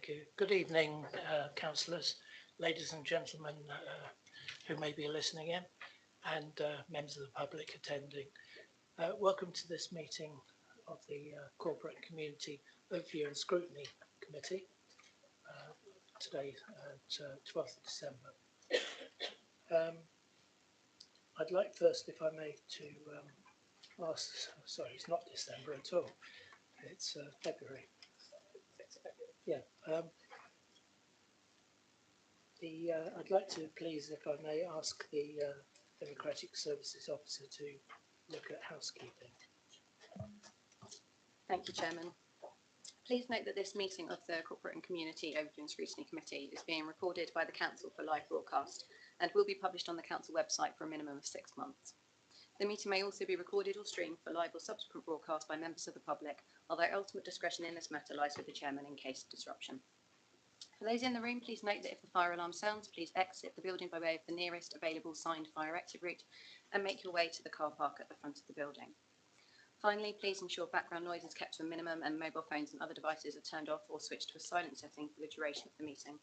Thank you. Good evening, councillors, ladies and gentlemen who may be listening in, and members of the public attending. Welcome to this meeting of the Corporate Community Overview and Scrutiny Committee, today at 12th of December. I'd like first, if I may, to ask, sorry, it's not December at all, it's February. Yeah. I'd like to please, if I may, ask the Democratic Services Officer to look at housekeeping. Thank you, Chairman. Please note that this meeting of the Corporate and Community Overview and Scrutiny Committee is being recorded by the Council for live broadcast and will be published on the Council website for a minimum of 6 months. The meeting may also be recorded or streamed for live or subsequent broadcast by members of the public, although ultimate discretion in this matter lies with the Chairman in case of disruption. For those in the room, please note that if the fire alarm sounds, please exit the building by way of the nearest available signed fire exit route and make your way to the car park at the front of the building. Finally, please ensure background noise is kept to a minimum and mobile phones and other devices are turned off or switched to a silent setting for the duration of the meeting.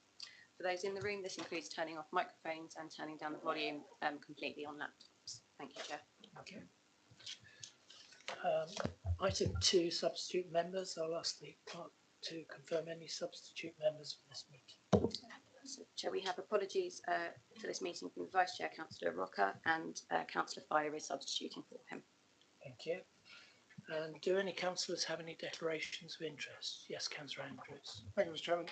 For those in the room, this includes turning off microphones and turning down the volume completely on laptops. Thank you, Chair. Thank you. Item 2, substitute members. I'll ask the clerk to confirm any substitute members for this meeting. So, Chair, we have apologies for this meeting from the Vice Chair, Councillor Rocker, and Councillor Fire is substituting for him. Thank you. And do any councillors have any declarations of interest? Yes, Councillor Andrews. Thank you, Mr. Chairman.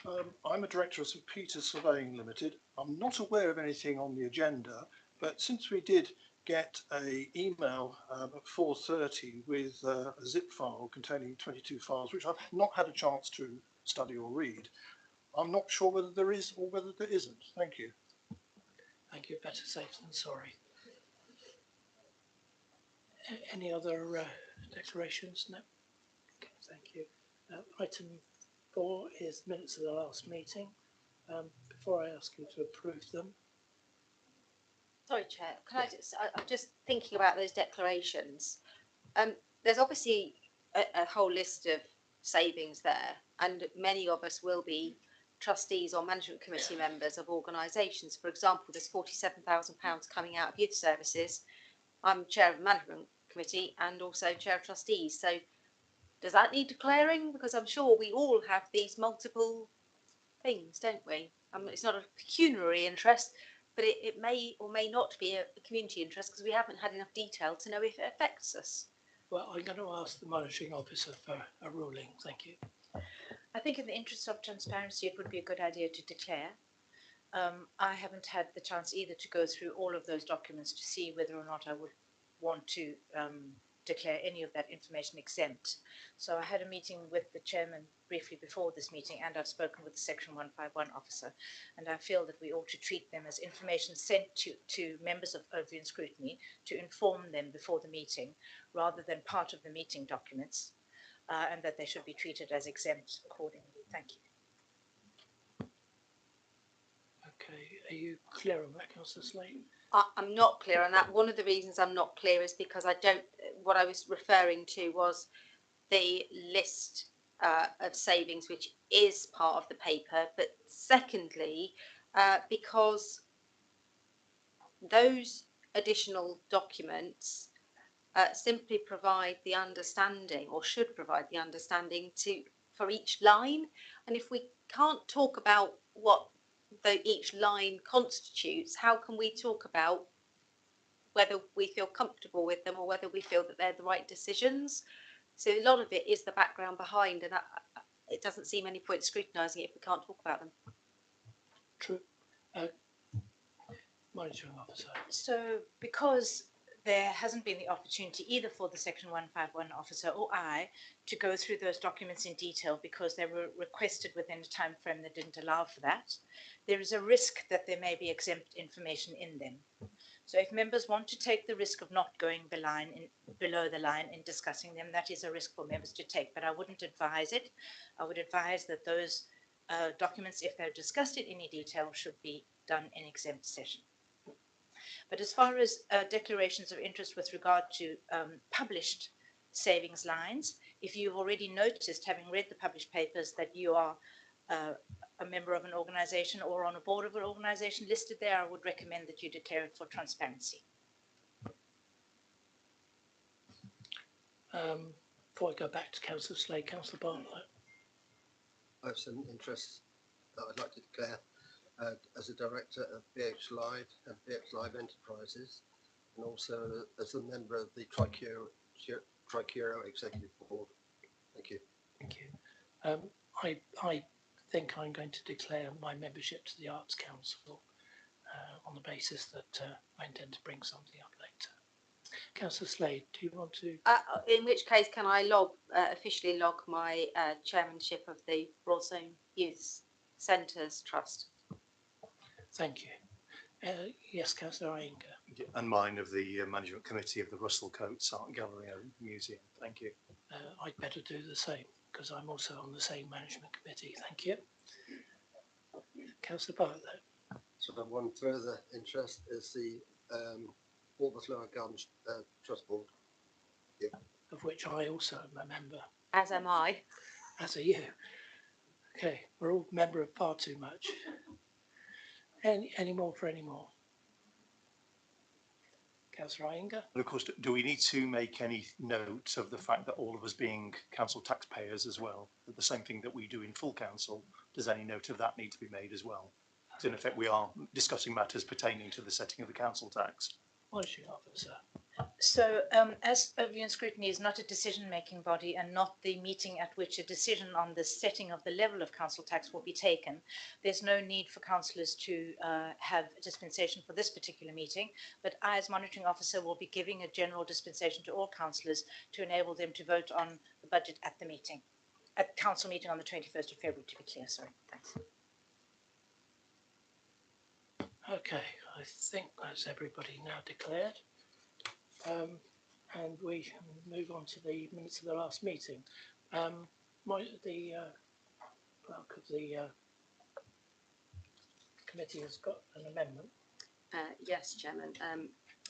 I'm a director of St Peter's Surveying Limited. I'm not aware of anything on the agenda, but since we did get an email at 4:30 with a zip file containing 22 files, which I've not had a chance to study or read, I'm not sure whether there is or whether there isn't. Thank you. Thank you. Better safe than sorry. Any other declarations? No. Okay, thank you. Item 4 is minutes of the last meeting. Before I ask you to approve them. Sorry, Chair. I'm just thinking about those declarations. There's obviously a whole list of savings there, and many of us will be trustees or management committee members of organisations. For example, there's £47,000 coming out of youth services. I'm chair of the management committee and also chair of trustees. So does that need declaring? Because I'm sure we all have these multiple things, don't we? It's not a pecuniary interest, but it may or may not be a community interest because we haven't had enough detail to know if it affects us. Well, I'm going to ask the monitoring officer for a ruling. Thank you. I think in the interest of transparency, it would be a good idea to declare. I haven't had the chance either to go through all of those documents to see whether or not I would want to declare any of that information exempt. So I had a meeting with the chairman briefly before this meeting, and I've spoken with the Section 151 officer, and I feel that we ought to treat them as information sent to members of Overview and Scrutiny to inform them before the meeting, rather than part of the meeting documents, and that they should be treated as exempt accordingly. Thank you. Okay, are you clear on that, Councillor Slade? I'm not clear on that. One of the reasons I'm not clear is because what I was referring to was the list of savings, which is part of the paper. But secondly, because those additional documents simply provide the understanding, or should provide the understanding for each line. And if we can't talk about what each line constitutes, how can we talk about whether we feel comfortable with them or whether we feel that they're the right decisions? So a lot of it is the background behind, and it doesn't seem any point scrutinising it if we can't talk about them. True. Monitoring officer. So because there hasn't been the opportunity either for the Section 151 officer or I to go through those documents in detail because they were requested within a time frame that didn't allow for that, there is a risk that there may be exempt information in them. So if members want to take the risk of not going below the line in discussing them, that is a risk for members to take, but I wouldn't advise it. I would advise that those documents, if they're discussed in any detail, should be done in exempt session. But as far as declarations of interest with regard to published savings lines, if you've already noticed, having read the published papers, that you are a member of an organisation or on a board of an organisation listed there, I would recommend that you declare it for transparency. Before I go back to Councillor Slade, Councillor Bartlett. I have some interests that I'd like to declare as a director of BH Live and BH Live Enterprises, and also as a member of the Tricuro Executive Board. Thank you. Thank you. I think I'm going to declare my membership to the Arts Council on the basis that I intend to bring something up later. Councillor Slade, do you want to? In which case, can I officially log my chairmanship of the Broadzone Youth Centres Trust? Thank you. Yes, Councillor Iyengar. And mine of the Management Committee of the Russell Coates Art Gallery and Museum. Thank you. I'd better do the same because I'm also on the same management committee. Thank you. Councillor Bartlett. So one further interest is the Walberslow Gardens Trust Board. Yeah. Of which I also am a member. As am I. As are you. Okay, we're all member of far too much. Any more for any more? Councillor Iyengar. And of course, do we need to make any note of the fact that all of us being council taxpayers as well, the same thing that we do in full council, does any note of that need to be made as well? So in effect, we are discussing matters pertaining to the setting of the council tax. Managing Officer. So as Overview and Scrutiny is not a decision-making body and not the meeting at which a decision on the setting of the level of council tax will be taken, there's no need for councillors to have a dispensation for this particular meeting, but I as Monitoring Officer will be giving a general dispensation to all councillors to enable them to vote on the budget at the meeting, at council meeting on the 21st of February, to be clear. Sorry, thanks. Okay, I think that's everybody now declared. And we move on to the minutes of the last meeting. The clerk of the committee has got an amendment. Yes, Chairman.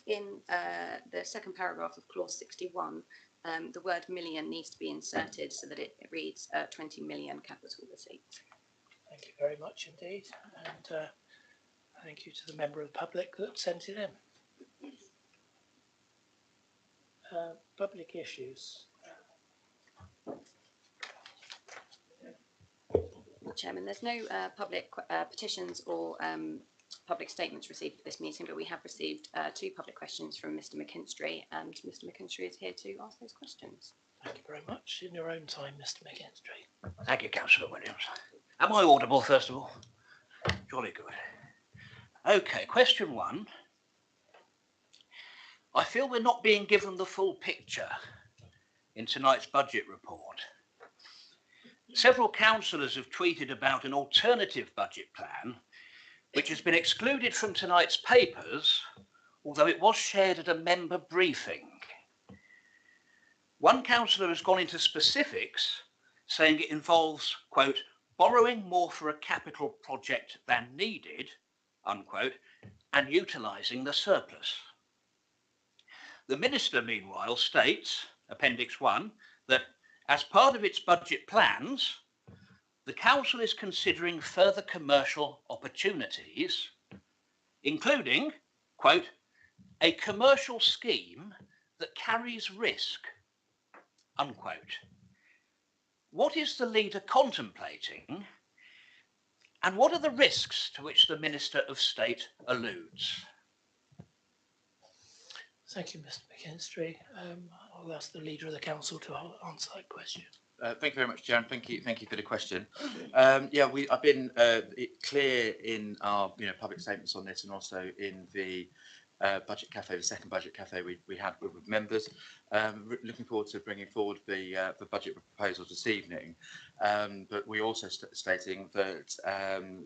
In the second paragraph of clause 61, the word million needs to be inserted so that it reads 20 million capital receipts. Thank you very much indeed. And thank you to the member of the public that sent it in. Public issues. Chairman, there's no public petitions or public statements received at this meeting, but we have received two public questions from Mr. McKinstry, and Mr. McKinstry is here to ask those questions. Thank you very much. In your own time, Mr. McKinstry. Thank you, Councillor Williams. Am I audible, first of all? Jolly good. Okay, question one. I feel we're not being given the full picture in tonight's budget report. Several councillors have tweeted about an alternative budget plan, which has been excluded from tonight's papers, although it was shared at a member briefing. One councillor has gone into specifics, saying it involves, quote, borrowing more for a capital project than needed, unquote, and utilising the surplus. The Minister, meanwhile, states, Appendix 1, that as part of its budget plans, the Council is considering further commercial opportunities, including, quote, a commercial scheme that carries risk, unquote. What is the leader contemplating, and what are the risks to which the Minister of State alludes? Thank you, Mr. McKinstry. I'll ask the Leader of the Council to answer that question. Thank you very much, Jan. Thank you for the question. Yeah, I've been clear in our public statements on this, and also in the budget cafe, the second budget cafe we had with members. Looking forward to bringing forward the budget proposals this evening, but we're also stating that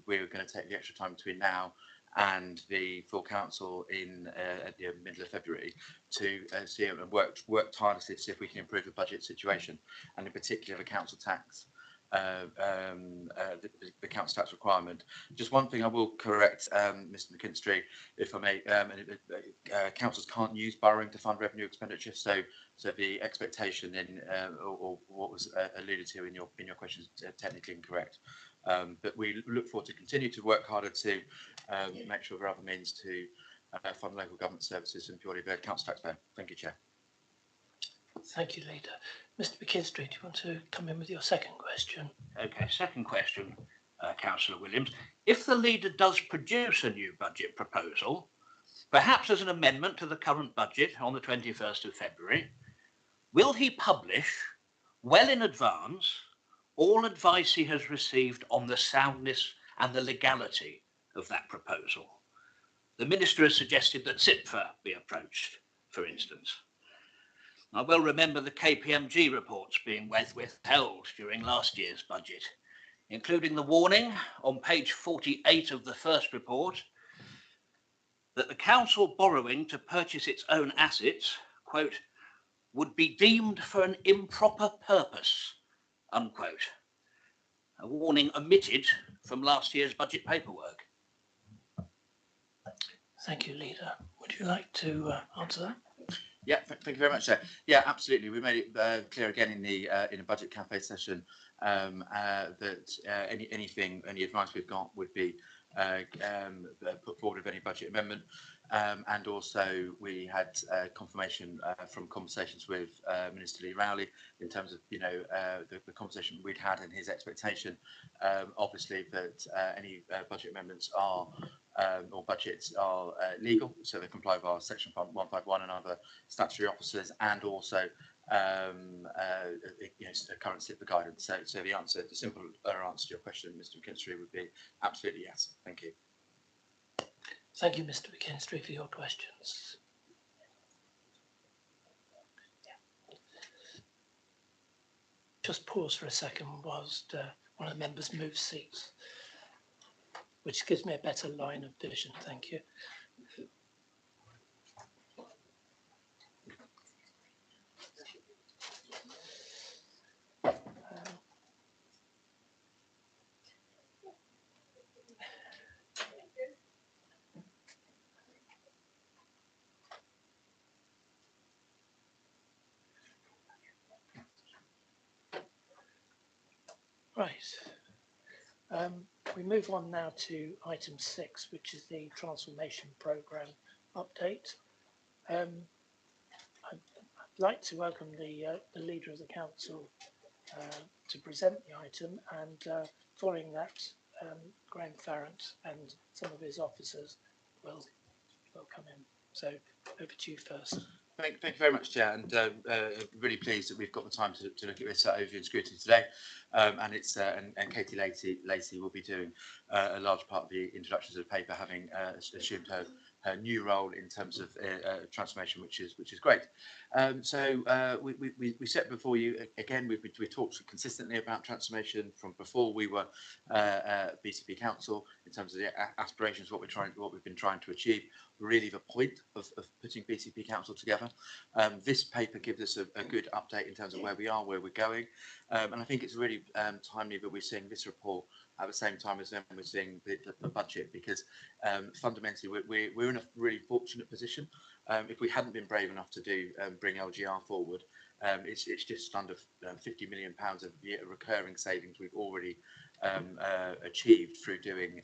we're going to take the extra time between now and the full council at the middle of February to see and work tirelessly to see if we can improve the budget situation, and in particular the council tax, the council tax requirement. Just one thing I will correct, Mr. McKinstry, if I may. Councils can't use borrowing to fund revenue expenditure, so the expectation in or what was alluded to in your question is technically incorrect. But we look forward to continue to work harder to make sure there are other means to fund local government services and purely the council taxpayer. Thank you, Chair. Thank you, Leader. Mr. McKinstry, do you want to come in with your second question? Okay, second question, Councillor Williams. If the Leader does produce a new budget proposal, perhaps as an amendment to the current budget on the 21st of February, will he publish, well in advance, all advice he has received on the soundness and the legality of that proposal? The Minister has suggested that SIPFA be approached, for instance. I well remember the KPMG reports being withheld during last year's budget, including the warning on page 48 of the first report that the council borrowing to purchase its own assets, quote, would be deemed for an improper purpose, unquote. A warning omitted from last year's budget paperwork. Thank you, Leader. Would you like to answer that? Yeah, thank you very much, Chair. Yeah, absolutely. We made it clear again in a budget cafe session that any advice we've got would be put forward with any budget amendment. And also we had confirmation from conversations with Minister Lee Rowley in terms of the conversation we'd had and his expectation, obviously that any budget amendments are or budgets are legal, so they comply with our section 151 and other statutory officers, and also current SIPA guidance. So the simple answer to your question, Mr. McKinstry, would be absolutely yes. Thank you. Thank you, Mr. McKinstry, for your questions. Just pause for a second whilst one of the members moves seats, which gives me a better line of vision. Thank you. Right. We move on now to item 6, which is the transformation programme update. I'd like to welcome the Leader of the Council to present the item, and following that, Graham Farrant and some of his officers will come in. So over to you first. Thank you very much, Chair, and really pleased that we've got the time to look at this overview and scrutiny today. And it's and Katie Lacey will be doing a large part of the introduction to the paper, having assumed her new role in terms of transformation, which is great. So we set before you again. We talked consistently about transformation from before we were BCP Council in terms of the aspirations, what we've been trying to achieve. Really, the point of putting BCP Council together. This paper gives us a good update in terms of where we are, where we're going, and I think it's really timely that we're seeing this report at the same time as then we're seeing the budget, because fundamentally we're in a really fortunate position. If we hadn't been brave enough to bring LGR forward, it's just under £50 million of recurring savings we've already achieved through doing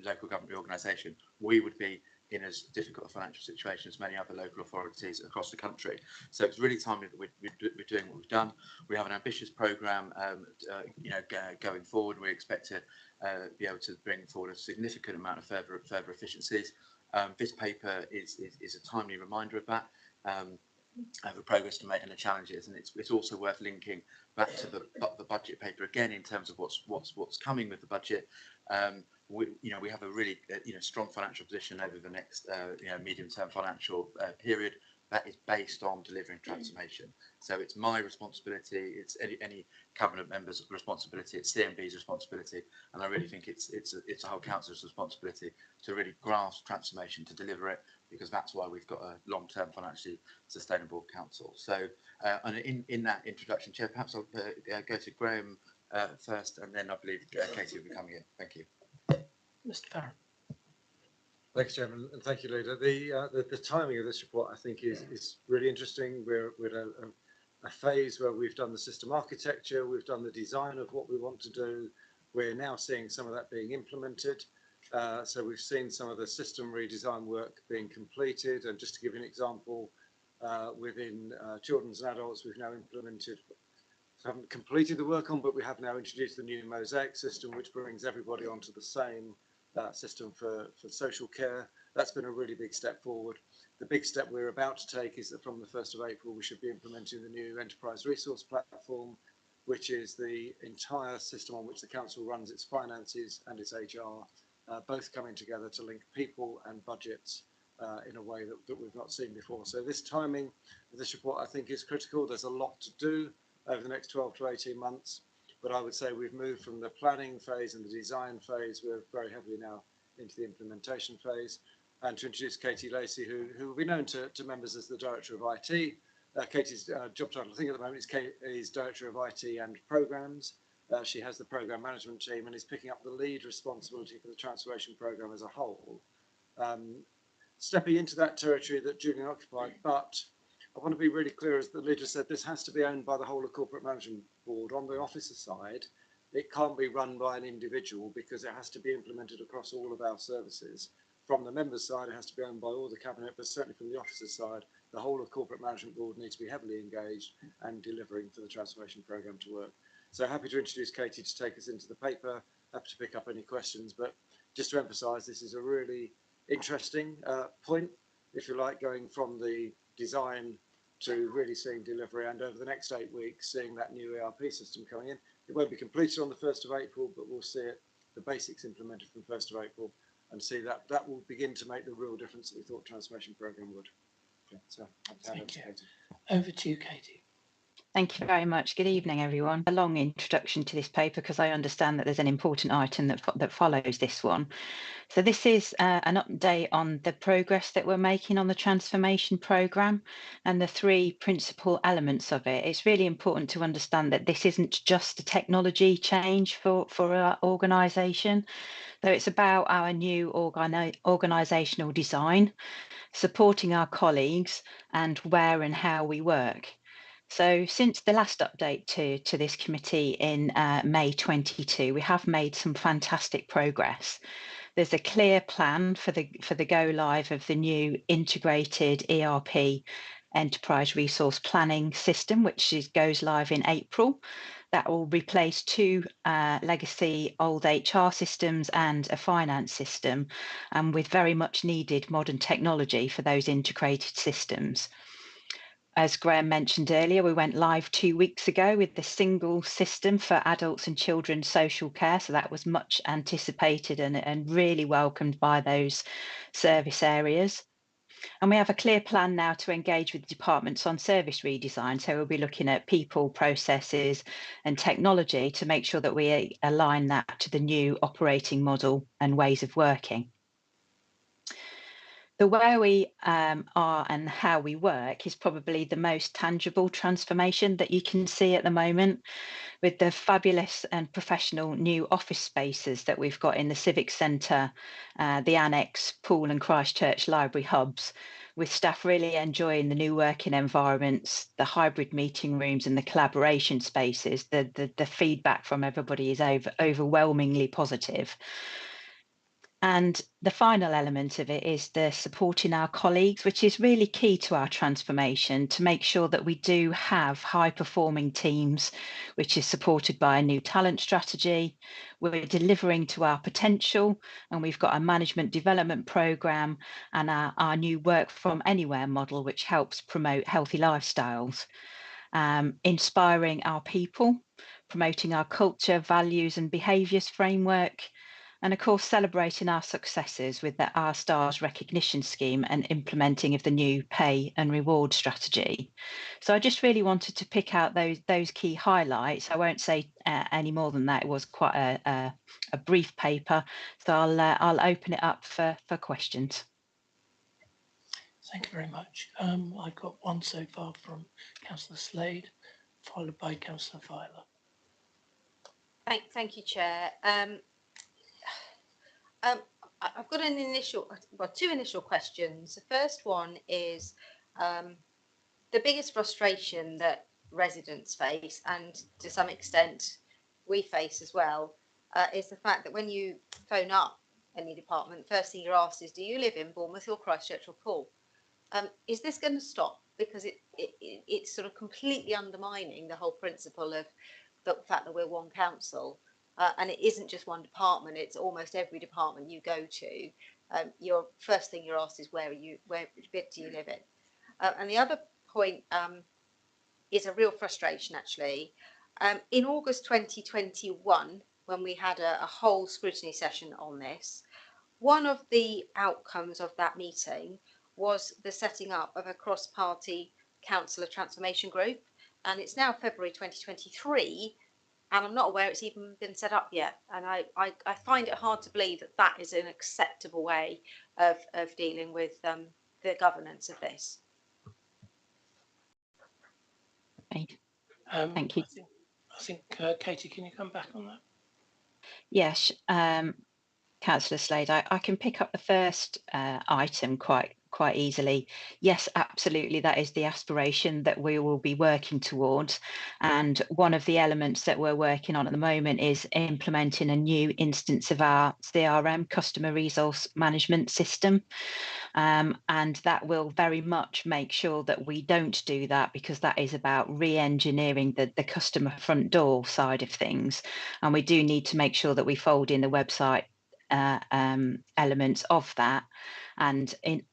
local government reorganisation. We would be in as difficult a financial situation as many other local authorities across the country. So it's really timely that we're doing what we've done. We have an ambitious programme, going forward. We expect to be able to bring forward a significant amount of further efficiencies. This paper is a timely reminder of that. The progress to make and the challenges, and it's also worth linking back to the budget paper again in terms of what's coming with the budget. We have a really strong financial position over the next medium-term financial period that is based on delivering transformation. So it's my responsibility, it's any cabinet member's responsibility, it's CMB's responsibility, and I really think it's a whole council's responsibility to really grasp transformation, to deliver it, because that's why we've got a long-term financially sustainable council. So and in that introduction, Chair, perhaps I'll go to Graham first, and then I believe Katie will be coming in. Thank you. Mr. Farrant. Thanks, Chairman, and thank you, Leader. The timing of this report, I think, is really interesting. We're at a phase where we've done the system architecture, we've done the design of what we want to do, We're now seeing some of that being implemented. So we've seen some of the system redesign work being completed. And just to give you an example, within children's and adults, we've now implemented, haven't completed the work on, but we have now introduced the new Mosaic system, which brings everybody onto the same system for social care. That's been a really big step forward. The big step we're about to take is that from the 1st of April, we should be implementing the new enterprise resource platform, which is the entire system on which the council runs its finances and its HR, both coming together to link people and budgets in a way that we've not seen before. So this timing of this report, I think, is critical. There's a lot to do over the next 12 to 18 months, but I would say we've moved from the planning phase and the design phase. We're very heavily now into the implementation phase. And to introduce Katie Lacey, who will be known to members as the Director of IT. Katie's job title, I think at the moment, is Director of IT and Programmes. She has the Programme Management team and is picking up the lead responsibility for the transformation programme as a whole. Stepping into that territory that Julian occupied, but I want to be really clear, as the leader said, this has to be owned by the whole of Corporate Management Board. On the officer side, it can't be run by an individual because it has to be implemented across all of our services. From the members' side, it has to be owned by all the cabinet, but certainly from the officers' side, the whole of Corporate Management Board needs to be heavily engaged and delivering for the transformation programme to work. So happy to introduce Katie to take us into the paper, happy to pick up any questions, but just to emphasise, this is a really interesting point, if you like, going from the design to really seeing delivery, and over the next 8 weeks, seeing that new ERP system coming in. It won't be completed on the 1st of April, but we'll see it, the basics implemented from 1st of April, and see that will begin to make the real difference that we thought transformation programme would. Okay, so thank you. Over to you, Katie. Thank you very much. Good evening, everyone. A long introduction to this paper because I understand that there's an important item that follows this one. So this is an update on the progress that we're making on the transformation programme and the 3 principal elements of it. It's really important to understand that this isn't just a technology change for our organisation, though it's about our new organisational design, supporting our colleagues and where and how we work. So since the last update to this committee in May 22, we have made some fantastic progress. There's a clear plan for the go live of the new integrated ERP enterprise resource planning system, which goes live in April. That will replace 2 legacy old HR systems and a finance system, with very much needed modern technology for those integrated systems. As Graham mentioned earlier, we went live 2 weeks ago with the single system for adults and children's social care. So that was much anticipated and really welcomed by those service areas. And we have a clear plan now to engage with departments on service redesign. So we'll be looking at people, processes and technology to make sure that we align that to the new operating model and ways of working. The where we are and how we work is probably the most tangible transformation that you can see at the moment, with the fabulous and professional new office spaces that we've got in the Civic Centre, the Annex, Poole and Christchurch Library hubs, with staff really enjoying the new working environments, the hybrid meeting rooms and the collaboration spaces. The feedback from everybody is overwhelmingly positive. And the final element of it is the supporting our colleagues, which is really key to our transformation, to make sure that we do have high performing teams, which is supported by a new talent strategy. We're delivering to our potential, and we've got a management development programme and our new work from anywhere model, which helps promote healthy lifestyles, inspiring our people, promoting our culture, values and behaviours framework, and of course celebrating our successes with the Our Stars recognition scheme and implementing of the new pay and reward strategy. So I just really wanted to pick out those key highlights. I won't say any more than that. It was quite a brief paper, so I'll open it up for questions. Thank you very much. I've got one so far from Councillor Slade, followed by Councillor Filer. Thank you, Chair. I've got two initial questions. The first one is the biggest frustration that residents face, and to some extent we face as well, is the fact that when you phone up any department, first thing you're asked is, do you live in Bournemouth or Christchurch or Poole? Is this going to stop? Because it's sort of completely undermining the whole principle of the fact that we're one council. And it isn't just one department, it's almost every department you go to. Your first thing you're asked is, where bit do you live in? And the other point is a real frustration, actually. In August 2021, when we had a whole scrutiny session on this, one of the outcomes of that meeting was the setting up of a cross-party councillor transformation group. And it's now February 2023, and I'm not aware it's even been set up yet. And I find it hard to believe that that is an acceptable way of dealing with the governance of this. Okay. Thank you. I think Katie, can you come back on that? Yes, Councillor Slade, I can pick up the first item quite easily. Yes, absolutely, that is the aspiration that we will be working towards. And one of the elements that we're working on at the moment is implementing a new instance of our CRM, customer resource management system. And that will very much make sure that we don't do that, because that is about re-engineering the customer front door side of things. And we do need to make sure that we fold in the website elements of that. And in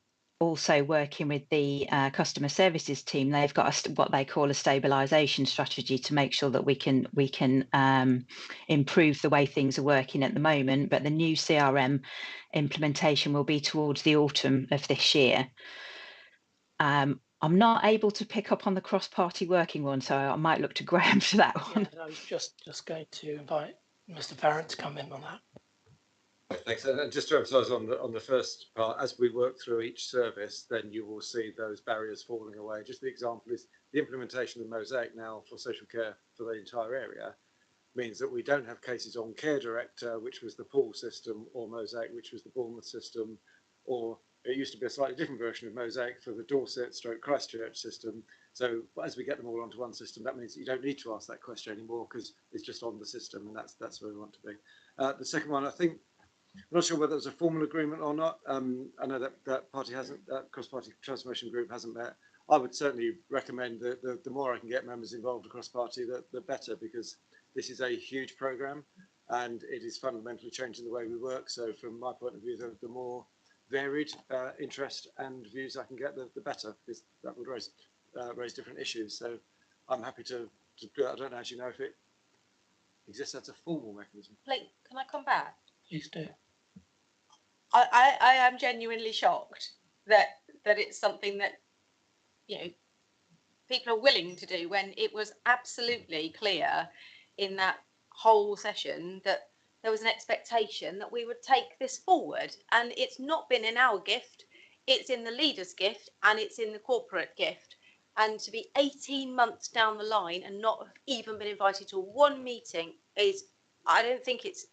also working with the customer services team, they've got what they call a stabilisation strategy to make sure that we can improve the way things are working at the moment. But the new CRM implementation will be towards the autumn of this year. I'm not able to pick up on the cross-party working one, so I might look to Graham for that one. Yeah, I was just going to invite Mr. Farrant to come in on that. Thanks. And just to emphasise on the first part, as we work through each service, then you will see those barriers falling away. Just the example is the implementation of Mosaic now for social care for the entire area means that we don't have cases on Care Director, which was the Poole system, or Mosaic, which was the Bournemouth system, or it used to be a slightly different version of Mosaic for the Dorset / Christchurch system. So as we get them all onto one system, that means that you don't need to ask that question anymore, because it's just on the system, and that's where we want to be. The second one, I think, I'm not sure whether it's a formal agreement or not. I know that party hasn't, that cross-party transformation group hasn't met. I would certainly recommend that the more I can get members involved across party, the better, because this is a huge programme and it is fundamentally changing the way we work. So from my point of view, the more varied interest and views I can get, the better, because that would raise different issues. So I'm happy to do it. I don't know, actually know if it exists as a formal mechanism. Like, can I come back? Please do. I am genuinely shocked that it's something that, you know, people are willing to do, when it was absolutely clear in that whole session that there was an expectation that we would take this forward. And it's not been in our gift, it's in the leader's gift, and it's in the corporate gift. And to be 18 months down the line and not have even been invited to one meeting is, I think it's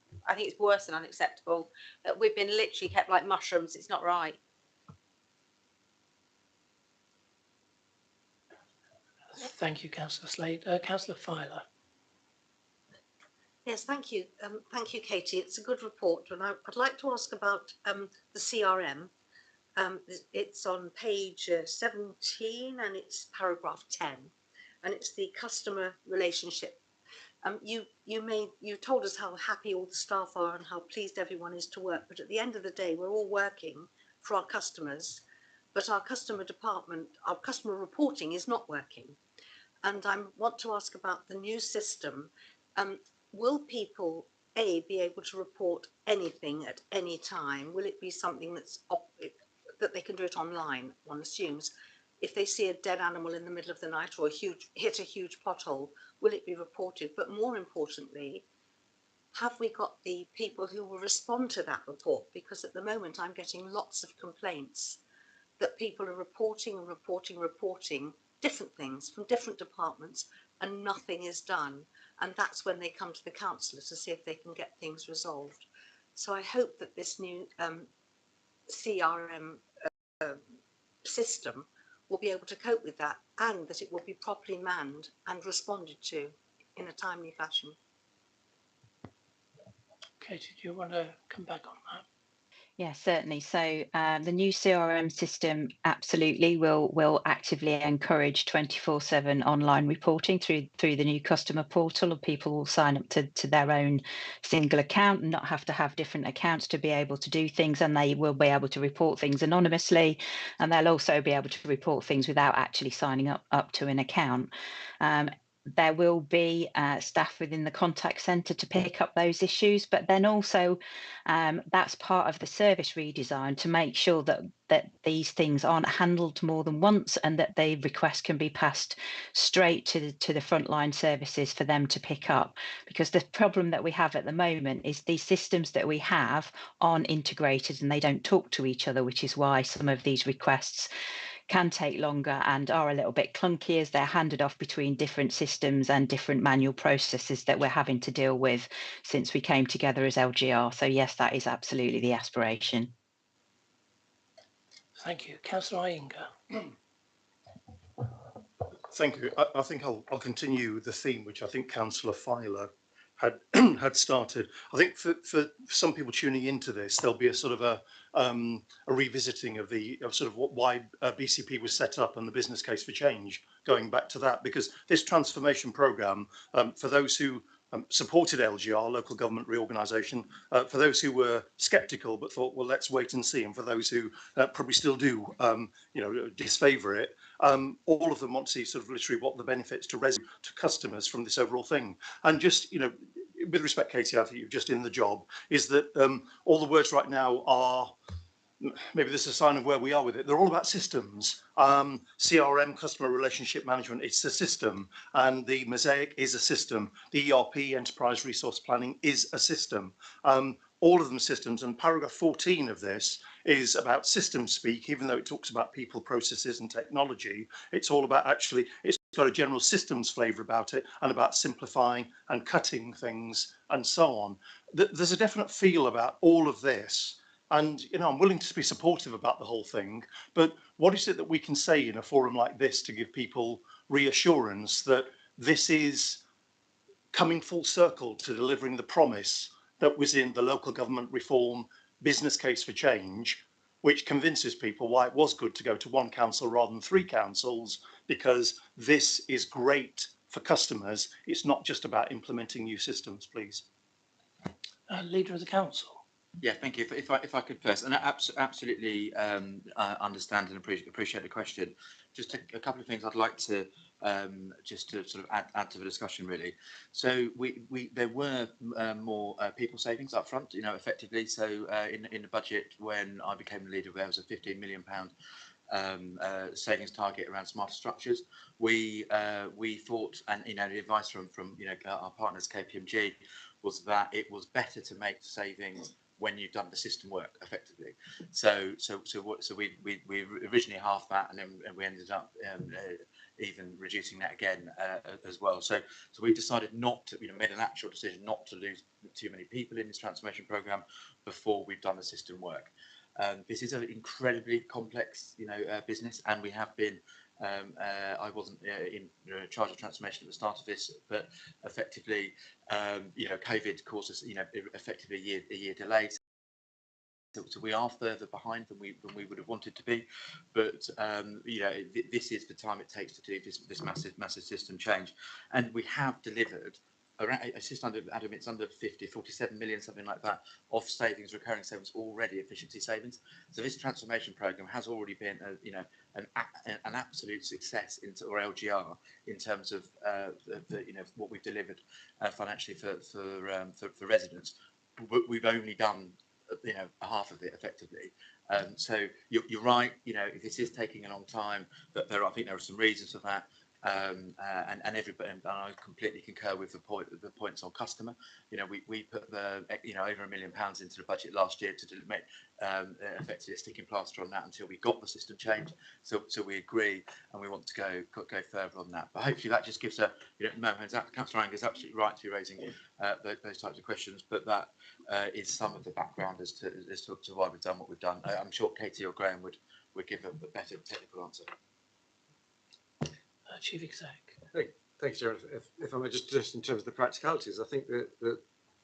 worse than unacceptable. That we've been literally kept like mushrooms. It's not right. Thank you, Councillor Slade. Councillor Filer. Yes, thank you. Thank you, Katie. It's a good report. And I'd like to ask about the CRM. It's on page 17 and it's paragraph 10. And it's the customer relationship. You told us how happy all the staff are and how pleased everyone is to work, but at the end of the day, we're all working for our customers, but our customer department, our customer reporting is not working. And I want to ask about the new system. Will people, A, be able to report anything at any time? Will it be something that they can do it online, one assumes? If they see a dead animal in the middle of the night or hit a huge pothole, will it be reported? But more importantly, have we got the people who will respond to that report? Because at the moment I'm getting lots of complaints that people are reporting different things from different departments and nothing is done. And that's when they come to the councillor to see if they can get things resolved. So I hope that this new CRM system will be able to cope with that, and that it will be properly manned and responded to in a timely fashion. Katie, do you want to come back on that? Yeah, certainly. So the new CRM system absolutely will actively encourage 24/7 online reporting through the new customer portal, and people will sign up to their own single account and not have to have different accounts to be able to do things, and they will be able to report things anonymously, and they'll also be able to report things without actually signing up to an account. There will be staff within the contact centre to pick up those issues, but then also that's part of the service redesign to make sure that these things aren't handled more than once, and that the request can be passed straight to the frontline services for them to pick up. Because the problem that we have at the moment is these systems that we have aren't integrated and they don't talk to each other, which is why some of these requests can take longer and are a little bit clunky as they're handed off between different systems and different manual processes that we're having to deal with since we came together as LGR. So yes, that is absolutely the aspiration. Thank you. Councillor Iyengar. Thank you. I think I'll continue the theme which I think Councillor Filer had had started. I think for some people tuning into this, there'll be a sort of a revisiting of why BCP was set up and the business case for change, going back to that, because this transformation programme, for those who supported LGR, local government reorganisation, for those who were sceptical but thought, well, let's wait and see, and for those who probably still do, disfavour it, all of them want to see sort of literally what the benefits to customers from this overall thing. And just, with respect, Katie, I think you're just in the job, is that all the words right now are, maybe this is a sign of where we are with it, they're all about systems. CRM, customer relationship management, it's a system, and the Mosaic is a system. The ERP, enterprise resource planning, is a system. All of them systems, and paragraph 14 of this is about system speak, even though it talks about people, processes and technology. It's all about actually, it's got a general systems flavour about it, and about simplifying and cutting things and so on. There's a definite feel about all of this. And, I'm willing to be supportive about the whole thing, but what is it that we can say in a forum like this to give people reassurance that this is coming full circle to delivering the promise that was in the local government reform business case for change, which convinces people why it was good to go to one council rather than three councils, because this is great for customers. It's not just about implementing new systems, please. Leader of the council. Yeah, thank you. If I could first, and I absolutely understand and appreciate the question. Just a couple of things I'd like to just to sort of add to the discussion, really. So there were more people savings up front, effectively. So in the budget when I became the leader, there was a £15 million savings target around smarter structures. We thought, and the advice from our partners KPMG was that it was better to make savings when you've done the system work effectively. So we originally halved that, and then we ended up even reducing that again as well. So we decided not to, made an actual decision not to lose too many people in this transformation program before we've done the system work. This is an incredibly complex, business, and we have been. I wasn't in charge of transformation at the start of this, but effectively, COVID caused us, effectively a year delay. So we are further behind than we would have wanted to be, but this is the time it takes to do this massive system change, and we have delivered around, it's just under, Adam, it's under 47 million, something like that, of savings, recurring savings already, efficiency savings. So this transformation program has already been, an absolute success or LGR in terms of what we've delivered financially for residents. We've only done half of it effectively. So you're right. This is taking a long time. But I think there are some reasons for that. And everybody, and I completely concur with the points on customer. We put over £1 million into the budget last year to make effectively a sticking plaster on that until we got the system change. So we agree, and we want to go further on that. But hopefully that just gives a Councillor Iyengar is absolutely right to be raising those types of questions. But that is some of the background as to why we've done what we've done. I'm sure Katie or Graham would give a better technical answer. Chief Exec. Thanks, Jared. If I may just in terms of the practicalities, I think that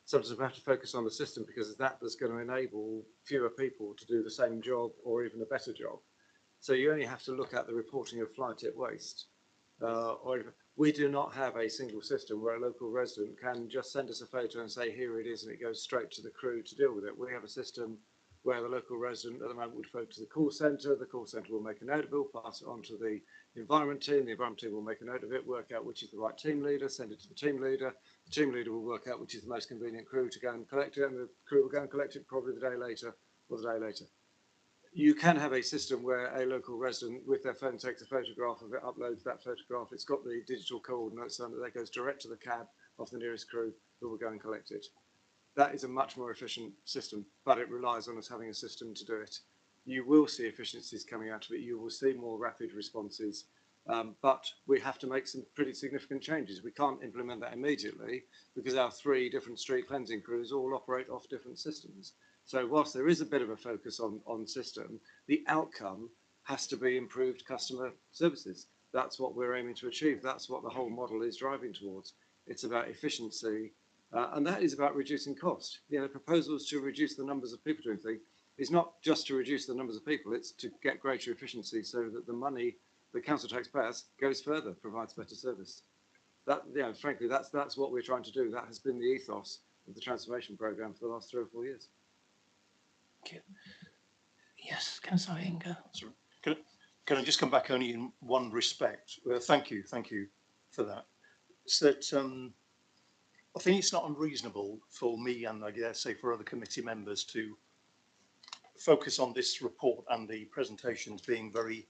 Sometimes we have to focus on the system because that's going to enable fewer people to do the same job or even a better job. So you only have to look at the reporting of fly tip waste. We do not have a single system where a local resident can just send us a photo and say, here it is, and it goes straight to the crew to deal with it. We have a system where the local resident at the moment would phone to the call centre will make a note of it, pass it on to the environment team will make a note of it, work out which is the right team leader, send it to the team leader will work out which is the most convenient crew to go and collect it, and the crew will go and collect it probably the day later or the day later. You can have a system where a local resident with their phone takes a photograph of it, uploads that photograph, it's got the digital coordinates and that goes direct to the cab of the nearest crew who will go and collect it. That is a much more efficient system, but it relies on us having a system to do it. You will see efficiencies coming out of it. You will see more rapid responses, but we have to make some pretty significant changes. We can't implement that immediately because our 3 different street cleansing crews all operate off different systems. So whilst there is a bit of a focus on system, the outcome has to be improved customer services. That's what we're aiming to achieve. That's what the whole model is driving towards. It's about efficiency. And that is about reducing cost. Proposals to reduce the numbers of people doing things is not just to reduce the numbers of people, it's to get greater efficiency so that the money the council taxpayers goes further, provides better service. That, frankly, that's what we're trying to do. That has been the ethos of the transformation programme for the last 3 or 4 years. Thank you. Yes, Councillor Inga. Can I just come back only in one respect? Thank you for that. It's that I think it's not unreasonable for me and I dare say for other committee members to focus on this report and the presentations being very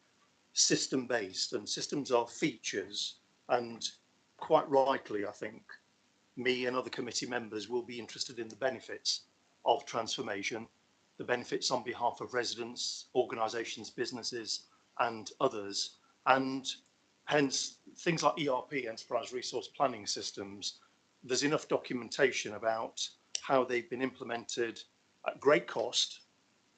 system based, and systems are features, and quite rightly I think me and other committee members will be interested in the benefits of transformation, the benefits on behalf of residents, organisations, businesses and others, and hence things like ERP, enterprise resource planning systems. There's enough documentation about how they've been implemented at great cost,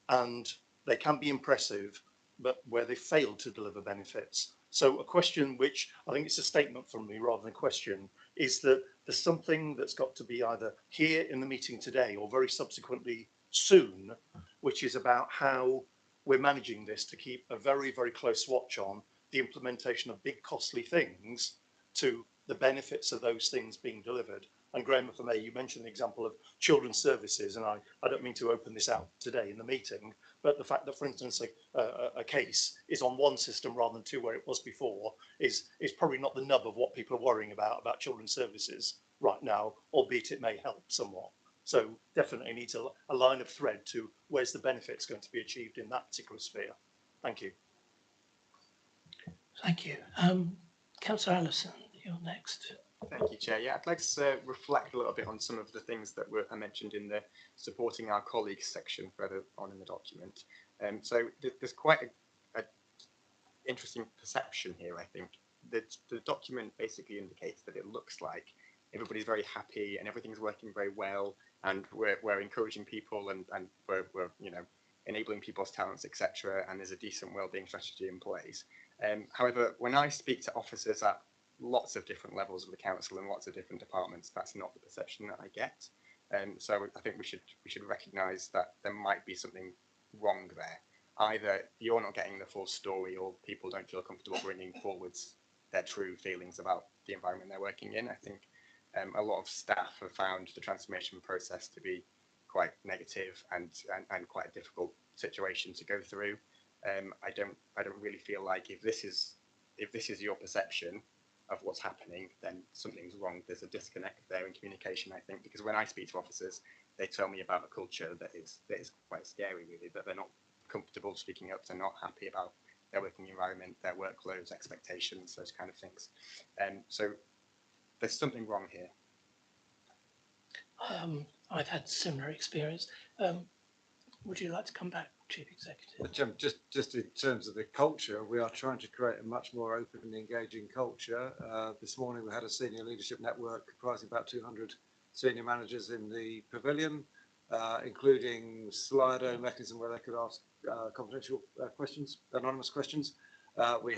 and they can be impressive, but where they failed to deliver benefits. So a question which I think it's a statement from me rather than a question is that there's something that's got to be either here in the meeting today or very subsequently soon, which is about how we're managing this to keep a very, very close watch on the implementation of big costly things to the benefits of those things being delivered. And Graham, if I may, you mentioned the example of children's services, and I don't mean to open this out today in the meeting, but the fact that, for instance, a case is on one system rather than 2 where it was before is probably not the nub of what people are worrying about children's services right now, albeit it may help somewhat. So definitely needs a line of thread to where's the benefits going to be achieved in that particular sphere. Thank you. Thank you. Councillor Allison, you're next. Thank you, Chair. Yeah, I'd like to reflect a little bit on some of the things that were mentioned in the supporting our colleagues section further on in the document. So there's quite a interesting perception here, I think. The document basically indicates that it looks like everybody's very happy and everything's working very well, and we're encouraging people and we're enabling people's talents, etc. And there's a decent wellbeing strategy in place. However, when I speak to officers at lots of different levels of the council and lots of different departments, that's not the perception that I get. So I think we should recognise that there might be something wrong there. Either you're not getting the full story, or people don't feel comfortable bringing forwards their true feelings about the environment they're working in. I think a lot of staff have found the transformation process to be quite negative and quite a difficult situation to go through. I don't really feel like if this is your perception of what's happening, then something's wrong. There's a disconnect there in communication, I think, because when I speak to officers, they tell me about a culture that is quite scary, really, that they're not comfortable speaking up, they're not happy about their working environment, their workloads, expectations, those kind of things. So there's something wrong here. I've had similar experience. Would you like to come back, Chief Executive? Just in terms of the culture, we are trying to create a much more open and engaging culture. This morning we had a senior leadership network comprising about 200 senior managers in the pavilion, including Slido mechanism where they could ask confidential questions, anonymous questions. We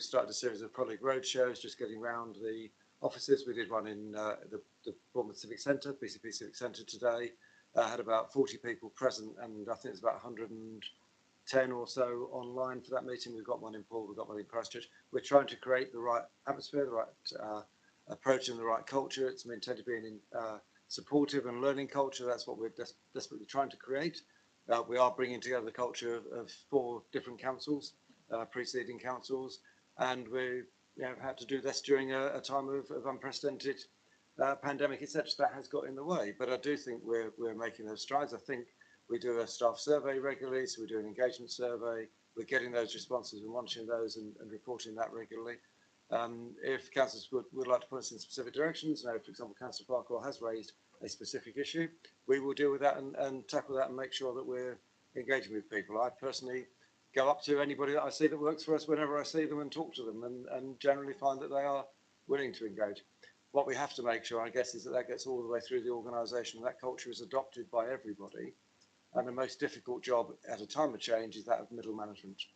started a series of colleague road shows, just getting around the offices. We did one in the Bournemouth Civic Centre, BCP Civic Centre today. Had about 40 people present, and I think it's about 110 or so online for that meeting. We've got one in Poole, we've got one in Christchurch. We're trying to create the right atmosphere, the right approach and the right culture. It's intended to be a supportive and learning culture. That's what we're desperately trying to create. We are bringing together the culture of 4 different councils, preceding councils, and we had to do this during a time of unprecedented pandemic, etc. That has got in the way, but I do think we're making those strides. I think we do a staff survey regularly, so we do an engagement survey. We're getting those responses and monitoring those and reporting that regularly. If councillors would like to put us in specific directions, for example, Councillor Farquhar has raised a specific issue, we will deal with that and tackle that and make sure that we're engaging with people. I personally go up to anybody that I see that works for us whenever I see them and talk to them and generally find that they are willing to engage. What we have to make sure, I guess, is that gets all the way through the organisation, that culture is adopted by everybody. And the most difficult job at a time of change is that of middle management,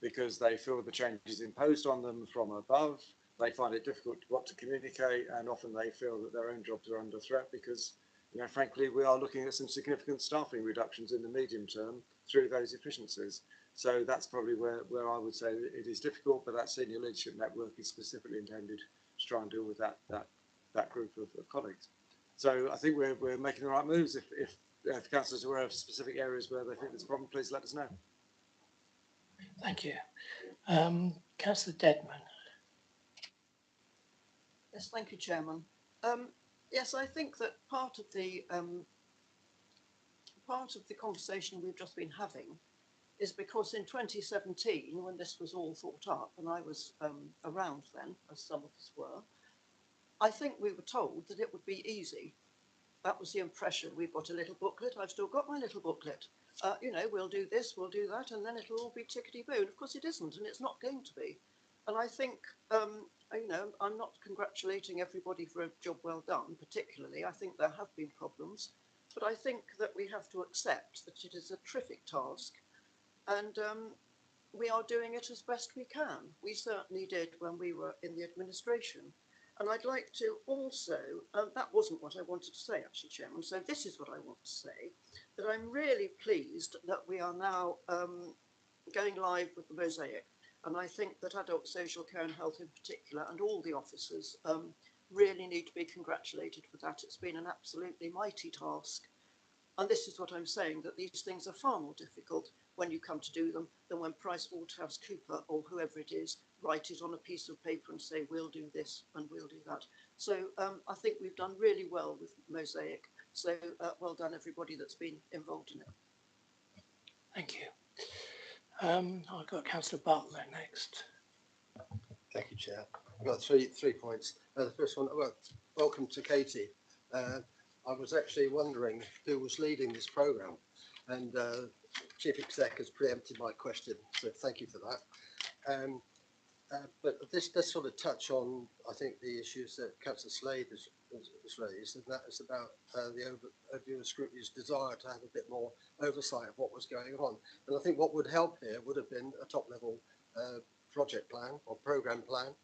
because they feel the change is imposed on them from above. They find it difficult what to communicate, and often they feel that their own jobs are under threat because, frankly, we are looking at some significant staffing reductions in the medium term through those efficiencies. So that's probably where I would say it is difficult, but that senior leadership network is specifically intended to try and deal with that group of colleagues. So I think we're making the right moves. If councillors are aware of specific areas where they think there's a problem, please let us know. Thank you. Councillor Dedman. Yes, thank you, Chairman. Yes, I think that part of the conversation we've just been having is because in 2017, when this was all thought up, and I was around then, as some of us were, I think we were told that it would be easy. That was the impression. We've got a little booklet. I've still got my little booklet. We'll do this, we'll do that, and then it'll all be tickety-boo. And of course it isn't, and it's not going to be. And I think, I'm not congratulating everybody for a job well done, particularly. I think there have been problems. But I think that we have to accept that it is a terrific task. And we are doing it as best we can. We certainly did when we were in the administration. And I'd like to also, that wasn't what I wanted to say actually, Chairman, so this is what I want to say, that I'm really pleased that we are now going live with the Mosaic. And I think that adult social care and health in particular, and all the officers, really need to be congratulated for that. It's been an absolutely mighty task. And this is what I'm saying, that these things are far more difficult when you come to do them than when PricewaterhouseCoopers or whoever it is write it on a piece of paper and say, we'll do this and we'll do that. So I think we've done really well with Mosaic. So well done, everybody that's been involved in it. Thank you. I've got Councillor Bartlett next. Thank you, Chair. I've got three points. The first one, well, welcome to Katie. I was actually wondering who was leading this programme, and Chief Exec has preempted my question, so thank you for that. But this does sort of touch on, I think, the issues that Councillor Slade has raised, and that is about the overview and scrutiny's desire to have a bit more oversight of what was going on. And I think what would help here would have been a top-level project plan or programme plan,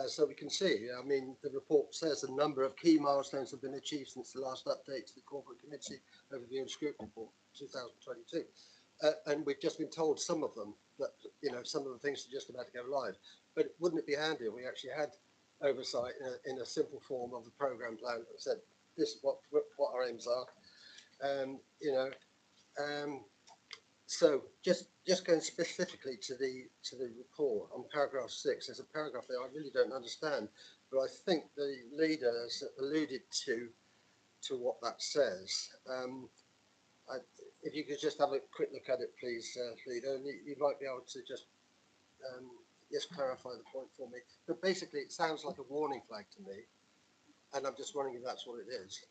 so we can see. I mean, the report says a number of key milestones have been achieved since the last update to the Corporate Committee Overview and Scrutiny Report 2022. And we've just been told some of them, that some of the things are just about to go live. But wouldn't it be handy if we actually had oversight in a simple form of the programme plan that said this is what our aims are, so just going specifically to the report on paragraph 6, there's a paragraph there I really don't understand, but I think the leader has alluded to what that says. If you could just have a quick look at it, please, leader, and you might be able to just clarify the point for me. But basically, it sounds like a warning flag to me, and I'm just wondering if that's what it is.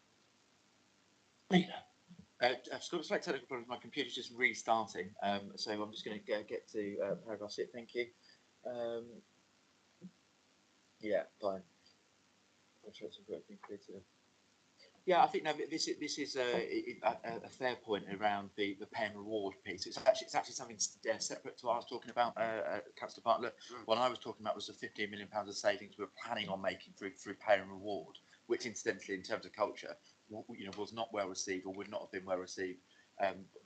Leader. I've got a slight technical problem. My computer's just restarting, so I'm just going to get to paragraph 6. Thank you. Yeah, fine. I'm sure it's working completed. Yeah, I think no, this is a fair point around the pay and reward piece. It's actually something separate to what I was talking about, Councillor Bartlett. What I was talking about was the £15 million of savings we were planning on making through pay and reward, which incidentally, in terms of culture, was not well received or would not have been well received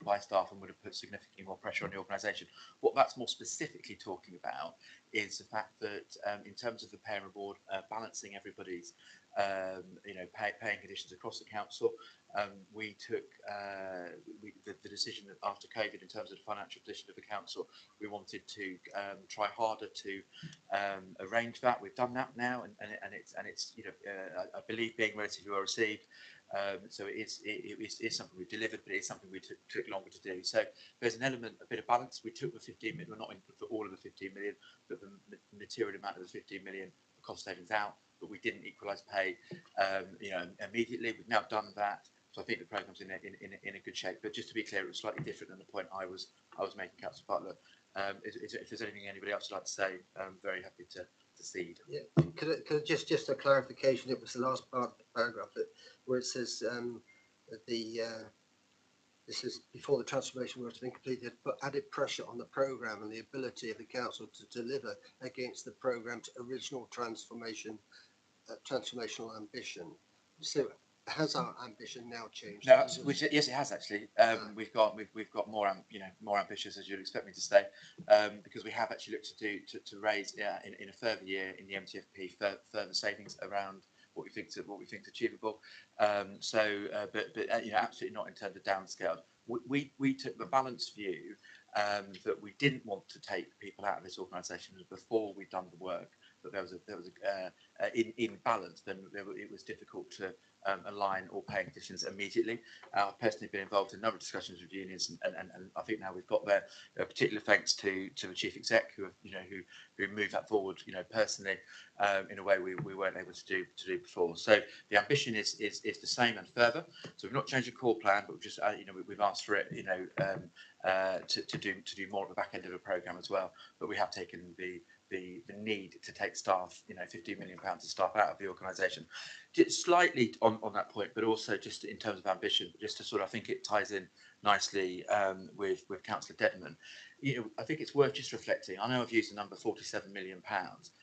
by staff and would have put significantly more pressure on the organisation. What that's more specifically talking about is the fact that in terms of the pay and reward, balancing everybody's paying conditions across the council, we took the decision that after COVID, in terms of the financial position of the council, we wanted to try harder to arrange that. We've done that now, and it's I believe being relatively well received. So it is something we delivered, but it's something we took longer to do. So there's an element, a bit of balance. We took the 15 million, we're not input for all of the 15 million, but the material amount of the 15 million cost savings out, but we didn't equalise pay, immediately. We've now done that, so I think the programme's in a good shape. But just to be clear, it was slightly different than the point I was making, Councillor Butler. If there's anything anybody else would like to say, I'm very happy to cede. Yeah, could I just a clarification? It was the last part of the paragraph where it says this is before the transformation was to be completed, but added pressure on the programme and the ability of the council to deliver against the programme's original transformational ambition. So has our ambition now changed? No, yes, it has actually. We've got more ambitious, as you'd expect me to say, because we have actually looked to raise in a further year in the MTFP further savings around what we think is achievable. But absolutely not in terms of downscale. We took the balanced view that we didn't want to take people out of this organisation before we'd done the work. That there was in balance, then it was difficult to align all paying conditions immediately. I've personally been involved in a number of discussions with unions, and I think now we've got there. Particular thanks to the chief exec who moved that forward, personally, in a way we weren't able to do before. So the ambition is the same and further. So we've not changed the core plan, but we've just we've asked for it, to do more at the back end of the programme as well. But we have taken the need to take staff, £15 million of staff out of the organisation. Slightly on that point, but also just in terms of ambition, just to I think it ties in nicely with Councillor Dedman. I think it's worth just reflecting. I know I've used the number £47 million.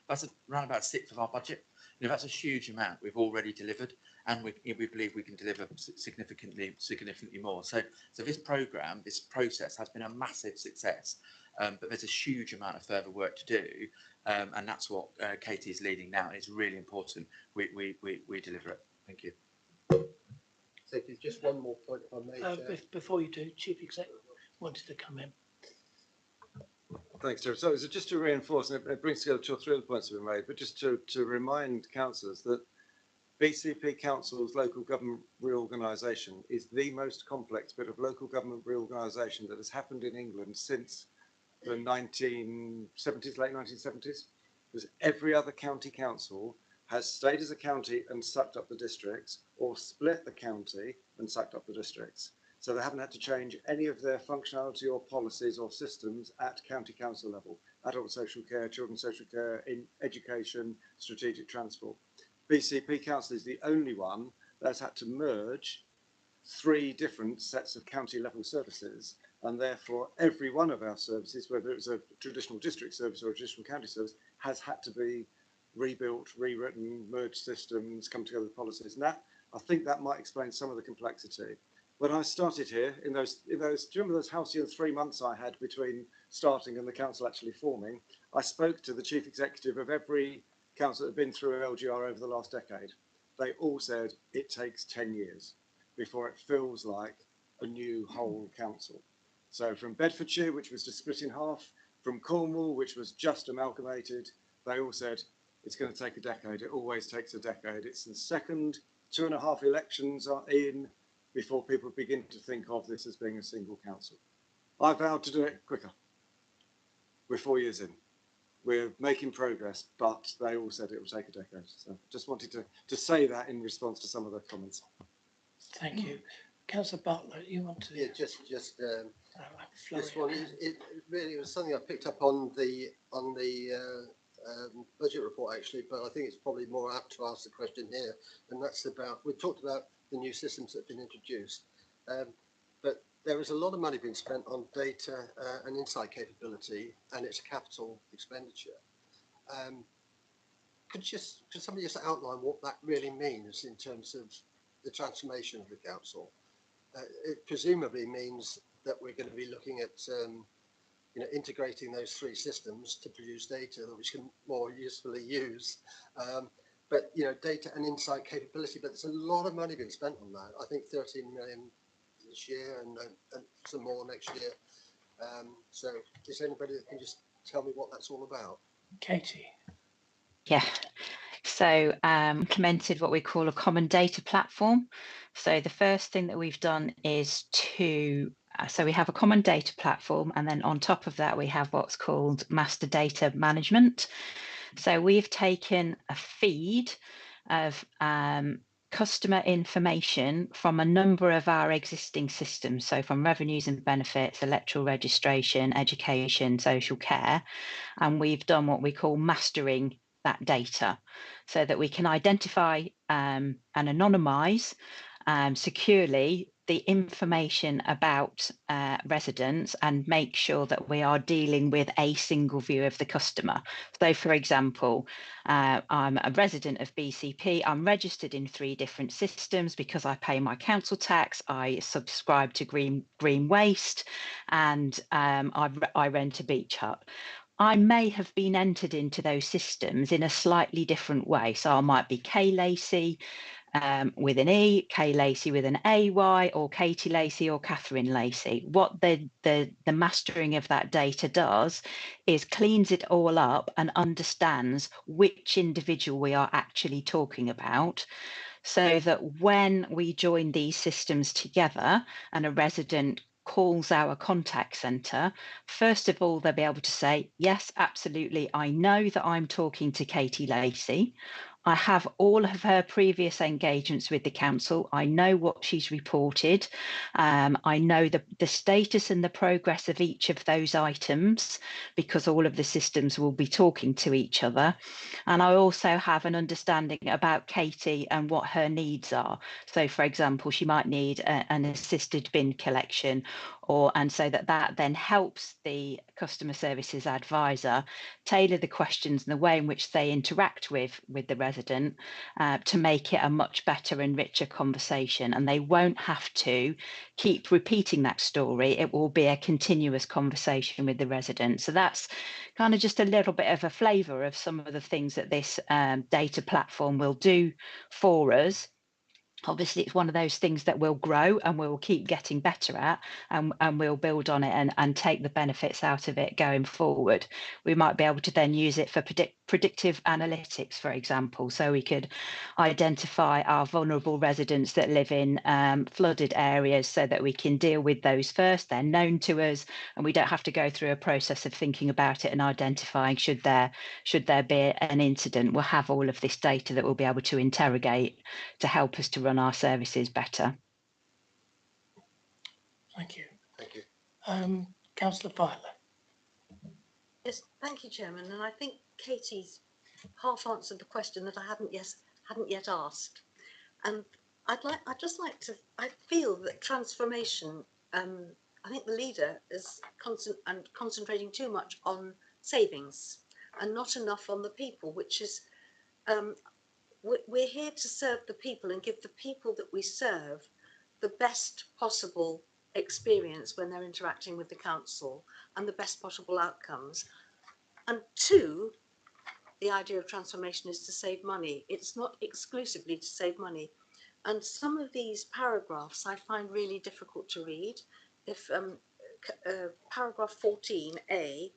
That's around about a sixth of our budget. That's a huge amount we've already delivered, and we believe we can deliver significantly more. So this programme, this process has been a massive success. But there's a huge amount of further work to do, and that's what Katie is leading now. And it's really important we deliver it. Thank you. Thank you. Just one more point, if I may. Before you do, Chief Exec wanted to come in. Thanks, Chair. So just to reinforce, and it brings together two or three of the points that were made, but just to remind councillors that BCP Council's local government reorganisation is the most complex bit of local government reorganisation that has happened in England since the 1970s, late 1970s, because every other county council has stayed as a county and sucked up the districts, or split the county and sucked up the districts. So they haven't had to change any of their functionality or policies or systems at county council level: adult social care, children's social care, in education, strategic transport. BCP Council is the only one that's had to merge three different sets of county level services, and therefore every one of our services, whether it's a traditional district service or a traditional county service, has had to be rebuilt, rewritten, merged systems, come together with policies. And that, I think that might explain some of the complexity. When I started here, do you remember those halcyon 3 months I had between starting and the council actually forming? I spoke to the chief executive of every council that had been through LGR over the last decade. They all said it takes 10 years before it feels like a new whole council. So from Bedfordshire, which was just split in half, from Cornwall, which was just amalgamated, they all said it's going to take a decade. It always takes a decade. It's the second 2.5 elections are in before people begin to think of this as being a single council. I vowed to do it quicker. We're 4 years in. We're making progress, but they all said it will take a decade. So just wanted to say that in response to some of the comments. Thank you. Councillor Bartlett, you want to? Yeah, just this one. It really was something I picked up on the budget report actually, but I think it's probably more apt to ask the question here, and that's about, we talked about the new systems that have been introduced. But there is a lot of money being spent on data and insight capability, and it's a capital expenditure. Could somebody just outline what that really means in terms of the transformation of the council? It presumably means that we're going to be looking at integrating those three systems to produce data that we can more usefully use. But data and insight capability, but there's a lot of money being spent on that. I think 13 million this year and some more next year. So is there anybody that can just tell me what that's all about? Katie. Yeah. So implemented what we call a common data platform. So the first thing that we've done is so we have a common data platform, and then on top of that we have what's called master data management. So we've taken a feed of customer information from a number of our existing systems, so from revenues and benefits, electoral registration, education, social care, and we've done what we call mastering that data so that we can identify and anonymize securely the information about residents and make sure that we are dealing with a single view of the customer. So for example, I'm a resident of BCP, I'm registered in 3 different systems because I pay my council tax, I subscribe to Green Waste, and I rent a beach hut. I may have been entered into those systems in a slightly different way. So I might be Kay Lacey with an E, Kay Lacey with an AY, or Katie Lacey or Catherine Lacey. What the mastering of that data does is cleans it all up and understands which individual we are actually talking about, so that when we join these systems together and a resident calls our contact centre, first of all, they'll be able to say, yes, absolutely, I know that I'm talking to Katie Lacey. I have all of her previous engagements with the council. I know what she's reported. I know the status and the progress of each of those items because all of the systems will be talking to each other. And I also have an understanding about Katie and what her needs are. So, for example, she might need an assisted bin collection, and so that then helps the customer services advisor tailor the questions and the way in which they interact with the resident to make it a much better and richer conversation. And they won't have to keep repeating that story. It will be a continuous conversation with the resident. So that's kind of just a little bit of a flavour of some of the things that this data platform will do for us. Obviously, it's one of those things that will grow and we'll keep getting better at, and we'll build on it and take the benefits out of it going forward. We might be able to then use it for predictive analytics, for example, so we could identify our vulnerable residents that live in flooded areas so that we can deal with those first. They're known to us and we don't have to go through a process of thinking about it and identifying should there be an incident. We'll have all of this data that we'll be able to interrogate to help us to run our services better. Thank you. Thank you. Councillor Fowler. Yes, thank you, Chairman. And I think Katie's half answered the question that I hadn't yet asked. And I feel that transformation, I think the leader is concentrating too much on savings and not enough on the people, which is, we're here to serve the people and give the people that we serve the best possible experience when they're interacting with the council and the best possible outcomes. And 2, the idea of transformation is to save money. It's not exclusively to save money. And some of these paragraphs I find really difficult to read. If paragraph 14A,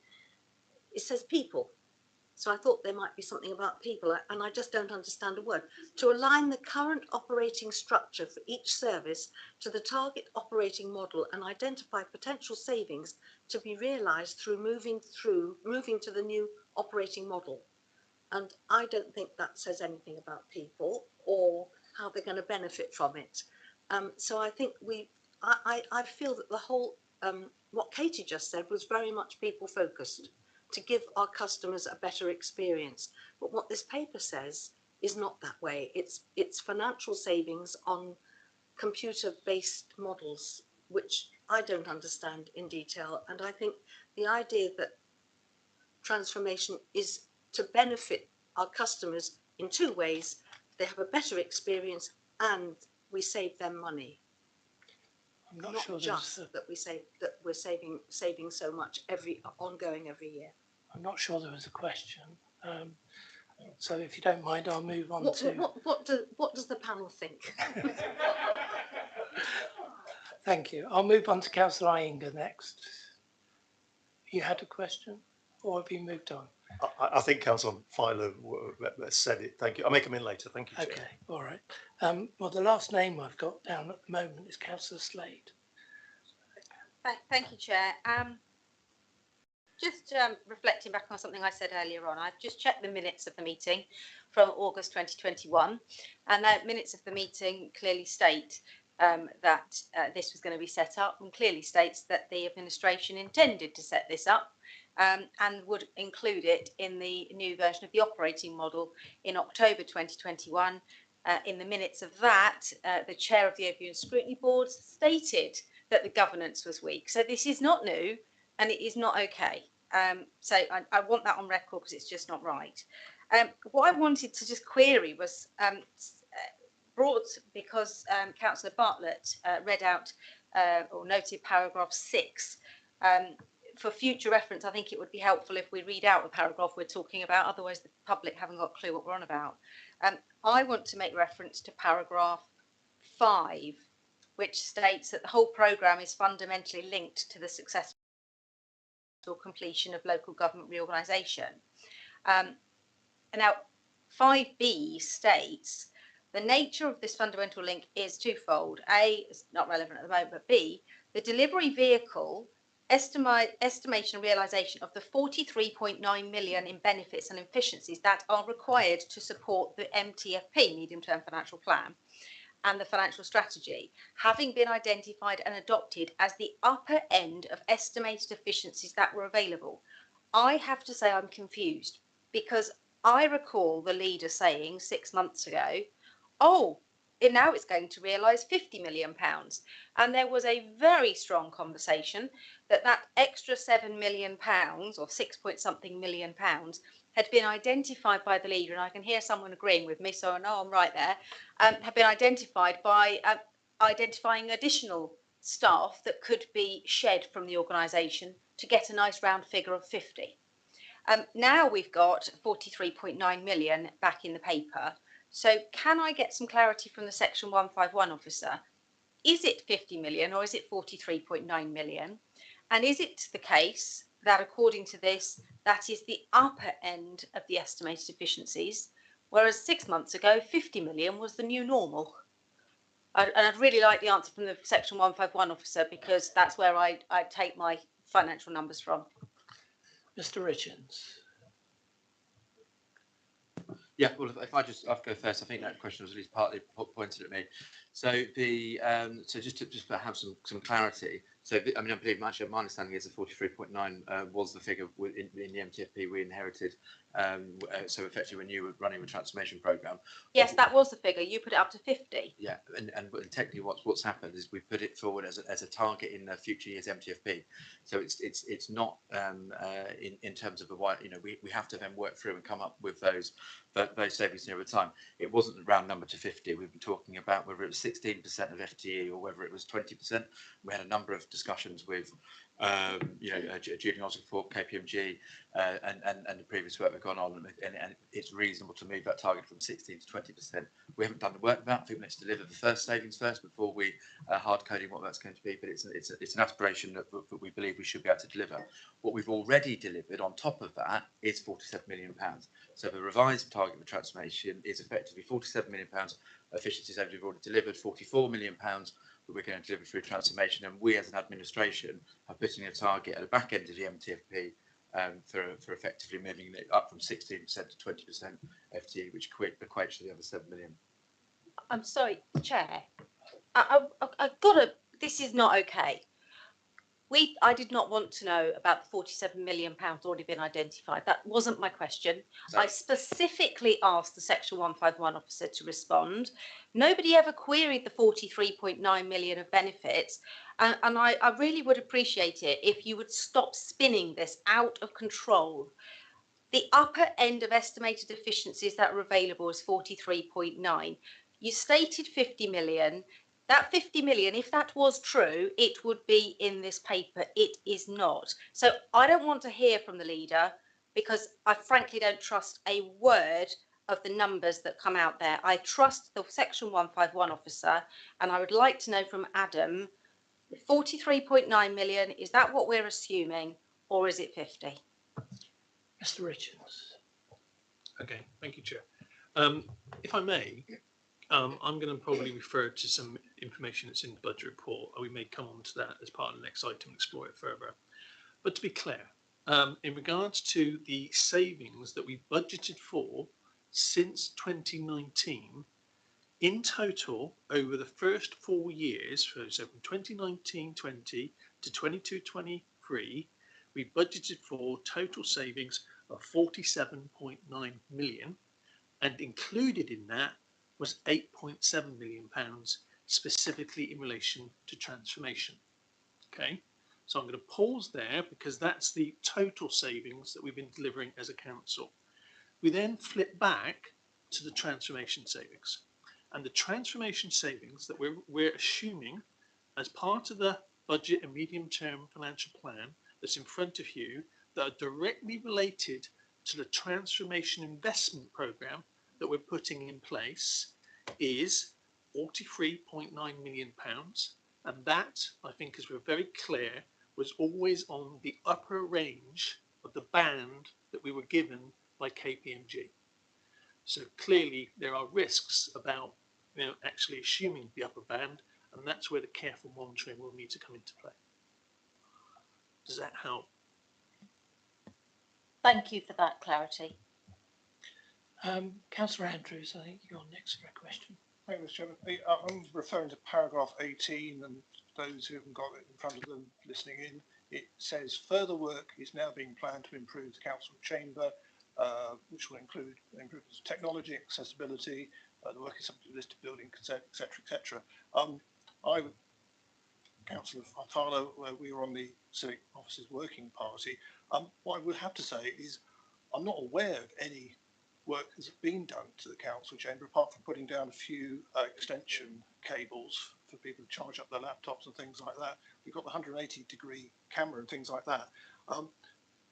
it says people. So I thought there might be something about people, and I just don't understand a word. To align the current operating structure for each service to the target operating model and identify potential savings to be realised through moving to the new operating model. And I don't think that says anything about people or how they're going to benefit from it. So I think I feel that the whole, what Katie just said was very much people focused, to give our customers a better experience. But what this paper says is not that way. It's financial savings on computer-based models, which I don't understand in detail. And I think the idea that transformation is to benefit our customers in two ways. They have a better experience and we save them money. I'm not, Not sure just that we're saving so much ongoing every year. I'm not sure there was a question. So if you don't mind, I'll move on to... What does the panel think? Thank you. I'll move on to Councillor Iyengar next. You had a question, or have you moved on? I think Councillor Filer said it. Thank you. I'll make them in later. Thank you, Chair. Okay, all right. Well, the last name I've got down at the moment is Councillor Slade. Thank you, Chair. Just reflecting back on something I said earlier on, I've just checked the minutes of the meeting from August 2021, and the minutes of the meeting clearly state that this was going to be set up, and clearly states that the administration intended to set this up and would include it in the new version of the operating model in October 2021. In the minutes of that, the chair of the Overview and Scrutiny Board stated that the governance was weak. So this is not new, and it is not okay. So I want that on record because it's just not right. What I wanted to just query was brought because Councillor Bartlett read out or noted paragraph 6. For future reference, I think it would be helpful if we read out the paragraph we're talking about, otherwise the public haven't got a clue what we're on about. I want to make reference to paragraph 5, which states that the whole programme is fundamentally linked to the successful completion of local government reorganisation. Now, 5B states the nature of this fundamental link is twofold. A, it's not relevant at the moment, but B, the delivery vehicle estimation and realisation of the 43.9 million in benefits and efficiencies that are required to support the MTFP, Medium-Term Financial Plan, and the financial strategy, having been identified and adopted as the upper end of estimated efficiencies that were available. I have to say I'm confused, because I recall the leader saying 6 months ago, oh, now it's going to realise £50 million. And there was a very strong conversation that extra £7 million or 6 point something million pounds had been identified by the leader, and I can hear someone agreeing with me, so I know I'm right there, have been identified by identifying additional staff that could be shed from the organisation to get a nice round figure of 50. Now we've got 43.9 million back in the paper. So can I get some clarity from the Section 151 officer? Is it 50 million or is it 43.9 million? And is it the case that according to this, that is the upper end of the estimated efficiencies, whereas 6 months ago, 50 million was the new normal? And I'd really like the answer from the Section 151 officer, because that's where I take my financial numbers from. Mr. Richards. Yeah, well, if I'll go first. I think that question was at least partly pointed at me. So so just to have some clarity. So I mean, I believe actually my understanding is that 43.9 was the figure in the MTFP we inherited. So effectively, when you were running the transformation programme. Yes, that was the figure. You put it up to 50. Yeah, and technically, what's happened is we put it forward as a target in the future years MTFP. So it's not in terms of the wide. You know, we have to then work through and come up with those savings over time. It wasn't a round number to 50. We've been talking about whether it was 16% of FTE or whether it was 20%. We had a number of discussions with Julian Osgood, KPMG, and the previous work we've gone on, and it's reasonable to move that target from 16 to 20%. We haven't done the work of that. I think let's deliver the first savings first before we hard coding what that's going to be. But it's an aspiration that we believe we should be able to deliver. What we've already delivered on top of that is £47 million. So the revised target for transformation is effectively £47 million efficiency savings we've already delivered, £44 million that we're going to deliver through transformation, and we as an administration are putting a target at the back end of the MTFP for effectively moving it up from 16% to 20% FTE, which equates to the other 7 million. I'm sorry, Chair. I've got to. This is not okay. I did not want to know about the 47 million pounds already been identified. That wasn't my question. I specifically asked the Section 151 officer to respond. Nobody ever queried the 43.9 million of benefits. And I really would appreciate it if you would stop spinning this out of control. The upper end of estimated efficiencies that are available is 43.9. You stated 50 million. That 50 million, if that was true, it would be in this paper. It is not. So I don't want to hear from the leader because I frankly don't trust a word of the numbers that come out there. I trust the Section 151 officer, and I would like to know from Adam, 43.9 million, is that what we're assuming, or is it 50? Mr. Richards. Okay, thank you, Chair. If I may, I'm going to probably refer to some information that's in the budget report, and we may come on to that as part of the next item and explore it further. But to be clear, in regards to the savings that we budgeted for since 2019, in total, over the first 4 years, so from 2019-20 to 22-23, we budgeted for total savings of 47.9 million, and included in that was 8.7 million pounds specifically in relation to transformation. Okay, so I'm going to pause there because that's the total savings that we've been delivering as a council. We then flip back to the transformation savings, and the transformation savings that we're assuming as part of the budget and medium-term financial plan that's in front of you, that are directly related to the transformation investment programme that we're putting in place, is 43.9 million pounds, and that, I think, as we're very clear, was always on the upper range of the band that we were given by KPMG. So clearly there are risks about actually assuming the upper band, and that's where the careful monitoring will need to come into play. Does that help? Thank you for that clarity. Councillor Andrews, I think you're next for a question. Thank you, Mr. Chairman. I'm referring to paragraph 18, and those who haven't got it in front of them listening in, it says further work is now being planned to improve the council chamber, which will include improvements of technology, accessibility, the working subject listed building consent, etc., etc. Councillor Farlow, we were on the Civic Officers Working Party. What I would have to say is I'm not aware of any work that's been done to the council chamber apart from putting down a few extension cables for people to charge up their laptops and things like that. We've got the 180-degree camera and things like that.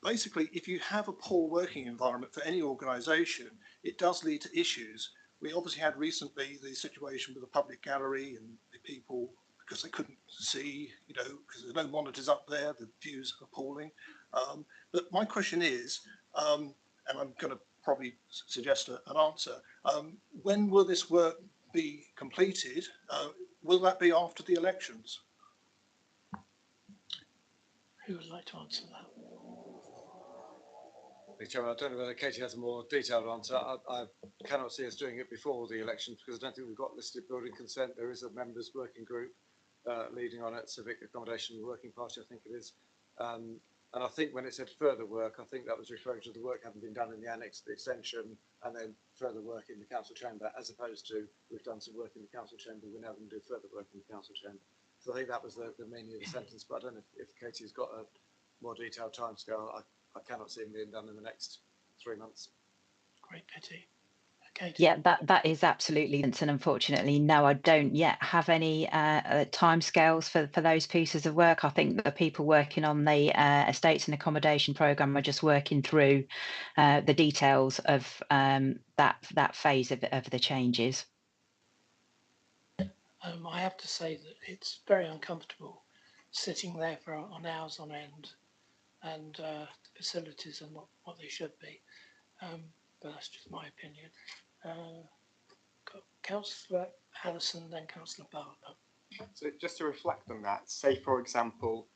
Basically, if you have a poor working environment for any organisation, it does lead to issues. We obviously had recently the situation with the public gallery and the people, because they couldn't see, because there's no monitors up there, the view's appalling. But my question is, and I'm going to probably suggest an answer, when will this work be completed? Will that be after the elections? Who would like to answer that? Chairman, I don't know whether Katie has a more detailed answer. I cannot see us doing it before the elections because I don't think we've got listed building consent. There is a members working group leading on it, Civic Accommodation Working Party, I think it is. And I think when it said further work, I think that was referring to the work having been done in the annex, the extension, and then further work in the council chamber, as opposed to we've done some work in the council chamber, we're now going to do further work in the council chamber. So I think that was the meaning of the sentence, but I don't know if Katie's got a more detailed timescale. I cannot see them being done in the next 3 months. Great pity. Katie. Yeah, that is absolutely, and unfortunately, no, I don't yet have any timescales for those pieces of work. I think the people working on the estates and accommodation programme are just working through the details of that phase of the changes. I have to say that it's very uncomfortable sitting there on hours on end, and the facilities are not what they should be. But that's just my opinion. Councillor Allison, then Councillor Barber. So just to reflect on that, say for example,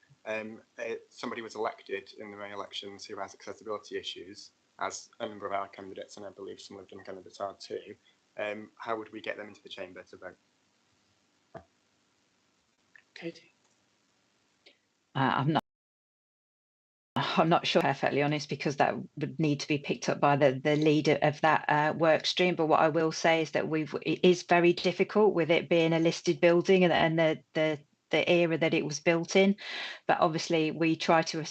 somebody was elected in the May elections who has accessibility issues, as a number of our candidates, and I believe some of them candidates are too, how would we get them into the chamber to vote? Katie. I'm not sure, perfectly honest, because that would need to be picked up by the leader of that work stream. But what I will say is that it is very difficult with it being a listed building and the era that it was built in. But obviously we try to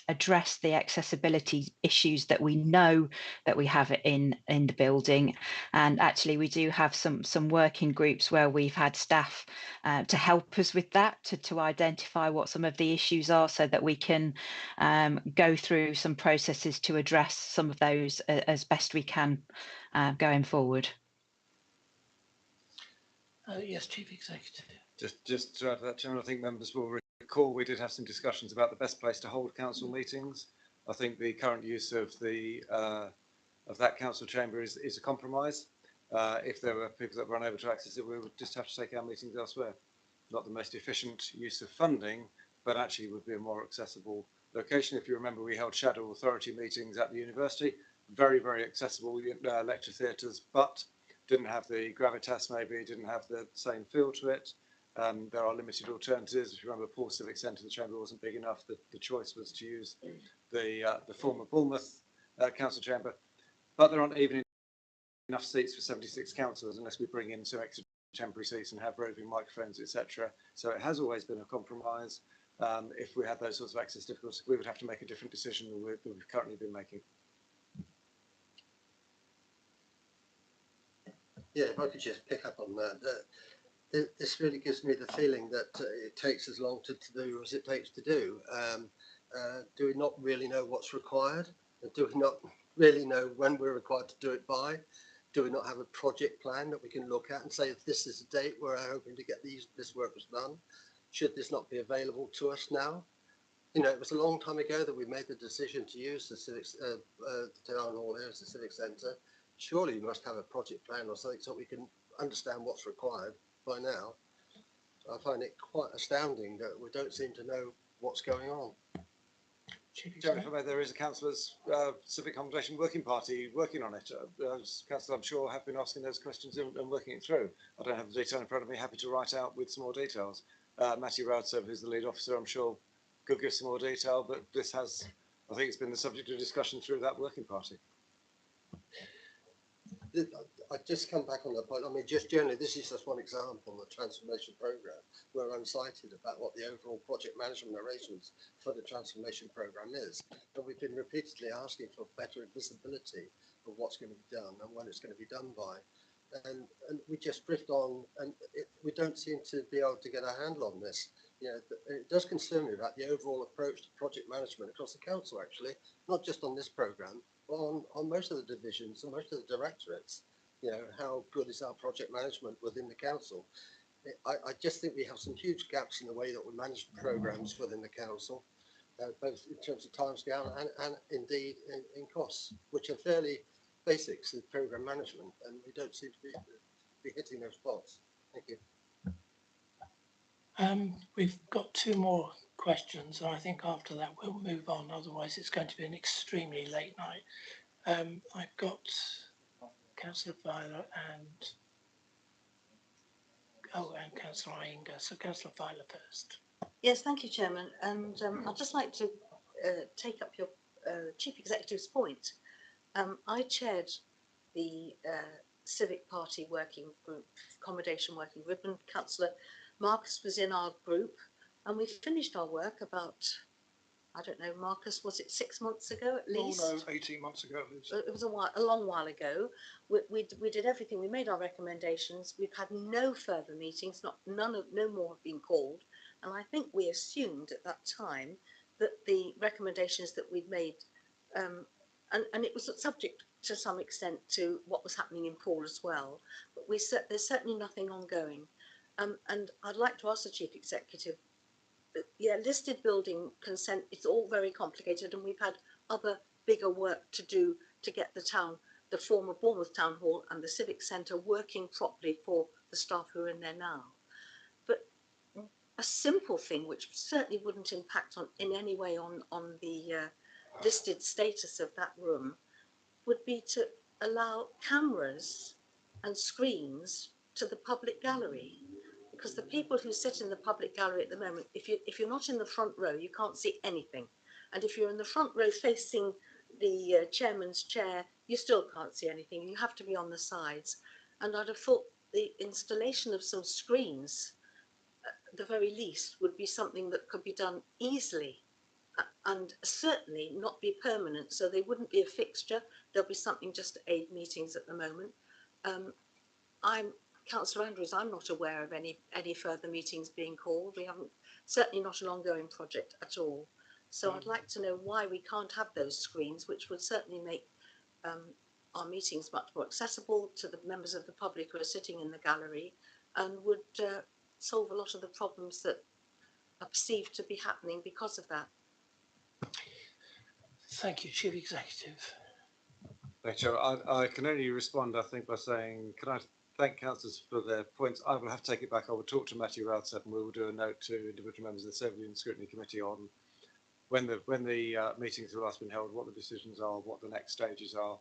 address the accessibility issues that we know that we have in the building. And actually we do have some working groups where we've had staff to help us with that, to identify what some of the issues are, so that we can go through some processes to address some of those as best we can going forward. Yes, Chief Executive. Just to add to that, Chairman, I think members will recall we did have some discussions about the best place to hold council meetings. I think the current use of that council chamber is a compromise. If there were people that were unable to access it, we would just have to take our meetings elsewhere. Not the most efficient use of funding, but actually would be a more accessible location. If you remember, we held shadow authority meetings at the university, very, very accessible lecture theatres, but didn't have the gravitas, maybe didn't have the same feel to it. There are limited alternatives. If you remember, Paul Civic Centre, the chamber wasn't big enough. The choice was to use the former Bournemouth council chamber, but there aren't even enough seats for 76 councillors unless we bring in some extra temporary seats and have roving microphones, etc. So it has always been a compromise. If we had those sorts of access difficulties, we would have to make a different decision than we've currently been making. Yeah, if I could just pick up on that, this really gives me the feeling that it takes as long to do as it takes to do. Do we not really know what's required? Do we not really know when we're required to do it by? Do we not have a project plan that we can look at and say, if this is the date we're hoping to get this work was done, should this not be available to us now? You know, it was a long time ago that we made the decision to use the town hall here as the civic centre. Surely you must have a project plan or something so we can understand what's required by now. I find it quite astounding that we don't seem to know what's going on. Chairman, there is a councillors' civic accommodation working party working on it. Councillors, I'm sure, have been asking those questions and working it through. I don't have the detail in front of me, happy to write out with some more details. Matty Roudsev, who's the lead officer, I'm sure could give some more detail, but this has, I think it's been the subject of discussion through that working party. I just come back on that point. I mean, just generally, this is just one example of the transformation programme where I'm cited about what the overall project management arrangements for the transformation programme is. And we've been repeatedly asking for better visibility of what's going to be done and when it's going to be done by. And we just drift on, and we don't seem to be able to get a handle on this. You know, it does concern me about the overall approach to project management across the council, actually, not just on this programme, but on most of the divisions and most of the directorates. You know, how good is our project management within the council? I just think we have some huge gaps in the way that we manage programmes within the council, both in terms of timescale and indeed in costs, which are fairly basics of programme management, and we don't seem to be hitting those spots. Thank you. We've got two more questions, and I think after that we'll move on. Otherwise, it's going to be an extremely late night. I've got Councillor Feiler and Councillor Iyengar. So Councillor Feiler first. Yes, thank you, Chairman. And I'd just like to take up your Chief Executive's point. I chaired the Civic Party working group, accommodation working group, and Councillor Marcus was in our group, and we finished our work about, I don't know, Marcus, was it 6 months ago at least? Oh, no, 18 months ago. It was a long while ago. We did everything. We made our recommendations. We've had no further meetings. No more have been called. And I think we assumed at that time that the recommendations that we'd made, and it was subject to some extent to what was happening in Paul as well. But there's certainly nothing ongoing. And I'd like to ask the Chief Executive, yeah, listed building consent, it's all very complicated, and we've had other bigger work to do to get the former Bournemouth Town Hall and the Civic Centre working properly for the staff who are in there now. But a simple thing, which certainly wouldn't impact in any way on the listed status of that room, would be to allow cameras and screens to the public gallery. because the people who sit in the public gallery at the moment, if you're not in the front row, you can't see anything. And if you're in the front row facing the chairman's chair, you still can't see anything. You have to be on the sides. And I'd have thought the installation of some screens, at the very least, would be something that could be done easily and certainly not be permanent. So they wouldn't be a fixture. There'll be something just to aid meetings at the moment. Councillor Andrews, I'm not aware of any further meetings being called. We haven't, certainly not an ongoing project at all. So I'd like to know why we can't have those screens, which would certainly make our meetings much more accessible to the members of the public who are sitting in the gallery, and would solve a lot of the problems that are perceived to be happening because of that. Thank you, Chief Executive. Thank you. I can only respond, I think, by saying, can I thank councillors for their points. I will have to take it back. I will talk to Matthew Routset, and we will do a note to individual members of the Safety and Scrutiny Committee on when the meetings have last been held, what the decisions are, what the next stages are,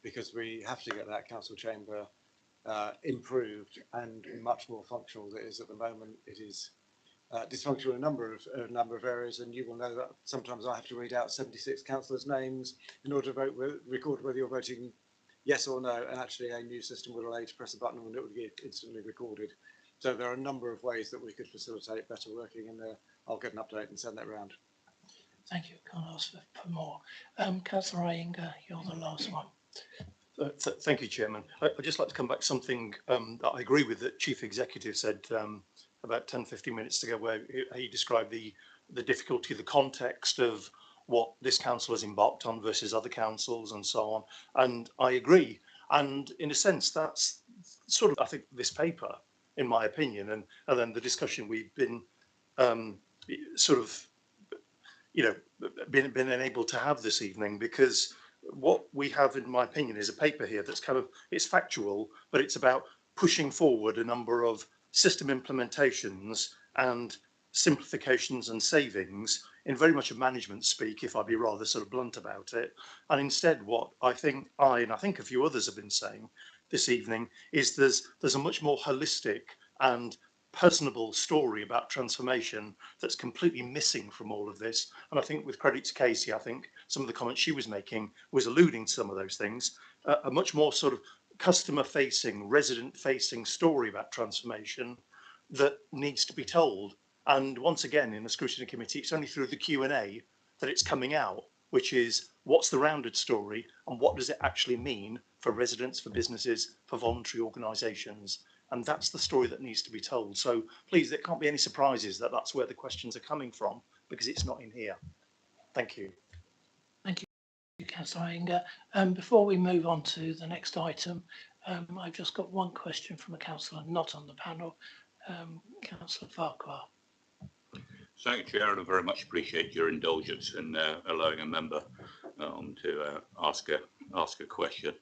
because we have to get that council chamber improved and much more functional than it is at the moment. It is dysfunctional in a number of areas, and you will know that sometimes I have to read out 76 councillors' names in order to record whether you're voting yes or no, and actually a new system would allow you to press a button and it would get instantly recorded. So there are a number of ways that we could facilitate better working, and I'll get an update and send that around. Thank you. Can't ask for more. Councillor Iyengar, you're the last one. Thank you, Chairman. I'd just like to come back to something that I agree with that Chief Executive said about 10-15 minutes ago, where he described the difficulty, the context of what this council has embarked on versus other councils and so on. And I agree. And in a sense, that's sort of, I think, this paper, in my opinion, and then the discussion we've been sort of, been able to have this evening, because what we have, in my opinion, is a paper here that's kind of, it's factual, but it's about pushing forward a number of system implementations and simplifications and savings in very much a management speak, if I be rather sort of blunt about it. And instead, what I think and I think a few others have been saying this evening is there's a much more holistic and personable story about transformation that's completely missing from all of this. And I think, with credit to Casey, I think some of the comments she was making was alluding to some of those things. A much more sort of customer facing, resident facing story about transformation that needs to be told. And once again, in the Scrutiny Committee, it's only through the Q&A that it's coming out, which is what's the rounded story and what does it actually mean for residents, for businesses, for voluntary organisations. And that's the story that needs to be told. So please, there can't be any surprises that that's where the questions are coming from, because it's not in here. Thank you. Thank you, Councillor Iyengar. Before we move on to the next item, I've just got one question from a councillor not on the panel, Councillor Farquhar. Thank you, Chair, and I very much appreciate your indulgence in allowing a member to ask a question.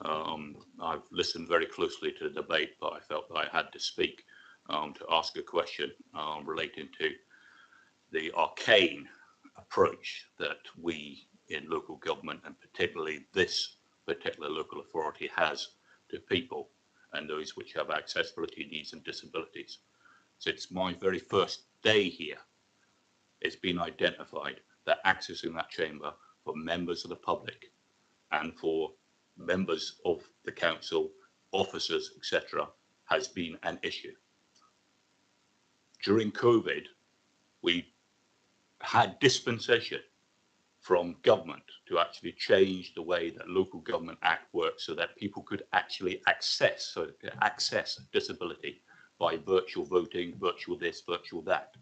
I've listened very closely to the debate, but I felt that I had to speak to ask a question relating to the arcane approach that we in local government, and particularly this particular local authority, has to people and those which have accessibility needs and disabilities. Since my very first day here, it's been identified that accessing that chamber for members of the public and for members of the council, officers, etc., has been an issue. During COVID, we had dispensation from government to actually change the way that Local Government Act works so that people could actually access disability by virtual voting, virtual this, virtual that.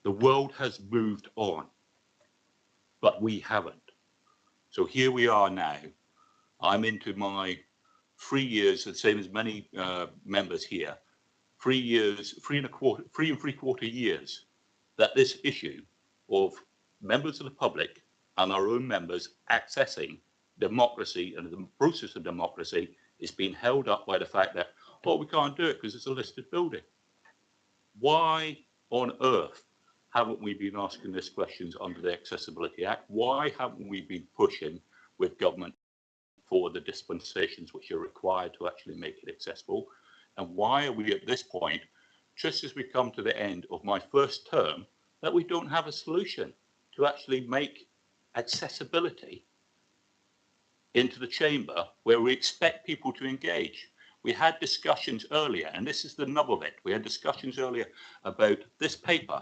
The world has moved on, but we haven't. So here we are now. I'm into my 3 years, the same as many members here, 3 years, 3 3/4 years that this issue of members of the public and our own members accessing democracy and the process of democracy is being held up by the fact that, well, we can't do it because it's a listed building. Why on earth haven't we been asking these questions under the Accessibility Act? Why haven't we been pushing with government for the dispensations which are required to actually make it accessible? And why are we at this point, just as we come to the end of my first term, that we don't have a solution to actually make accessibility into the chamber where we expect people to engage? We had discussions earlier, and this is the nub of it. We had discussions earlier about this paper.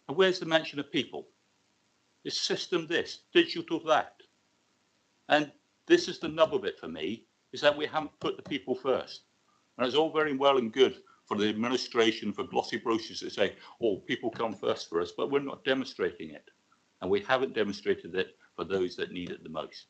And where's the mention of people? It's system this, digital that. And this is the nub of it for me, is that we haven't put the people first. And it's all very well and good for the administration, for glossy brochures that say, oh, people come first for us, but we're not demonstrating it. And we haven't demonstrated it for those that need it the most.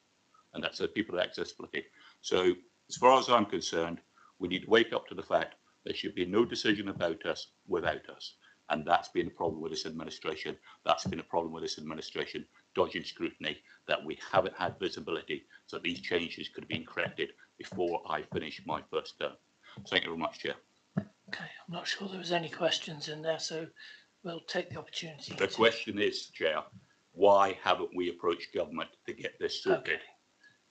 And that's the people with accessibility. So as far as I'm concerned, we need to wake up to the fact there should be no decision about us without us. And that's been a problem with this administration. That's been a problem with this administration, dodging scrutiny, that we haven't had visibility so these changes could have been corrected before I finish my first term. Thank you very much, Chair. Okay, I'm not sure there was any questions in there, so we'll take the opportunity. The question is, Chair, why haven't we approached government to get this sorted? Okay.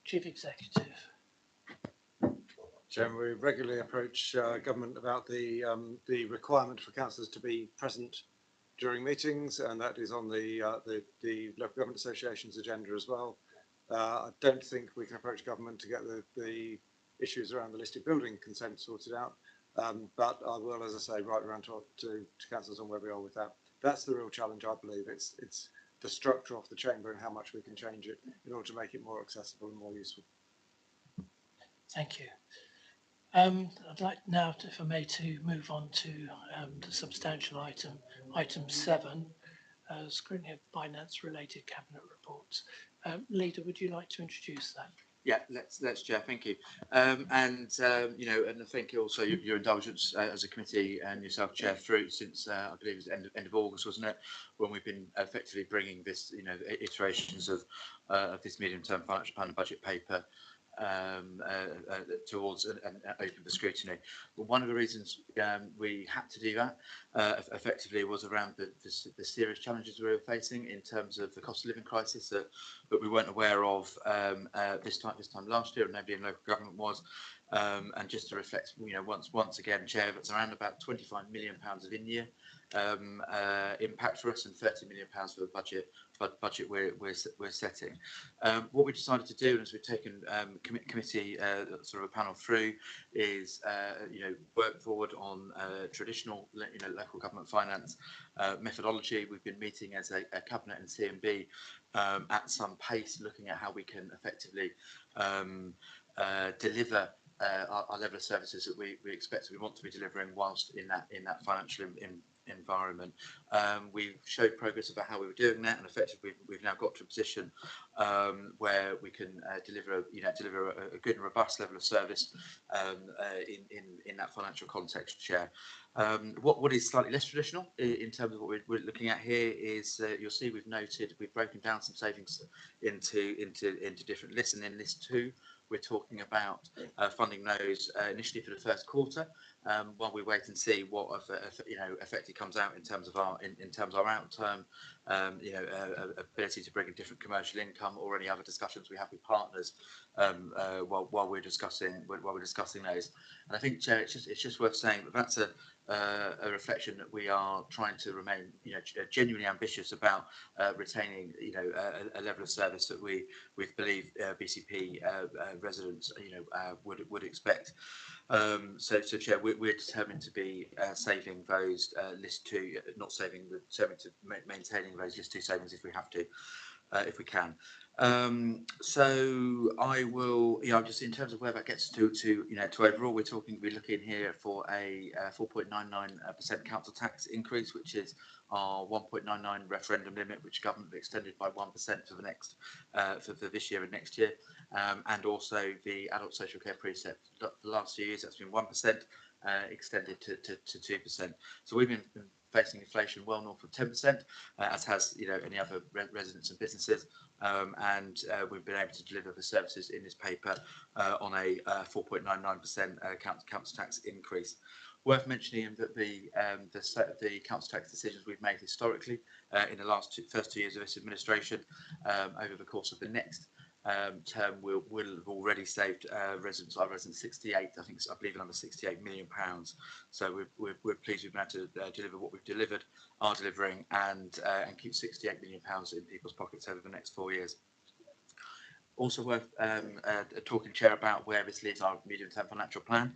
Chief Executive. Chairman, we regularly approach government about the requirement for councillors to be present during meetings, and that is on the Local Government Association's agenda as well. I don't think we can approach government to get the issues around the listed building consent sorted out, but I will, as I say, write around to councillors on where we are with that. That's the real challenge, I believe. It's the structure of the chamber and how much we can change it in order to make it more accessible and more useful. Thank you. I'd like now, if I may, to move on to the substantial item 7, scrutiny of finance-related cabinet reports. Leader, would you like to introduce that? Yeah, let's, Chair. Thank you. And I thank you also your indulgence as a committee and yourself, Chair, through since I believe it was end of August, wasn't it, when we've been effectively bringing this, iterations of this medium-term financial plan and budget paper towards and open for scrutiny. But one of the reasons we had to do that effectively was around the serious challenges we were facing in terms of the cost of living crisis that we weren't aware of this time last year, and nobody in local government was. And just to reflect, once again, Chair, it's around about £25 million of in-year impact for us, and £30 million for the budget we're setting. What we decided to do, and as we've taken committee sort of a panel through, is work forward on traditional local government finance methodology. We've been meeting as a cabinet and CMB at some pace, looking at how we can effectively deliver our level of services that we expect we want to be delivering whilst in that financial environment. We've showed progress about how we were doing that, and effectively we've now got to a position where we can deliver a good and robust level of service in that financial context, Chair. What is slightly less traditional in terms of what we're looking at here is you'll see we've broken down some savings into different lists, and in list 2 we're talking about funding those initially for the first quarter, while we wait and see what effect it comes out in terms of our out-term ability to bring in different commercial income or any other discussions we have with partners while we're discussing those. And I think, Chair, it's just worth saying that that's a reflection that we are trying to remain genuinely ambitious about retaining a level of service that we believe BCP residents would expect. So Chair, we're determined to be saving those list 2, maintaining those list 2 savings if we have to, if we can. So I will, just in terms of where that gets to overall, we're looking here for a 4.99% council tax increase, which is our 1.99 referendum limit, which government extended by 1% for the next for this year and next year, and also the adult social care precept. For the last few years, that's been 1%, extended to 2%. So we've been facing inflation well north of 10%, as has any other residents and businesses, and we've been able to deliver the services in this paper on a 4.99% council tax increase. Worth mentioning that the council tax decisions we've made historically in the first 2 years of this administration, over the course of the next term, we'll have already saved our residents 68, I believe, number 68 million pounds. So we're pleased we've managed to deliver what we've delivered, are delivering, and keep 68 million pounds in people's pockets over the next 4 years. Also worth talking, Chair, about where this leaves our medium-term financial plan.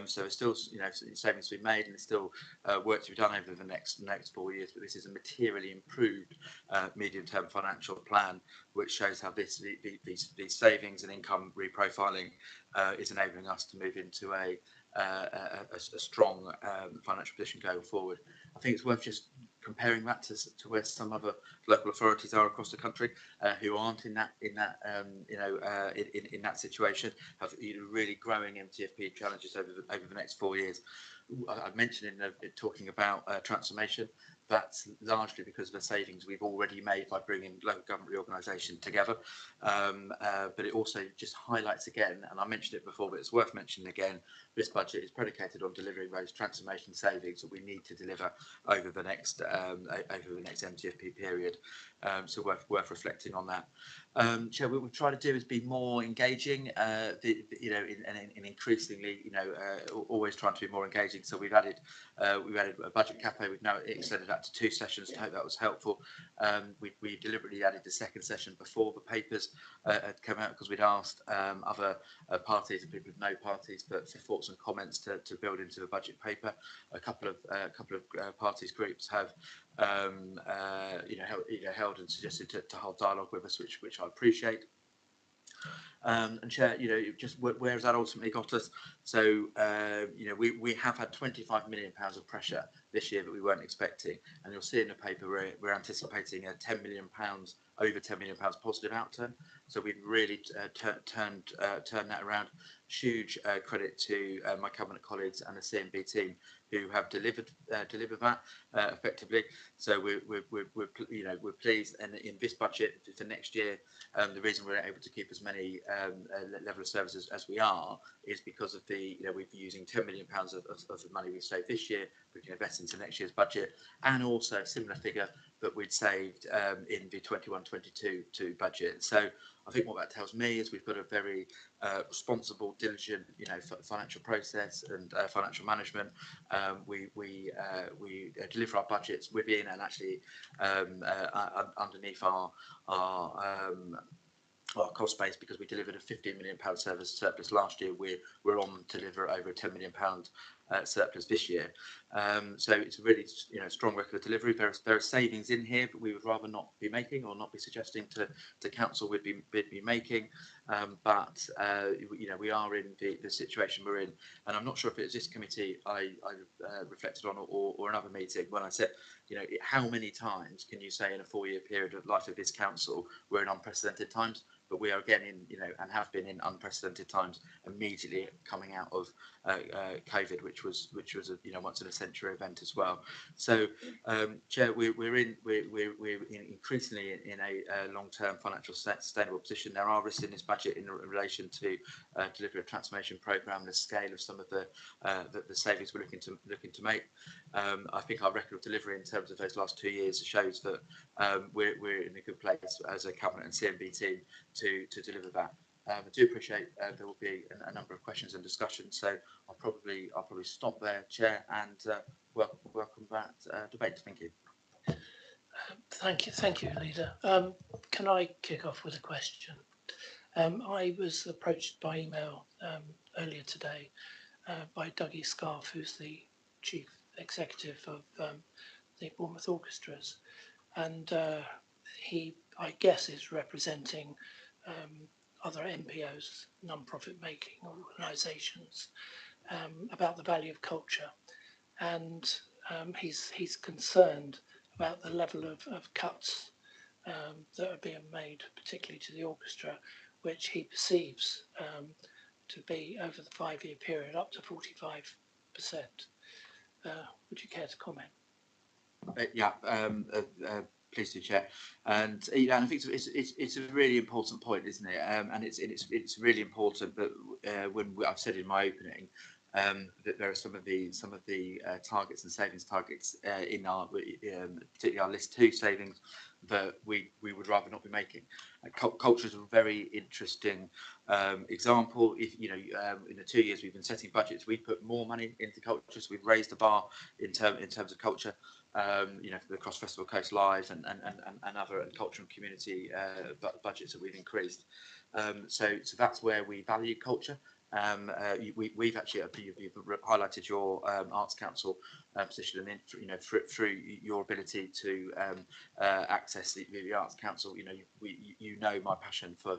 So there's still, savings to be made, and there's still work to be done over the next 4 years. But this is a materially improved medium-term financial plan, which shows how these savings and income reprofiling is enabling us to move into a strong financial position going forward. I think it's worth just comparing that to where some other local authorities are across the country who aren't in that situation, have really growing MTFP challenges over the next 4 years. I mentioned in talking about transformation, that's largely because of the savings we've already made by bringing local government reorganisation together. But it also just highlights again, and I mentioned it before, but it's worth mentioning again, this budget is predicated on delivering those transformation savings that we need to deliver over the next MTFP period. So worth reflecting on that. Chair, what we try to do is be more engaging, and increasingly, always trying to be more engaging. So we've added a budget cafe. We've now extended that to 2 sessions. I hope that was helpful. We deliberately added the second session before the papers had come out, because we'd asked other parties and people of no parties for thoughts and comments to build into the budget paper. A couple of parties groups have held and suggested to hold dialogue with us, which I appreciate. And Chair, just where has that ultimately got us? So, we have had 25 million pounds of pressure this year that we weren't expecting, and you'll see in the paper we're anticipating a over 10 million pounds positive outturn. So we've really turned that around. Huge credit to my cabinet colleagues and the CMB team who have delivered that effectively. So we're pleased, and in this budget for next year, the reason we're able to keep as many level of services as we are is because of we're using 10 million pounds of the money we saved this year. We can invest into next year's budget, and also a similar figure that we'd saved in the 21-22 budget. So I think what that tells me is we've got a very responsible, diligent, financial process and financial management. We deliver our budgets within and actually underneath our cost base, because we delivered a £15 million service surplus last year. We're on to deliver over a £10 million surplus this year. So it's a really strong record of delivery. There are savings in here that we would rather not be making, or not be suggesting to council we'd be making. But we are in the situation we're in, and I'm not sure if it was this committee I reflected on, or another meeting, when I said, how many times can you say in a 4-year period of life of this council we're in unprecedented times? But we are again in, and have been in unprecedented times immediately coming out of COVID, which was a once in a century event as well. So, Chair, we're increasingly in a long-term financial sustainable position. There are risks in this budget in relation to delivery of transformation programme, the scale of some of the savings we're looking to make. I think our record of delivery in terms of those last 2 years shows that we're in a good place as a cabinet and CMB team to deliver that. I do appreciate there will be a number of questions and discussions, so I'll probably stop there, Chair, and welcome that debate. Thank you. Thank you, Leader. Can I kick off with a question? I was approached by email earlier today by Dougie Scarf, who's the Chief Executive of the Bournemouth Orchestras, and he, I guess, is representing other NPOs, non-profit making organisations, about the value of culture, and he's concerned about the level of cuts that are being made, particularly to the orchestra, which he perceives to be, over the 5-year period, up to 45%. Would you care to comment? Please do, Chair. And I think it's a really important point, isn't it? And it's really important that when I've said in my opening that there are some of the targets and savings targets in our particularly our list 2 savings that we would rather not be making. Culture is a very interesting example. If in the 2 years we've been setting budgets, we put more money into culture, so we've raised the bar in terms of culture. For the Cross Festival Coast Live and other cultural and community budgets that we've increased. So that's where we value culture. We've actually you've highlighted your Arts Council position, and then through your ability to access the Arts Council, you know my passion for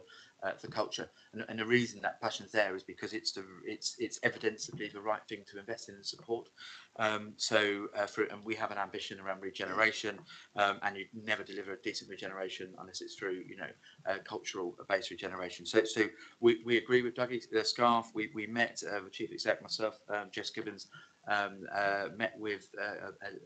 culture, and the reason that passion's there is because it's evidently the right thing to invest in and support. And we have an ambition around regeneration, and you never deliver a decent regeneration unless it's through cultural based regeneration. So we agree with Dougie Scarf. We met the Chief Exec, myself, Jess Gibbons, met with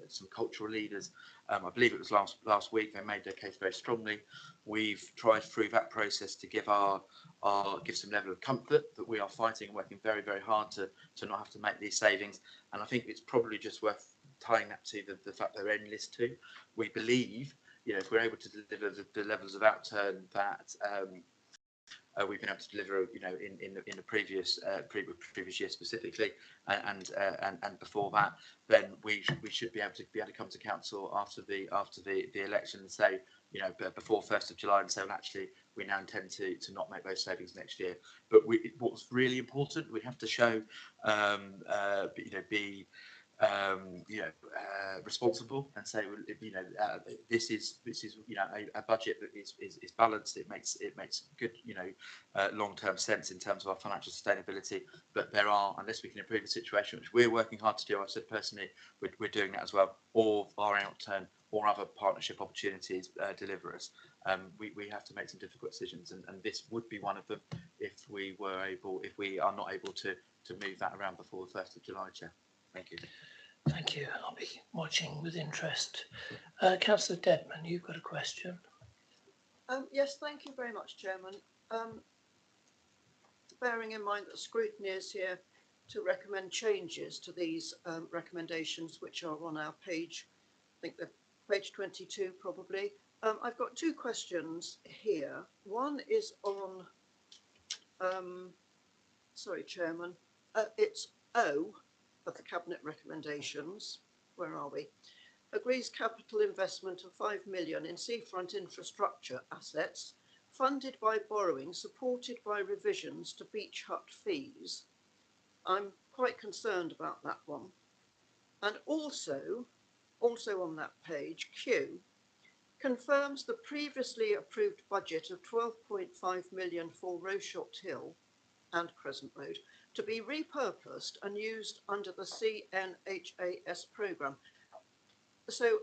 some cultural leaders. I believe it was last week. They made their case very strongly. We've tried through that process to give some level of comfort that we are fighting and working very, very hard to not have to make these savings. And I think it's probably just worth tying that to the fact they're in list 2. We believe, if we're able to deliver the levels of outturn that we've been able to deliver, in the previous year specifically, and before that, then we should be able to come to council after the election and say, before 1st of July, and say, well, actually, we now intend to not make those savings next year. But what's really important, we have to show, be responsible and say, this is a budget that is balanced. It makes good long-term sense in terms of our financial sustainability. But there are, unless we can improve the situation, which we're working hard to do, I've said personally, we're doing that as well, or our outturn or other partnership opportunities deliver us. We have to make some difficult decisions, and this would be one of them if we are not able to move that around before the 1st of July, Chair. Thank you. Thank you. I'll be watching with interest. Councillor Dedman, you've got a question. Yes, thank you very much, Chairman. Bearing in mind that Scrutiny is here to recommend changes to these recommendations, which are on our page, I think they're page 22 probably. I've got 2 questions here. One is on, sorry, Chairman, it's O of the Cabinet recommendations. Where are we? Agrees capital investment of 5 million in seafront infrastructure assets funded by borrowing supported by revisions to beach hut fees. I'm quite concerned about that one. And also on that page, Q confirms the previously approved budget of 12.5 million for Rochot Hill and Crescent Road to be repurposed and used under the CNHAS programme. So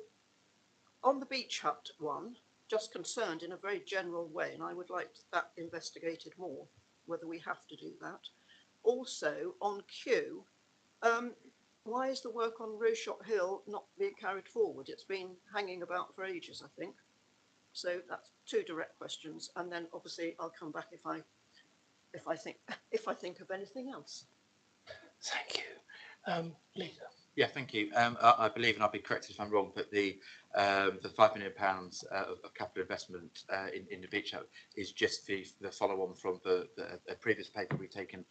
on the beach hut one, just concerned in a very general way, and I would like that investigated more, whether we have to do that. Also on Q, why is the work on Rochot Hill not being carried forward? It's been hanging about for ages, I think. So that's 2 direct questions, and then obviously I'll come back if I think of anything else. Thank you. Lisa. Yeah, thank you. I believe, and I'll be corrected if I'm wrong, but the £5 million of capital investment in the beach hut is just the follow-on from the previous paper we've taken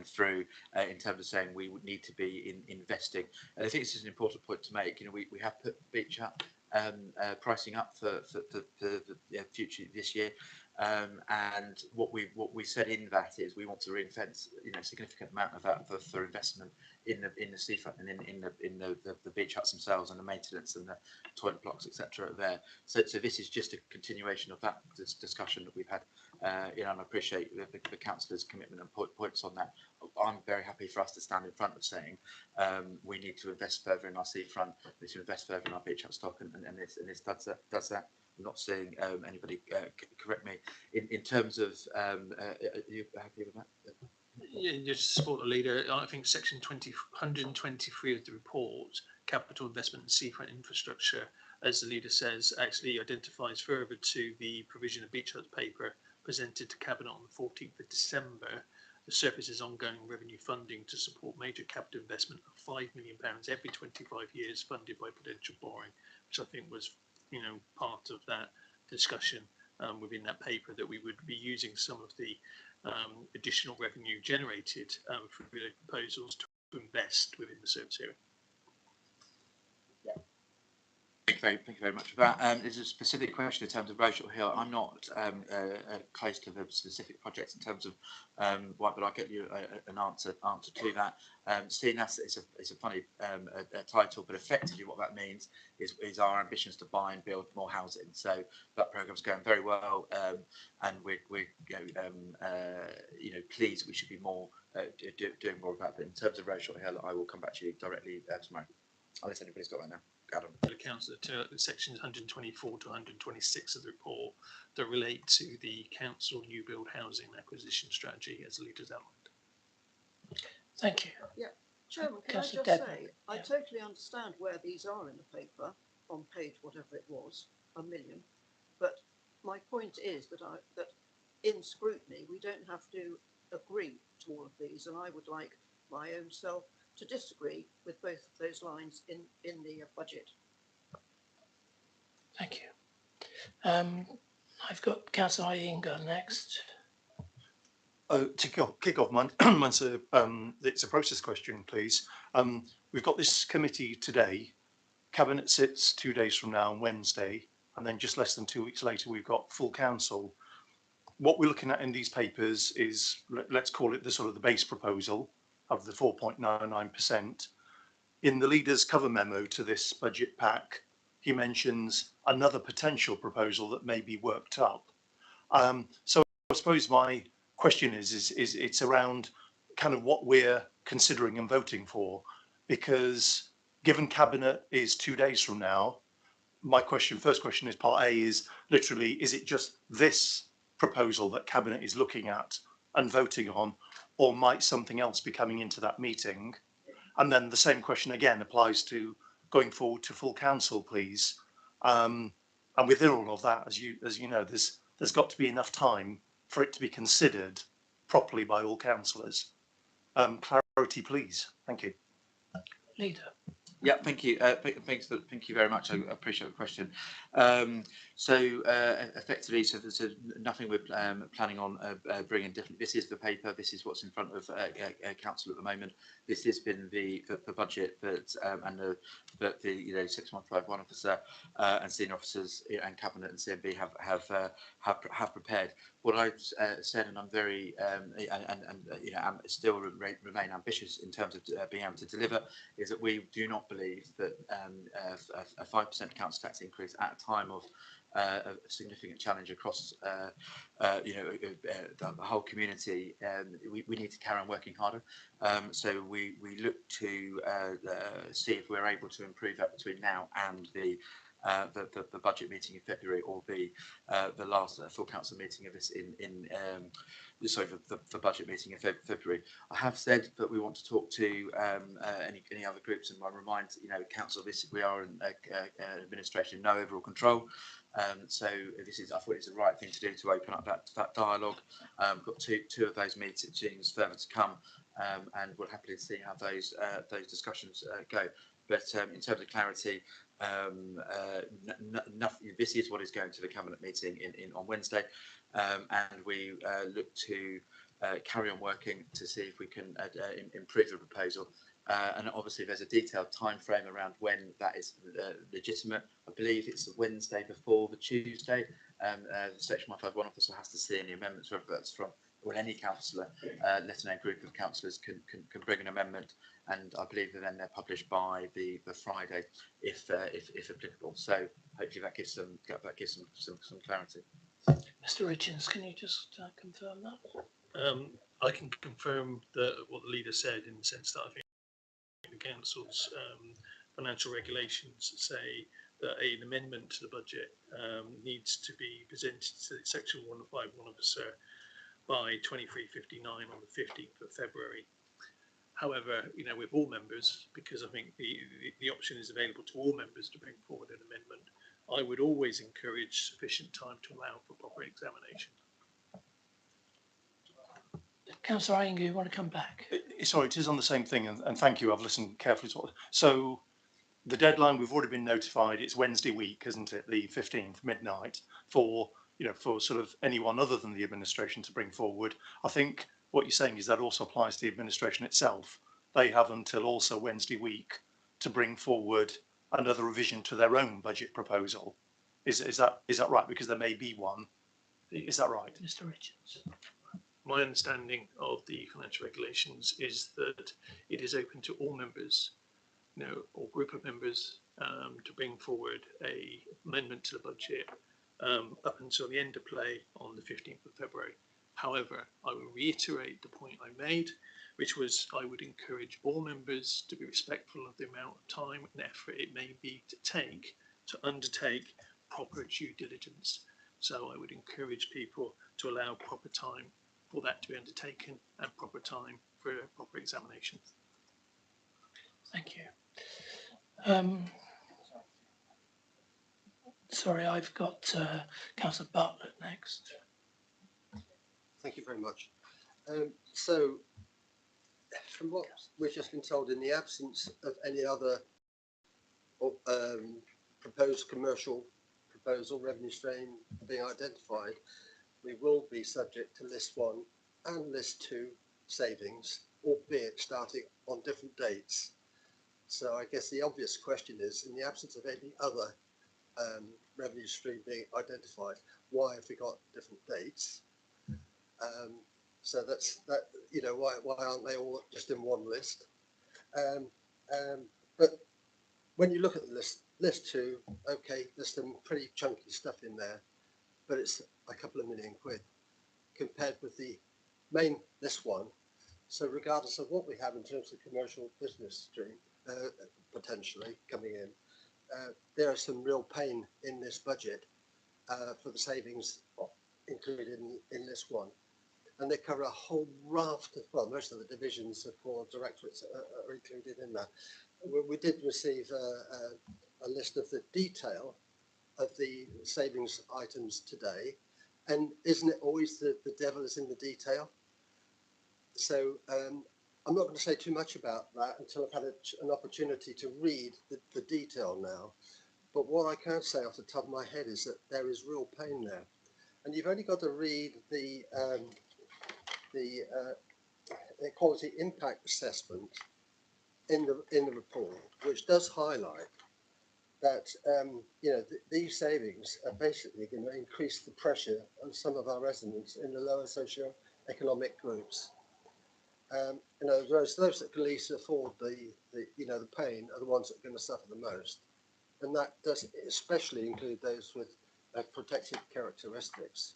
through in terms of saying we would need to be investing. And I think this is an important point to make. We have put the beach hut pricing up for the future this year. And what we said in that is we want to ring-fence a significant amount of that for investment in the seafront and in the beach huts themselves and the maintenance and the toilet blocks, etc. there. So this is just a continuation of that discussion that we've had. And I appreciate the councillor's commitment and points on that. I'm very happy for us to stand in front of saying we need to invest further in our seafront, we need to invest further in our beach hut stock, and this does that. I'm not seeing anybody correct me in terms of. Are you happy with that? Yeah, just to support the leader. I think section 123 of the report, capital investment in seafront infrastructure, as the leader says, actually identifies further to the provision of beach hut paper presented to Cabinet on the 14th of December, the surface's ongoing revenue funding to support major capital investment of £5 million every 25 years funded by potential borrowing, which I think was, part of that discussion within that paper, that we would be using some of the additional revenue generated through the proposals to invest within the service area. Thank you very much for that. There's a specific question in terms of Rochelle Hill. I'm not close to the specific projects in terms of why, but I'll get you an answer to that. Seeing as it's a funny title, but effectively what that means is our ambitions to buy and build more housing. So that program's going very well, and we're pleased. We should be more doing more about that. In terms of Rochelle Hill, I will come back to you directly tomorrow, unless anybody's got that now. Adam. The councillor to sections 124 to 126 of the report that relate to the council new build housing acquisition strategy as the leaders outlined. Thank you. Yeah, Chairman, can Councillor I just Dedman, say, I totally understand where these are in the paper, on page whatever it was, 1 million. But my point is that that in scrutiny, we don't have to agree to all of these, and I would like my own self to disagree with both of those lines in the budget. Thank you. I've got Councillor Iyengar next. To kick off, it's a process question, please. We've got this committee today. Cabinet sits 2 days from now on Wednesday, and then just less than 2 weeks later, we've got full council. What we're looking at in these papers is, let's call it the sort of the base proposal of the 4.99%. In the leader's cover memo to this budget pack, he mentions another potential proposal that may be worked up. So I suppose my question is it's around kind of what we're considering and voting for, because given Cabinet is 2 days from now, my first question is part A is literally, is it just this proposal that Cabinet is looking at and voting on, or might something else be coming into that meeting? And then the same question again applies to going forward to full council, please. And within all of that, as you know, there's got to be enough time for it to be considered properly by all councillors. Clarity, please. Thank you. Leader. Yeah, thank you. Thank you very much. I appreciate the question. Effectively, so there's nothing we're planning on bringing different. This is the paper. This is what's in front of council at the moment. This has been the budget, but and the 6.51 officer and senior officers and cabinet and CMB have prepared. What I've said, and I'm very still remain ambitious in terms of being able to deliver, is that we do not believe that a 5% council tax increase at a time of a significant challenge across the whole community, we need to carry on working harder. So we look to see if we're able to improve that between now and the budget meeting in February, or the last full council meeting of this the budget meeting in February. I have said that we want to talk to any other groups, and I remind council we are an administration, no overall control. So I thought it's the right thing to do to open up that dialogue. Got two of those meetings further to come, and we'll happily see how those discussions go. But in terms of clarity, this is what is going to the cabinet meeting on Wednesday, and we look to carry on working to see if we can improve the proposal. And obviously there's a detailed time frame around when that is legitimate. I believe it's the Wednesday before the Tuesday. The Section 151 officer has to see any amendments, whether that's from any councillor, let alone group of councillors can bring an amendment, and I believe that then they're published by the Friday, if applicable. So hopefully that gives some clarity. Mr. Richards, can you just confirm that? I can confirm what the leader said, in the sense that I think the council's financial regulations say that an amendment to the budget needs to be presented to the Section 151 officer by 23:59 on the 15th of February. However, with all members, because I think the option is available to all members to bring forward an amendment, I would always encourage sufficient time to allow for proper examination. Councillor Ayengu, you want to come back? Sorry, it is on the same thing, and thank you. I've listened carefully to what. So the deadline, we've already been notified. It's Wednesday week, isn't it? The 15th, midnight, for for sort of anyone other than the administration to bring forward. I think what you're saying is that also applies to the administration itself. They have until also Wednesday week to bring forward another revision to their own budget proposal. Is that right? Because there may be one. Is that right? Mr. Richards. My understanding of the financial regulations is that it is open to all members, or group of members, to bring forward a amendment to the budget up until the end of play on the 15th of February. However, I will reiterate the point I made, which was I would encourage all members to be respectful of the amount of time and effort it may be to undertake proper due diligence. So I would encourage people to allow proper time for that to be undertaken and proper time for a proper examination. Thank you. Sorry, I've got Councillor Bartlett next. Thank you very much. So, from what we've just been told, in the absence of any other proposed commercial proposal revenue stream being identified, we will be subject to List 1 and List 2 savings, albeit starting on different dates. So I guess the obvious question is, in the absence of any other revenue stream being identified, why have we got different dates? So that's that. Why aren't they all just in one list? But when you look at the list 2, okay, there's some pretty chunky stuff in there, but it's a couple of million quid compared with the main List 1. So regardless of what we have in terms of commercial business stream potentially coming in, there is some real pain in this budget for the savings included in List 1. And they cover a whole raft of, well, most of the divisions of core directorates are included in that. We did receive a list of the detail of the savings items today. And isn't it always the devil is in the detail? So I'm not going to say too much about that until I've had an opportunity to read the detail now. But what I can say off the top of my head is that there is real pain there. And you've only got to read the quality impact assessment in the report, which does highlight that these savings are basically going to increase the pressure on some of our residents in the lower socio-economic groups. In other words, those that can least afford the pain are the ones that are going to suffer the most, and that does especially include those with protected characteristics.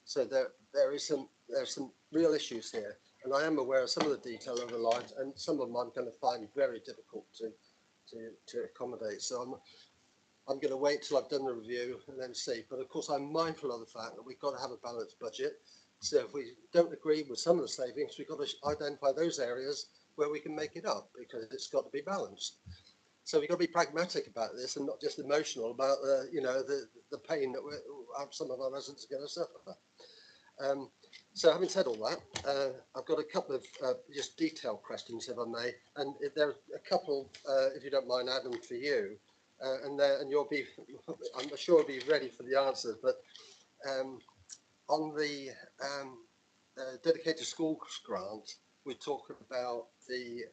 So there's some real issues here, and I am aware of some of the detail of the lines, and some of them I'm going to find very difficult to accommodate. So I'm going to wait till I've done the review and then see. But of course, I'm mindful of the fact that we've got to have a balanced budget. So if we don't agree with some of the savings, we've got to identify those areas where we can make it up, because it's got to be balanced. So we've got to be pragmatic about this and not just emotional about the pain that some of our residents are going to suffer. So having said all that, I've got a couple of just detailed questions, if I may, and there are a couple, if you don't mind, Adam, for you, and you'll be, I'm sure, you'll be ready for the answers. But on the dedicated schools grant, we talk about the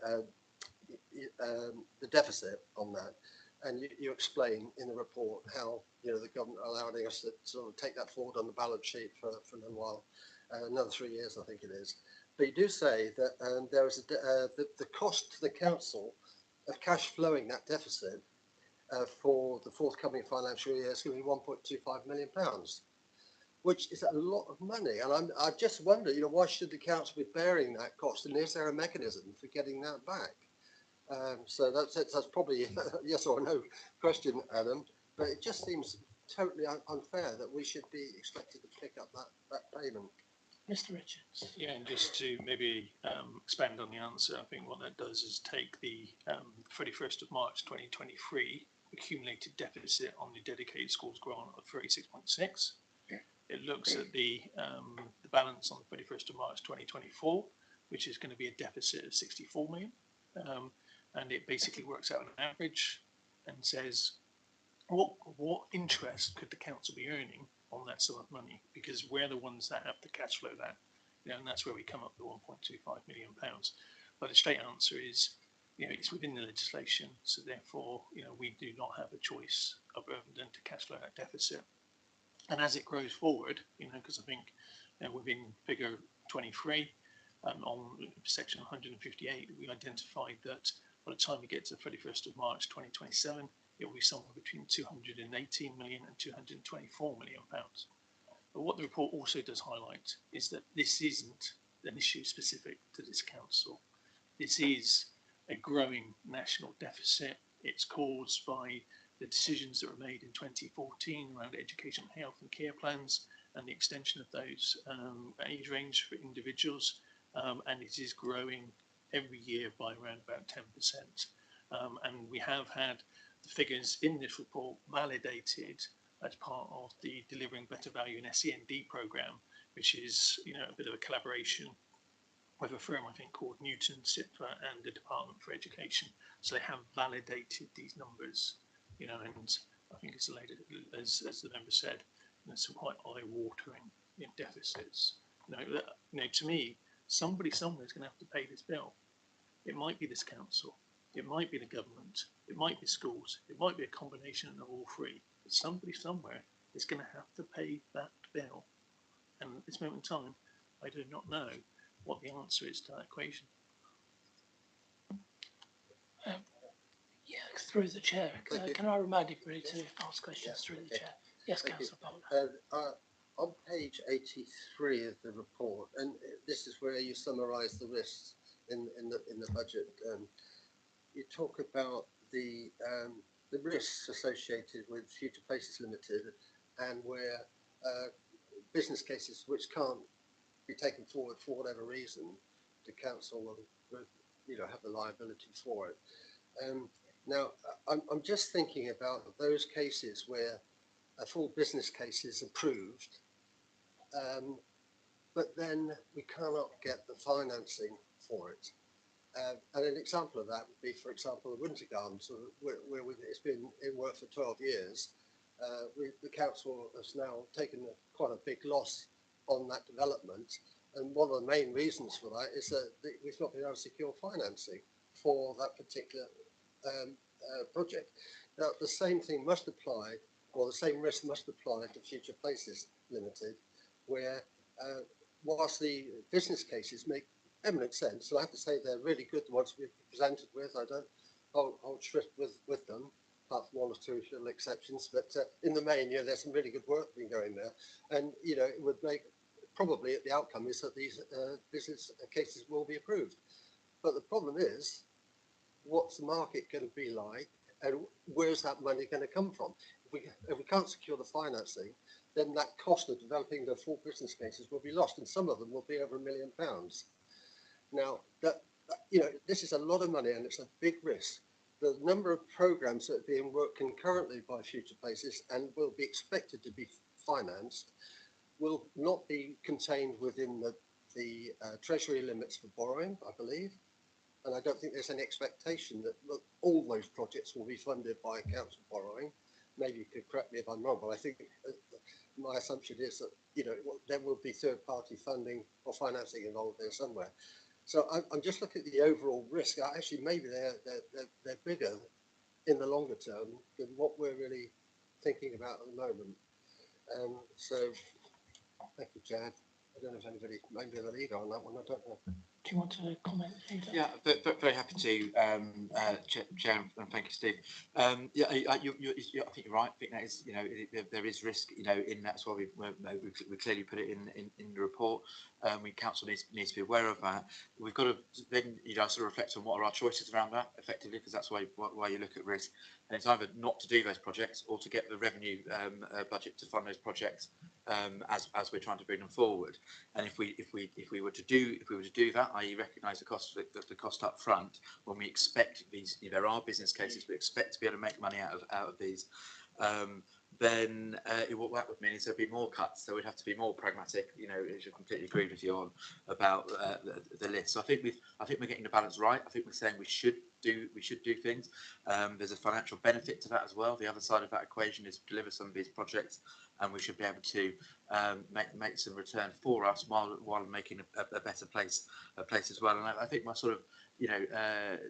deficit on that, and you explain in the report how the government are allowing us to sort of take that forward on the balance sheet for a little while, another 3 years, I think it is. But you do say that there is the cost to the council of cash flowing that deficit for the forthcoming financial year is going to be £1.25 million, which is a lot of money. And I just wonder, why should the council be bearing that cost, and is there a mechanism for getting that back? So that's probably a yes or no question, Adam, but it just seems totally unfair that we should be expected to pick up that payment. Mr. Richards. Yeah, and just to maybe expand on the answer, I think what that does is take the 31st of March 2023 accumulated deficit on the dedicated schools grant of 36.6. It looks at the balance on the 31st of March 2024, which is going to be a deficit of 64 million. And it basically works out an average and says, what interest could the council be earning on that sort of money? Because we're the ones that have to cash flow that, and that's where we come up with 1.25 million pounds. But the straight answer is, it's within the legislation, so therefore, we do not have a choice other than to cash flow that deficit. And as it grows forward, because I think within figure 23 on section 158, we identified that by the time we get to 31st of March 2027, it will be somewhere between 218 million and 224 million pounds. But what the report also does highlight is that this isn't an issue specific to this council. This is a growing national deficit. It's caused by the decisions that were made in 2014 around education, health and care plans and the extension of those age range for individuals. And it is growing every year by around about 10%. And we have had the figures in this report validated as part of the Delivering Better Value in SEND programme, which is a bit of a collaboration with a firm I think called Newton, SIPRA and the Department for Education. So they have validated these numbers, and I think it's related, as the member said, some quite eye-watering deficits. To me, somebody somewhere is going to have to pay this bill. It might be this council, it might be the government, it might be schools, it might be a combination of all three. But somebody somewhere is going to have to pay that bill. And at this moment in time, I do not know what the answer is to that equation. Through the chair. Can I remind everybody to ask questions through the chair? Yes, Councillor Bowler. On page 83 of the report, and this is where you summarise the risks in the budget. You talk about the risks associated with Future Places Limited, and where business cases which can't be taken forward for whatever reason, the council will have the liability for it. Now, I'm just thinking about those cases where a full business case is approved, but then we cannot get the financing for it. And an example of that would be, for example, the Winter Gardens, where it's been in work for 12 years. The council has now taken quite a big loss on that development. And one of the main reasons for that is that we've not been able to secure financing for that particular project. Now, the same thing must apply, or the same risk must apply to Future Places Limited, where whilst the business cases make eminent sense, and I have to say they're really good, the ones we've presented with, I don't hold shrift with them, apart from one or two little exceptions, but in the main, there's some really good work been going there, and it would make, probably the outcome is that these business cases will be approved. But the problem is, what's the market going to be like, and where's that money going to come from? If we can't secure the financing, then that cost of developing the full business cases will be lost, and some of them will be over £1 million. Now, this is a lot of money, and it's a big risk. The number of programmes that are being worked concurrently by Future Places and will be expected to be financed will not be contained within the Treasury limits for borrowing, I believe. And I don't think there's any expectation that all those projects will be funded by council borrowing. Maybe you could correct me if I'm wrong, but I think my assumption is that there will be third-party funding or financing involved there somewhere. So I'm just looking at the overall risk. Actually, maybe they're bigger in the longer term than what we're really thinking about at the moment. So thank you, Chad. I don't know if anybody, maybe the lead on that one. I don't know. Do you want to comment, Peter? Yeah, very happy to, Chair, and thank you, Steve. I think you're right. I think that is, there is risk, in that. That's why we clearly put it in the report. Council needs to be aware of that. We've got to then, sort of reflect on what are our choices around that, effectively, because that's why you look at risk. And it's either not to do those projects or to get the revenue budget to fund those projects as we're trying to bring them forward. And if we were to do that, i.e. recognise the cost up front, when we expect these, there are business cases we expect to be able to make money out of these, then what that would mean is there'd be more cuts. So we'd have to be more pragmatic. You know, I should completely agree with you on about the list. So I think we're getting the balance right. I think we're saying we should do things. There's a financial benefit to that as well. The other side of that equation is to deliver some of these projects, and we should be able to make some return for us while making a better place as well. And I think my sort of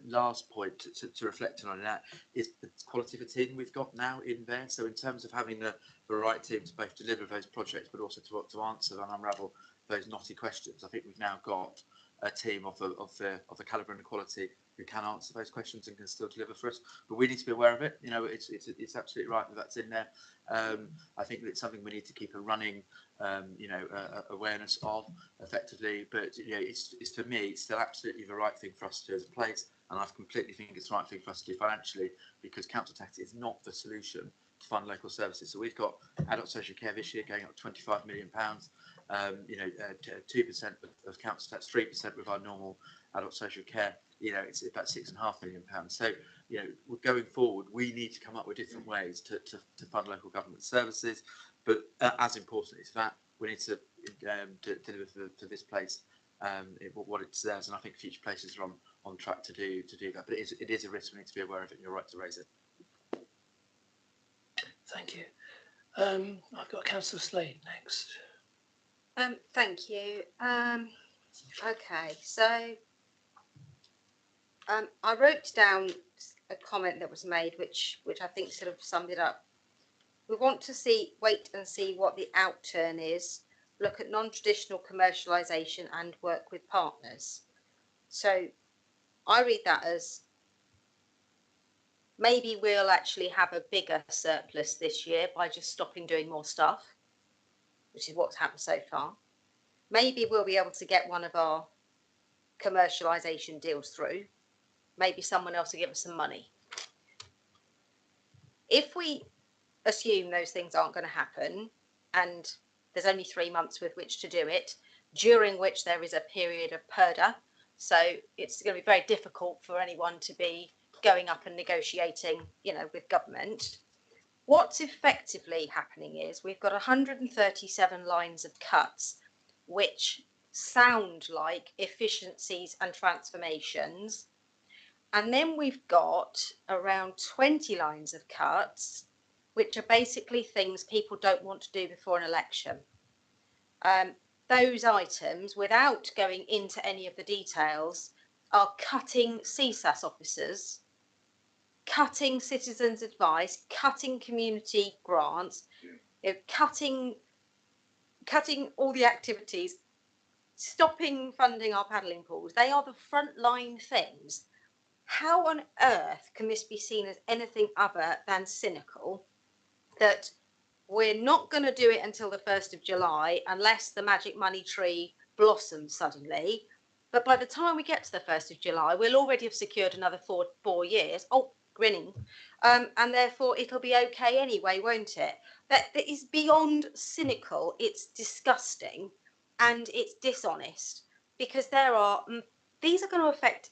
last point to reflect on that is the quality of the team we've got now in there. So in terms of having the right team to both deliver those projects, but also to answer and unravel those knotty questions, I think we've now got a team of the calibre and the quality who can answer those questions and can still deliver for us. But we need to be aware of it. You know, it's absolutely right that that's in there. I think that it's something we need to keep a running awareness of effectively. But it's for me, it's still absolutely the right thing for us to do as a place, and I completely think it's the right thing for us to do financially, because council tax is not the solution to fund local services. So we've got adult social care this year going up £25 million. 2% of council tax, 3% with our normal adult social care. It's about £6.5 million. So going forward, we need to come up with different ways to fund local government services. But as importantly to that, we need to deliver for this place what it deserves, and I think future places are on track to do that. But it is a risk. We need to be aware of it, and you're right to raise it. Thank you. I've got Councillor Slade next. Thank you. Okay, so I wrote down a comment that was made, which I think sort of summed it up. We want to wait and see what the outturn is, look at non-traditional commercialisation and work with partners. So I read that as maybe we'll actually have a bigger surplus this year by just stopping doing more stuff, which is what's happened so far. Maybe we'll be able to get one of our commercialisation deals through. Maybe someone else will give us some money. If we assume those things aren't going to happen, and there's only 3 months with which to do it, during which there is a period of purdah, so it's going to be very difficult for anyone to be going up and negotiating, with government. What's effectively happening is we've got 137 lines of cuts, which sound like efficiencies and transformations. And then we've got around 20 lines of cuts, which are basically things people don't want to do before an election. Those items, without going into any of the details, are cutting CSAS officers, cutting citizens' advice, cutting community grants, cutting all the activities, stopping funding our paddling pools. They are the frontline things. How on earth can this be seen as anything other than cynical, that we're not going to do it until the 1st of July unless the magic money tree blossoms suddenly, but by the time we get to the 1st of July we'll already have secured another four years, grinning, and therefore it'll be okay anyway, won't it? That is beyond cynical. It's disgusting and it's dishonest, because these are going to affect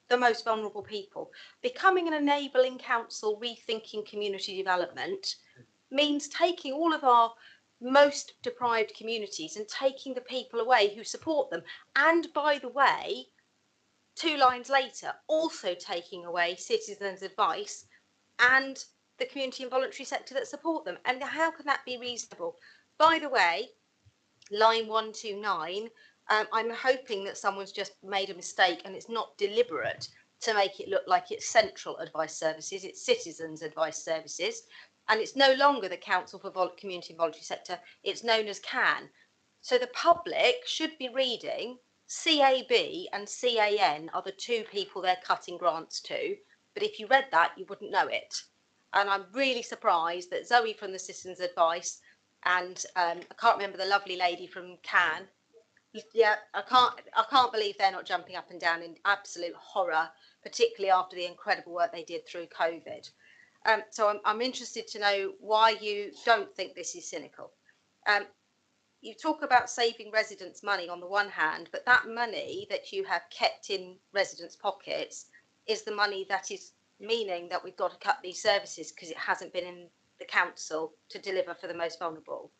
the most vulnerable people. Becoming an enabling council rethinking community development means taking all of our most deprived communities and taking the people away who support them. And by the way, 2 lines later, also taking away citizens' advice and the community and voluntary sector that support them. And how can that be reasonable? By the way, line 129, I'm hoping that someone's just made a mistake and it's not deliberate to make it look like it's central advice services, it's citizens advice services, and it's no longer the Council for Community and Voluntary Sector, it's known as CAN. So the public should be reading CAB and CAN are the 2 people they're cutting grants to, but if you read that you wouldn't know it. And I'm really surprised that Zoe from the Citizens Advice and I can't remember the lovely lady from CAN. Yeah, I can't believe they're not jumping up and down in absolute horror, particularly after the incredible work they did through COVID. So I'm interested to know why you don't think this is cynical. You talk about saving residents' money on the one hand, but that money that you have kept in residents' pockets is the money that is meaning that we've got to cut these services because it hasn't been the council to deliver for the most vulnerable.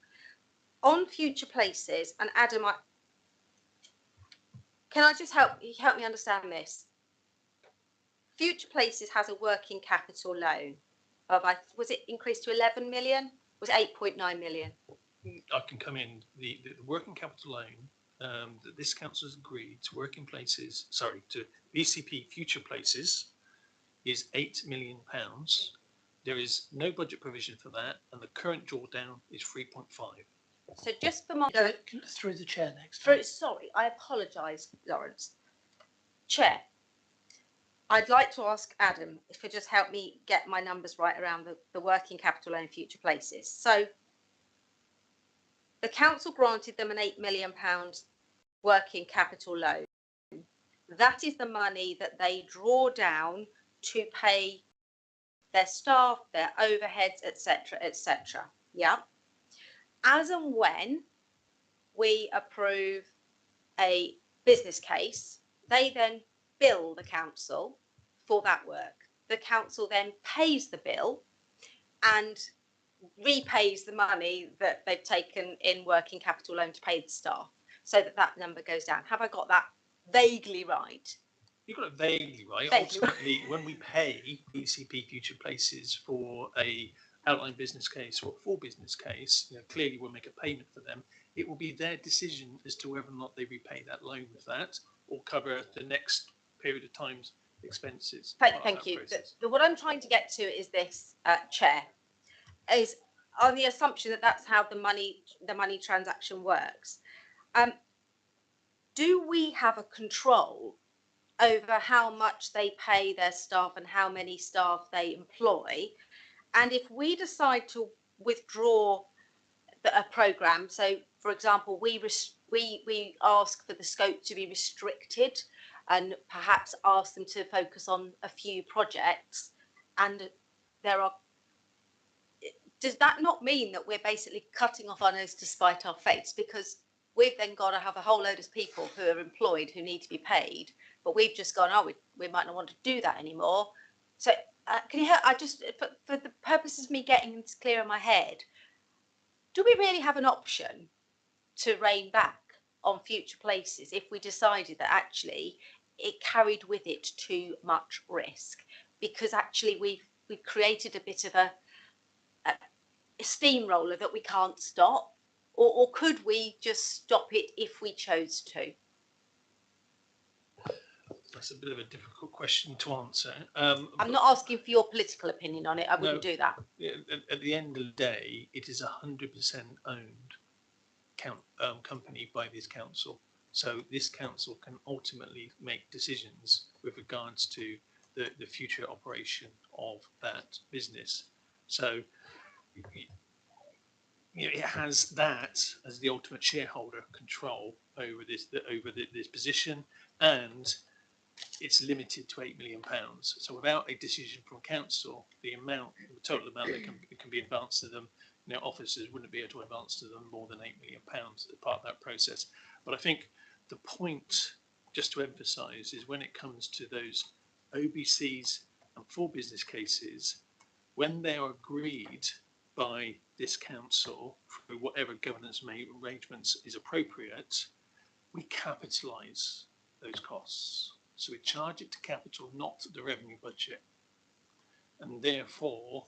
On future places, and Adam, can I just help me understand this? Future Places has a working capital loan of, was it increased to 11 million? Was it 8.9 million? I can come in. The working capital loan that this council has agreed to to BCP Future Places is £8 million. There is no budget provision for that, and the current drawdown is 3.5. So just for my through the chair next. Sorry, I apologise, Lawrence. Chair, I'd like to ask Adam if he'd just help me get my numbers right around the working capital loan Future Places. So the council granted them an £8 million working capital loan. That is the money that they draw down to pay their staff, their overheads, etc., etc. Yeah. As and when we approve a business case, they then bill the council for that work. The council then pays the bill and repays the money that they've taken in working capital loan to pay the staff, so that number goes down. Have I got that vaguely right? You got it vaguely right. Vaguely. Ultimately, when we pay BCP Future Places for a outline business case or a full business case, clearly we'll make a payment for them. It will be their decision as to whether or not they repay that loan with that or cover the next period of time's expenses. Thank you. What I'm trying to get to is this, Chair, is on the assumption that that's how the money transaction works. Do we have a control over how much they pay their staff and how many staff they employ? And if we decide to withdraw a programme, so for example, we ask for the scope to be restricted and perhaps ask them to focus on a few projects, and does that not mean that we're basically cutting off our nose to spite our face? Because we've then got to have a whole load of people who are employed who need to be paid, but we've just gone, oh, we might not want to do that anymore. So can you help? For the purposes of me getting this clear in my head, do we really have an option to rein back on Future Places if we decided that actually it carried with it too much risk? Because actually we've created a bit of a steamroller that we can't stop, or could we just stop it if we chose to? That's a bit of a difficult question to answer. I'm not asking for your political opinion on it. I wouldn't do that. At the end of the day, it is 100% owned company by this council. So this council can ultimately make decisions with regards to the future operation of that business. So it has that as the ultimate shareholder control over this position, and it's limited to £8 million. So without a decision from council, the total amount that can be advanced to them, officers wouldn't be able to advance to them more than £8 million as part of that process. But I think the point, just to emphasise, is when it comes to those OBCs and full business cases, when they are agreed by this council through whatever governance arrangements is appropriate, we capitalise those costs. So we charge it to capital, not to the revenue budget. And therefore,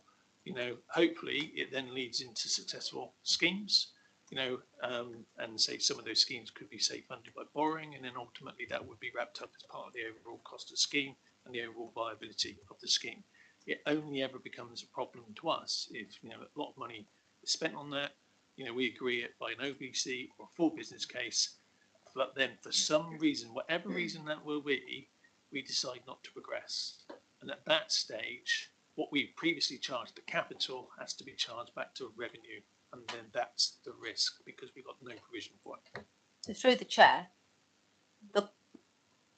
hopefully it then leads into successful schemes, and say some of those schemes could be, say, funded by borrowing, and then ultimately that would be wrapped up as part of the overall cost of the scheme and the overall viability of the scheme. It only ever becomes a problem to us if, a lot of money is spent on that, we agree it by an OBC or a full business case, but then for some reason, whatever reason that will be, we decide not to progress. And at that stage, what we previously charged to capital has to be charged back to revenue. And then that's the risk, because we've got no provision for it. So through the chair,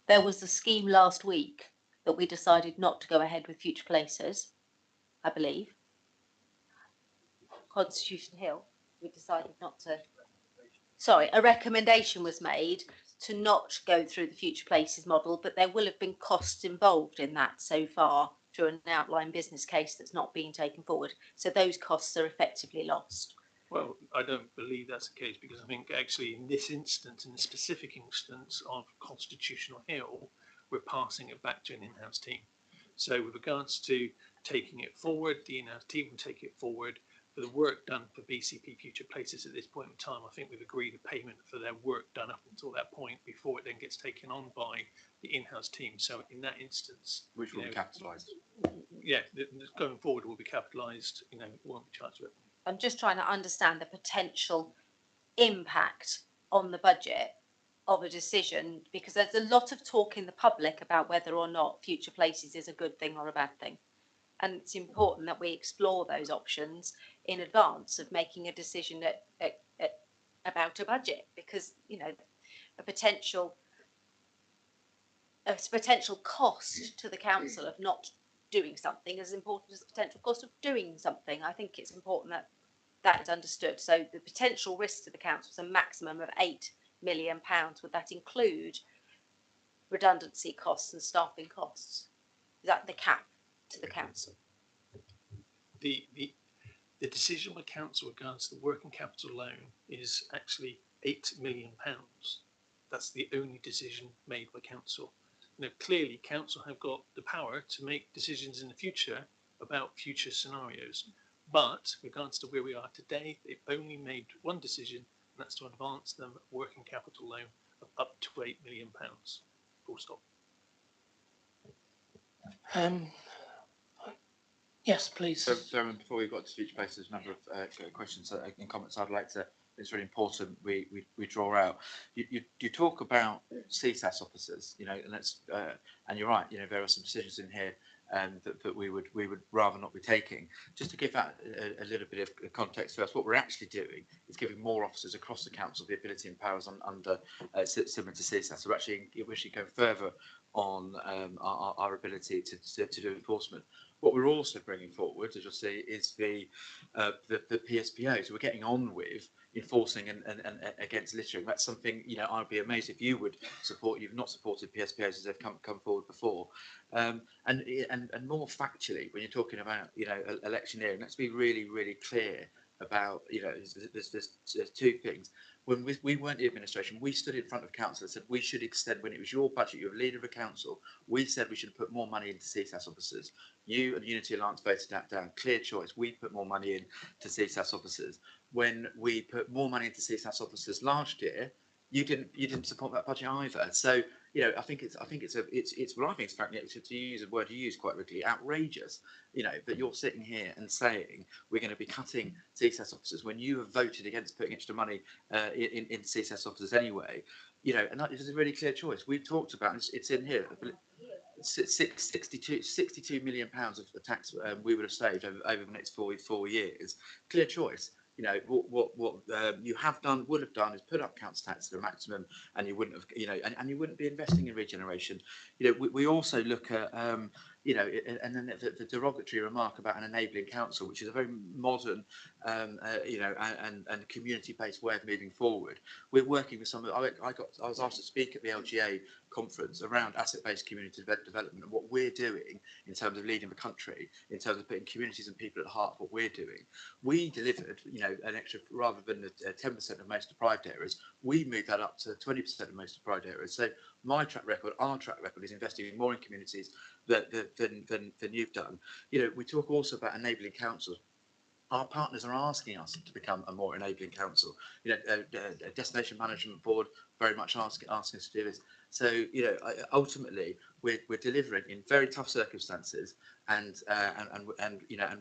there was a scheme last week that we decided not to go ahead with Future Places, I believe. Constitution Hill, we decided not to. Sorry, a recommendation was made to not go through the Future Places model, but there will have been costs involved in that so far. through an outline business case that's not being taken forward. So those costs are effectively lost. Well, I don't believe that's the case, because I think actually in this instance, in the specific instance of Constitutional Hill, we're passing it back to an in-house team. So with regards to taking it forward, the in-house team will take it forward. For the work done for BCP Future Places at this point in time, I think we've agreed a payment for their work done up until that point before it then gets taken on by the in-house team. So in that instance, which will be capitalised. Yeah, going forward will be capitalised. It won't be charged revenue. I'm just trying to understand the potential impact on the budget of a decision, because there's a lot of talk in the public about whether or not Future Places is a good thing or a bad thing. And it's important that we explore those options in advance of making a decision about a budget, because, a potential cost to the council of not doing something is as important as the potential cost of doing something. I think it's important that that is understood. So the potential risk to the council is a maximum of £8 million. Would that include redundancy costs and staffing costs? Is that the cap to the council? The decision by council regards to the working capital loan is actually £8 million. That's the only decision made by council. Clearly council have got the power to make decisions in the future about future scenarios, but regards to where we are today, they've only made one decision, and that's to advance them a working capital loan of up to £8 million. Full stop. Yes, please. So before we got to Future Places, there's a number of questions and comments I'd like to. It's really important we draw out. You talk about CSAS officers, and that's and you're right. There are some decisions in here that we would rather not be taking. Just to give that a little bit of context first, what we're actually doing is giving more officers across the council the ability and powers under similar to CSAS. So we're actually going further on our ability to do enforcement. What we're also bringing forward, as you'll see, is the PSPO. So we're getting on with enforcing and against littering. That's something, I'd be amazed if you would support. You've not supported PSPOs as they've come forward before. And more factually, when you're talking about, electioneering, let's be really, really clear about, there's two things. When we weren't the administration, we stood in front of council and said we should extend, when it was your budget, you're a leader of a council, we said we should put more money into CSAS officers. You and Unity Alliance voted that down. Clear choice. We put more money in to CSAS officers. When we put more money into CSAS officers last year, you didn't support that budget either. So I think it's well, I think it's frankly, to use a word you use quite regularly, outrageous. That you're sitting here and saying we're going to be cutting CSAS officers when you have voted against putting extra money in CSAS officers anyway. And that is a really clear choice. We've talked about, and it's in here. 62 million pounds of tax we would have saved over the next four years. Clear choice. What you would have done is put up council tax to the maximum, and you wouldn't have, and you wouldn't be investing in regeneration. We also look at, and then the derogatory remark about an enabling council, which is a very modern, and community-based way of moving forward. We're working with some. I was asked to speak at the LGA conference around asset-based community development, and what we're doing in terms of leading the country, in terms of putting communities and people at the heart of what we're doing. We delivered, an extra, rather than the 10% of most deprived areas, we moved that up to 20% of most deprived areas. So our track record is investing more in communities than you've done. We talk also about enabling councils. Our partners are asking us to become a more enabling council. Destination Management Board very much asking us to do this. So ultimately we're delivering in very tough circumstances, and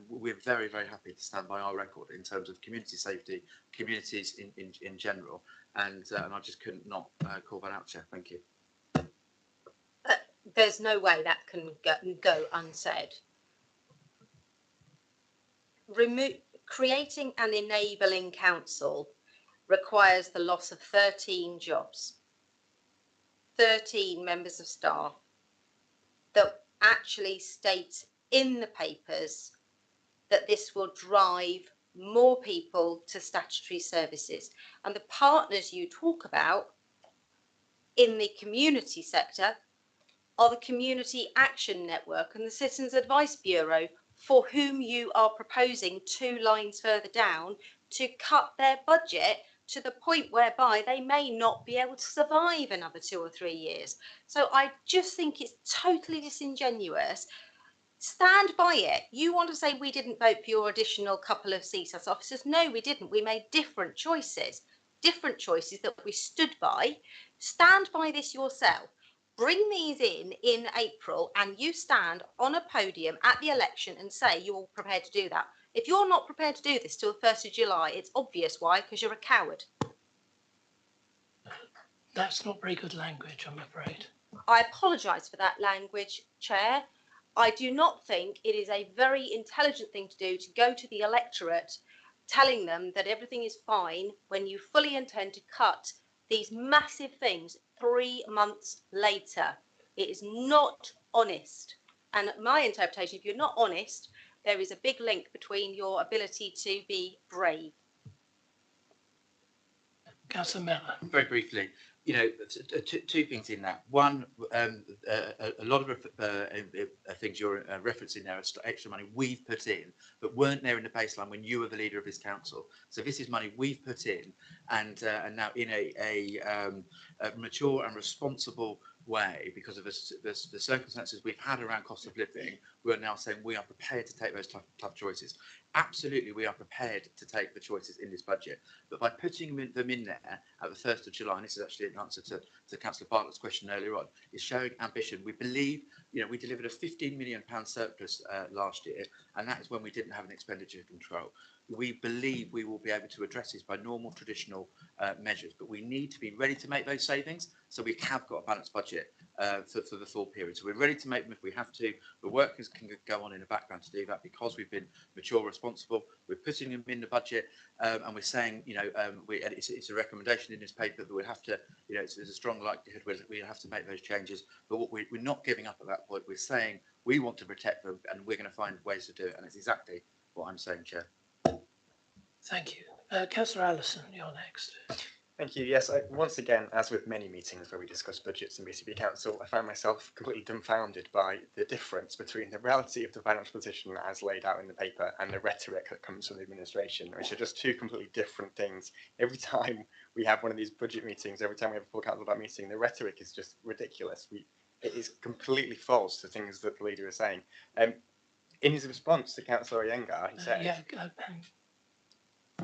we're very, very happy to stand by our record in terms of community safety, communities in general, and I just couldn't not call that out, Chair. Thank you. There's no way that can go unsaid. Creating an enabling council requires the loss of 13 jobs, 13 members of staff that actually state in the papers that this will drive more people to statutory services. And the partners you talk about in the community sector are the Community Action Network and the Citizens Advice Bureau, for whom you are proposing 2 lines further down to cut their budget to the point whereby they may not be able to survive another 2 or 3 years. So I just think it's totally disingenuous. Stand by it. You want to say we didn't vote for your additional couple of CSAS officers? No, we didn't. We made different choices that we stood by. Stand by this yourself. Bring these in April, and you stand on a podium at the election and say you're prepared to do that. If you're not prepared to do this till the 1st of July, it's obvious why, because you're a coward. That's not very good language, I'm afraid. I apologise for that language, Chair. I do not think it is a very intelligent thing to do to go to the electorate telling them that everything is fine when you fully intend to cut these massive things 3 months later. It is not honest. And my interpretation, if you're not honest, there is a big link between your ability to be brave. Councillor Miller. Very briefly, you know, two things in that. One, a lot of things you're referencing there are extra money we've put in that weren't there in the baseline when you were the leader of this council. So this is money we've put in, and now in a mature and responsible way, because of the circumstances we've had around cost of living, we are now saying we are prepared to take those tough choices. Absolutely, we are prepared to take the choices in this budget, but by putting them in there at the 1st of July, and this is actually an answer to Councillor Bartlett's question earlier on, is showing ambition. We believe, you know, we delivered a £15 million surplus last year, and that is when we didn't have an expenditure control. We believe we will be able to address this by normal traditional measures, but we need to be ready to make those savings, so we have got a balanced budget for the full period. So we're ready to make them if we have to. The workers can go on in the background to do that because we've been mature, responsible. We're putting them in the budget, and we're saying, you know, it's a recommendation in this paper that we have to, you know, there's a strong likelihood we have to make those changes. But what we're not giving up at that point. We're saying we want to protect them, and we're going to find ways to do it. And it's exactly what I'm saying, Chair. Thank you. Councillor Allison, you're next. Thank you. Yes, once again, as with many meetings where we discuss budgets in BCP Council, I found myself completely dumbfounded by the difference between the reality of the financial position as laid out in the paper and the rhetoric that comes from the administration, which are just two completely different things. Every time we have one of these budget meetings, every time we have a full council about meeting, the rhetoric is just ridiculous. It is completely false to things that the leader is saying. In his response to Councillor Iyengar, he said...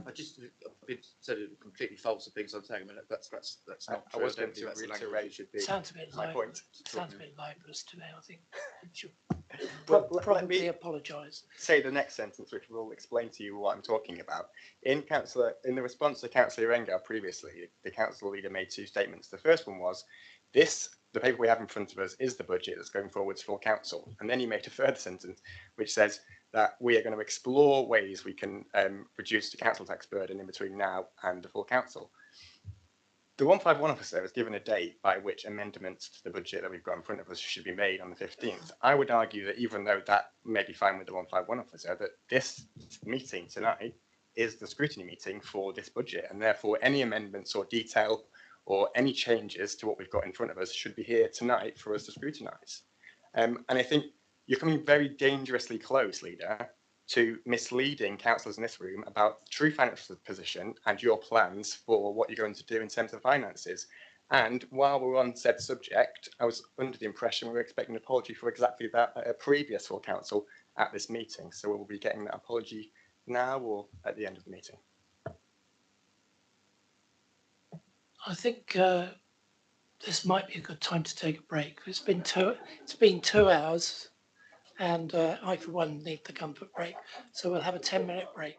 I just been said completely false of things I'm saying. I mean, that's not. I was going to reiterate. Sounds a bit my point. Sounds a bit libelous to me. I think you should probably probably apologise. Say the next sentence, which will explain to you what I'm talking about. In the response to Councillor Iyengar previously, the council leader made 2 statements. The first one was, the paper we have in front of us is the budget that's going forwards for council. And then he made a further sentence, which says that we are going to explore ways we can reduce the council tax burden in between now and the full council. The 151 officer has given a date by which amendments to the budget that we've got in front of us should be made on the 15th. I would argue that even though that may be fine with the 151 officer, that this meeting tonight is the scrutiny meeting for this budget, and therefore any amendments or detail or any changes to what we've got in front of us should be here tonight for us to scrutinise. And I think you're coming very dangerously close, Leader, to misleading councillors in this room about the true financial position and your plans for what you're going to do in terms of finances. And while we're on said subject, I was under the impression we were expecting an apology for exactly that at a previous full council at this meeting. So we'll be getting that apology now or at the end of the meeting. I think this might be a good time to take a break. It's been 2 hours, and I for one need the comfort break, so we'll have a 10-minute break.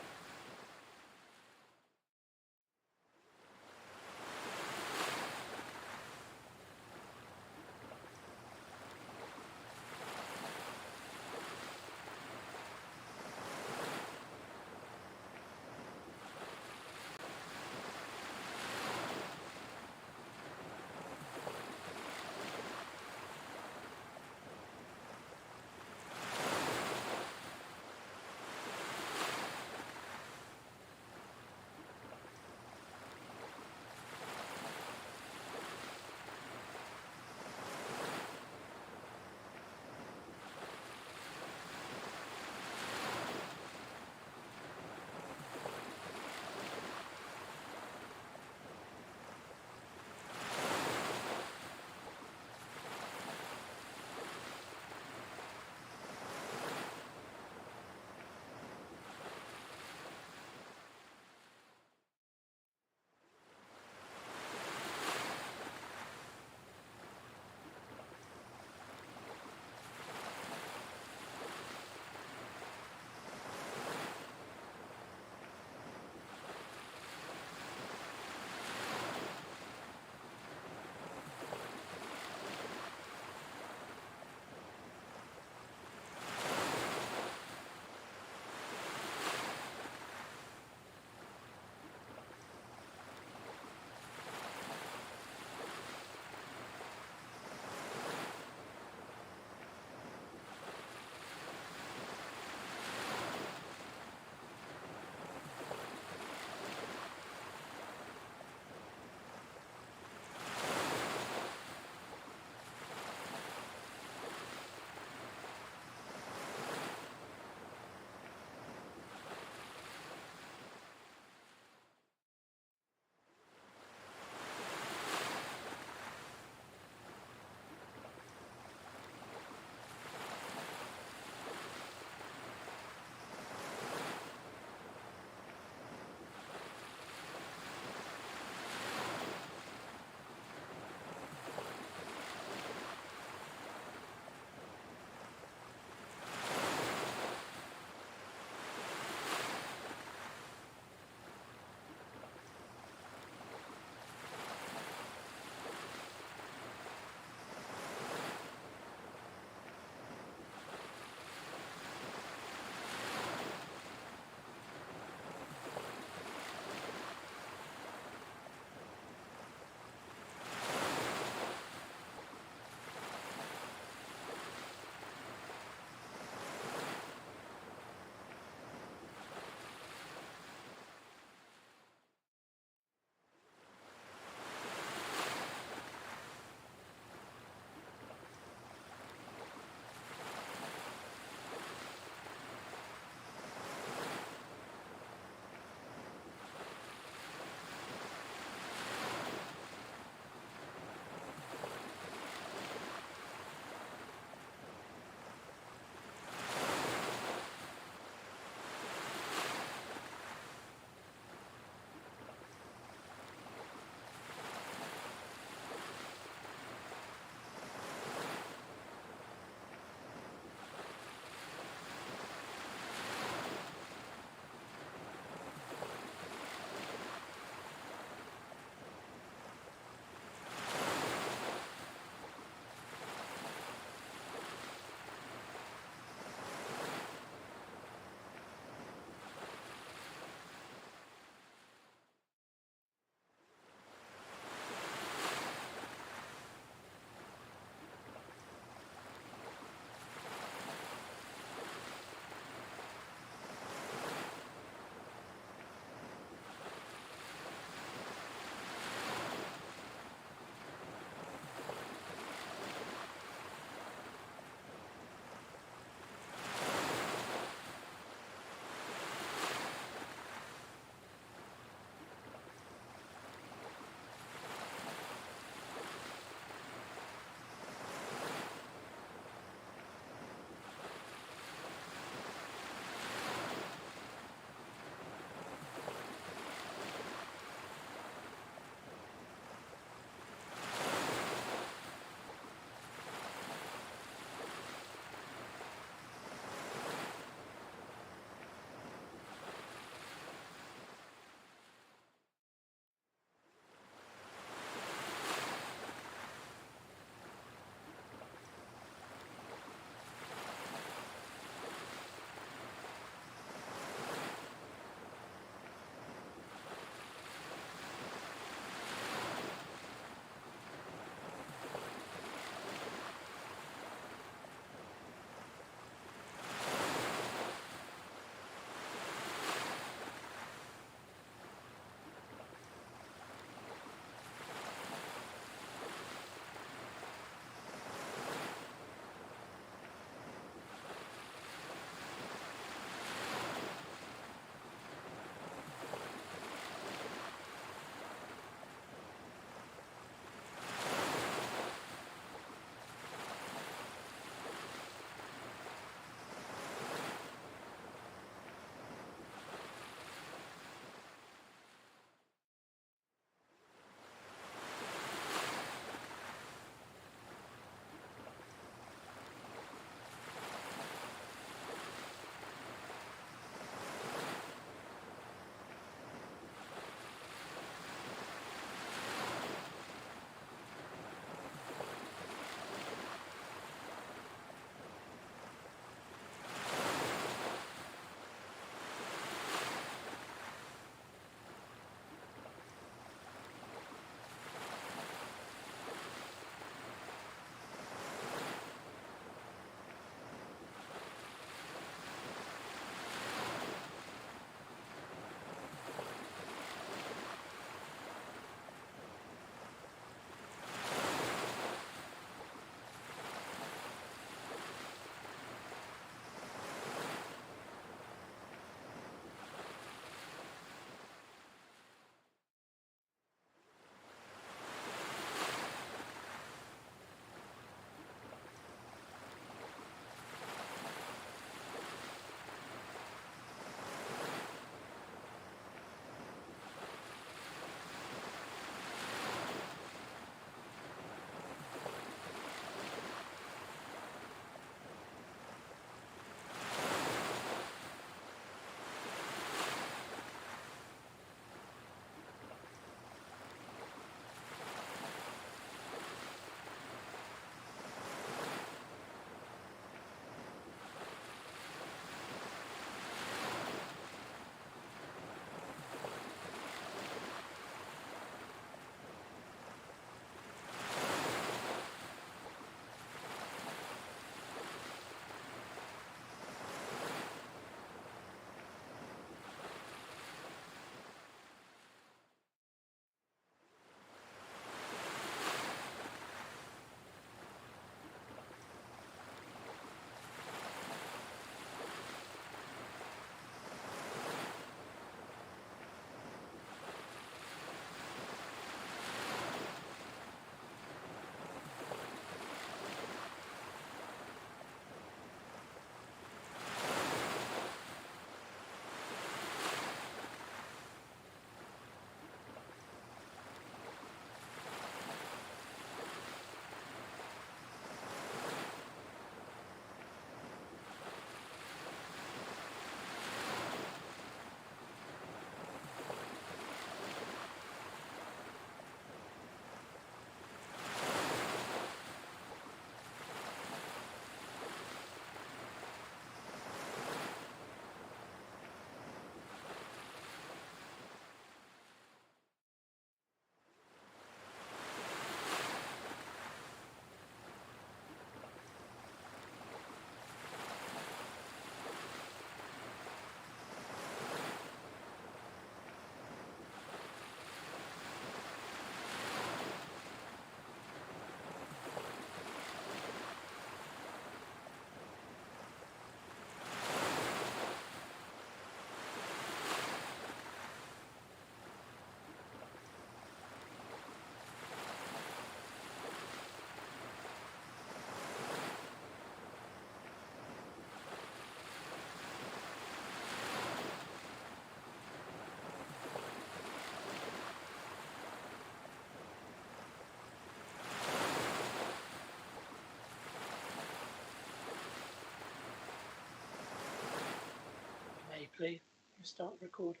please. You start recording.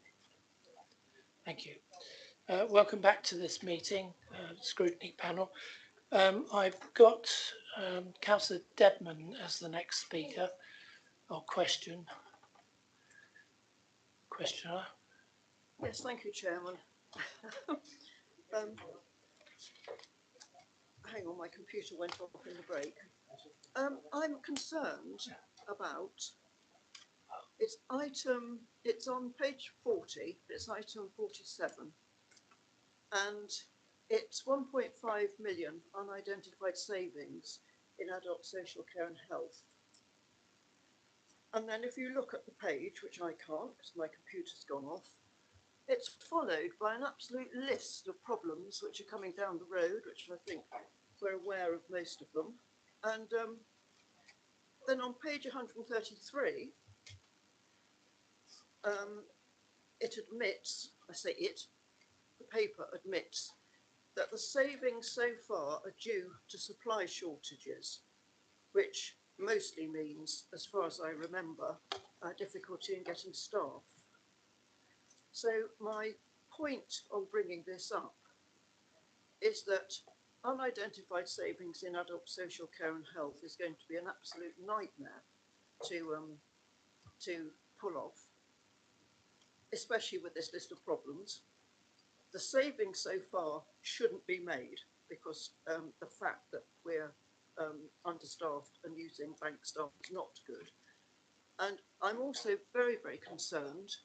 Thank you. Welcome back to this meeting, scrutiny panel. I've got Councillor Dedman as the next speaker or questioner. Yes, thank you, Chairman. Hang on, my computer went off in the break. I'm concerned about it's on page 40, it's item 47, and it's 1.5 million unidentified savings in adult social care and health. And then if you look at the page, which I can't because my computer's gone off, it's followed by an absolute list of problems which are coming down the road, which I think we're aware of most of them. And then on page 133, it admits, I say it, the paper admits that the savings so far are due to supply shortages, which mostly means, as far as I remember, difficulty in getting staff. So my point on bringing this up is that unidentified savings in adult social care and health is going to be an absolute nightmare to pull off, especially with this list of problems. The savings so far shouldn't be made because the fact that we're understaffed and using bank staff is not good. And I'm also very, very concerned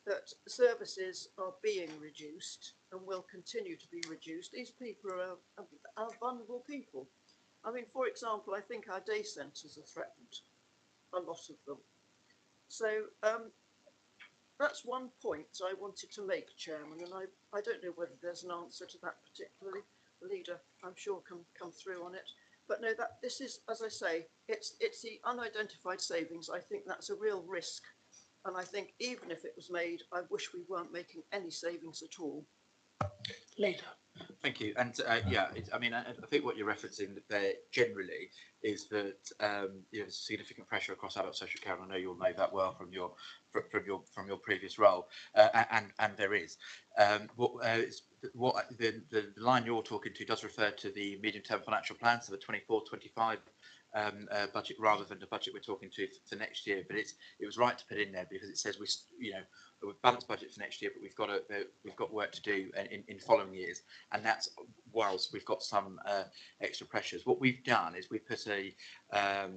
that services are being reduced and will continue to be reduced. These people are vulnerable people. I mean, for example, I think our day centres are threatened, a lot of them. So that's one point I wanted to make, Chairman, and I don't know whether there's an answer to that particularly. The leader, I'm sure, can come through on it. But no, that this is, as I say, it's the unidentified savings. I think that's a real risk. And I think even if it was made, I wish we weren't making any savings at all. Later. Thank you. And yeah, I mean, I think what you're referencing there generally is that you know, significant pressure across adult social care. And I know you'll know that well from your previous role, and there is. What the line you're talking to does refer to the medium-term financial plan, so the 24-25 budget rather than the budget we're talking to next year. But it was right to put in there because it says we've balanced budget for next year, but we've got work to do in following years, and that's whilst we've got some extra pressures. What we've done is we put I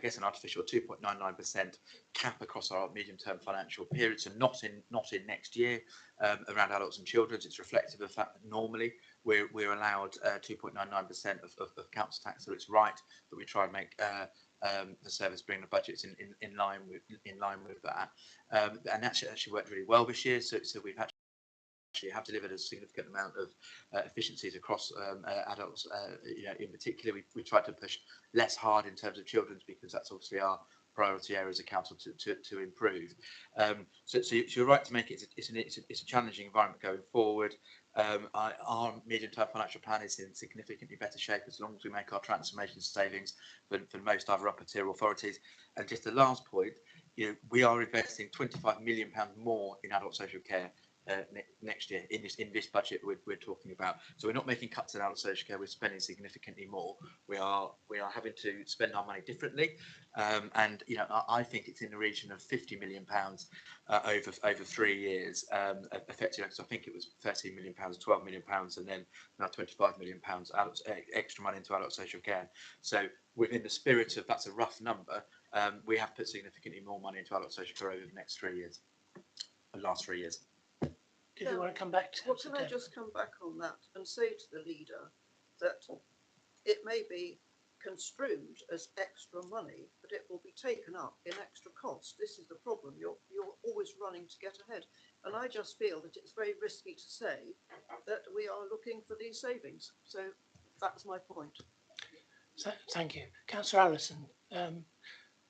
guess an artificial 2.99% cap across our medium-term financial period, so not in next year around adults and children. It's reflective of the fact that normally we're allowed 2.99% of council tax, so it's right that we try and make the service bring the budgets in line with that, and actually worked really well this year. So we've actually have delivered a significant amount of efficiencies across adults. In particular, we tried to push less hard in terms of children's because that's obviously our priority areas of council to improve. So you're right to make it. It's a challenging environment going forward. Our medium-term financial plan is in significantly better shape as long as we make our transformation savings than most other upper-tier authorities. And just the last point, we are investing £25 million more in adult social care next year in this budget we're talking about. So we're not making cuts in adult social care. We're spending significantly more. We are having to spend our money differently, and I think it's in the region of £50 million over 3 years, effectively. Because I think it was £13 million, £12 million, and then now £25 million extra money into adult social care. So within the spirit of that's a rough number, we have put significantly more money into adult social care over the next 3 years, the last 3 years. Did you want to come back to Well, can I just come back on that and say to the leader that it may be construed as extra money, but it will be taken up in extra cost. This is the problem. You're always running to get ahead. And I just feel that it's very risky to say that we are looking for these savings. So that's my point. So, thank you. Councillor Allison,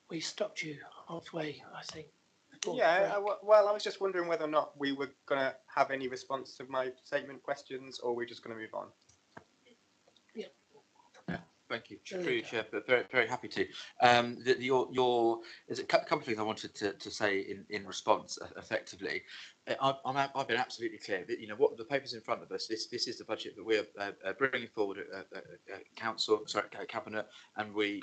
we stopped you halfway, I think. Yeah, well, I was just wondering whether or not we were going to have any response to my statement questions, or we're just going to move on. Yeah. Thank you, through you, Chair, but very happy to. There's a couple of things I wanted to say in response effectively. I've been absolutely clear that, you know, what the papers in front of us, this is the budget that we're bringing forward at cabinet, and we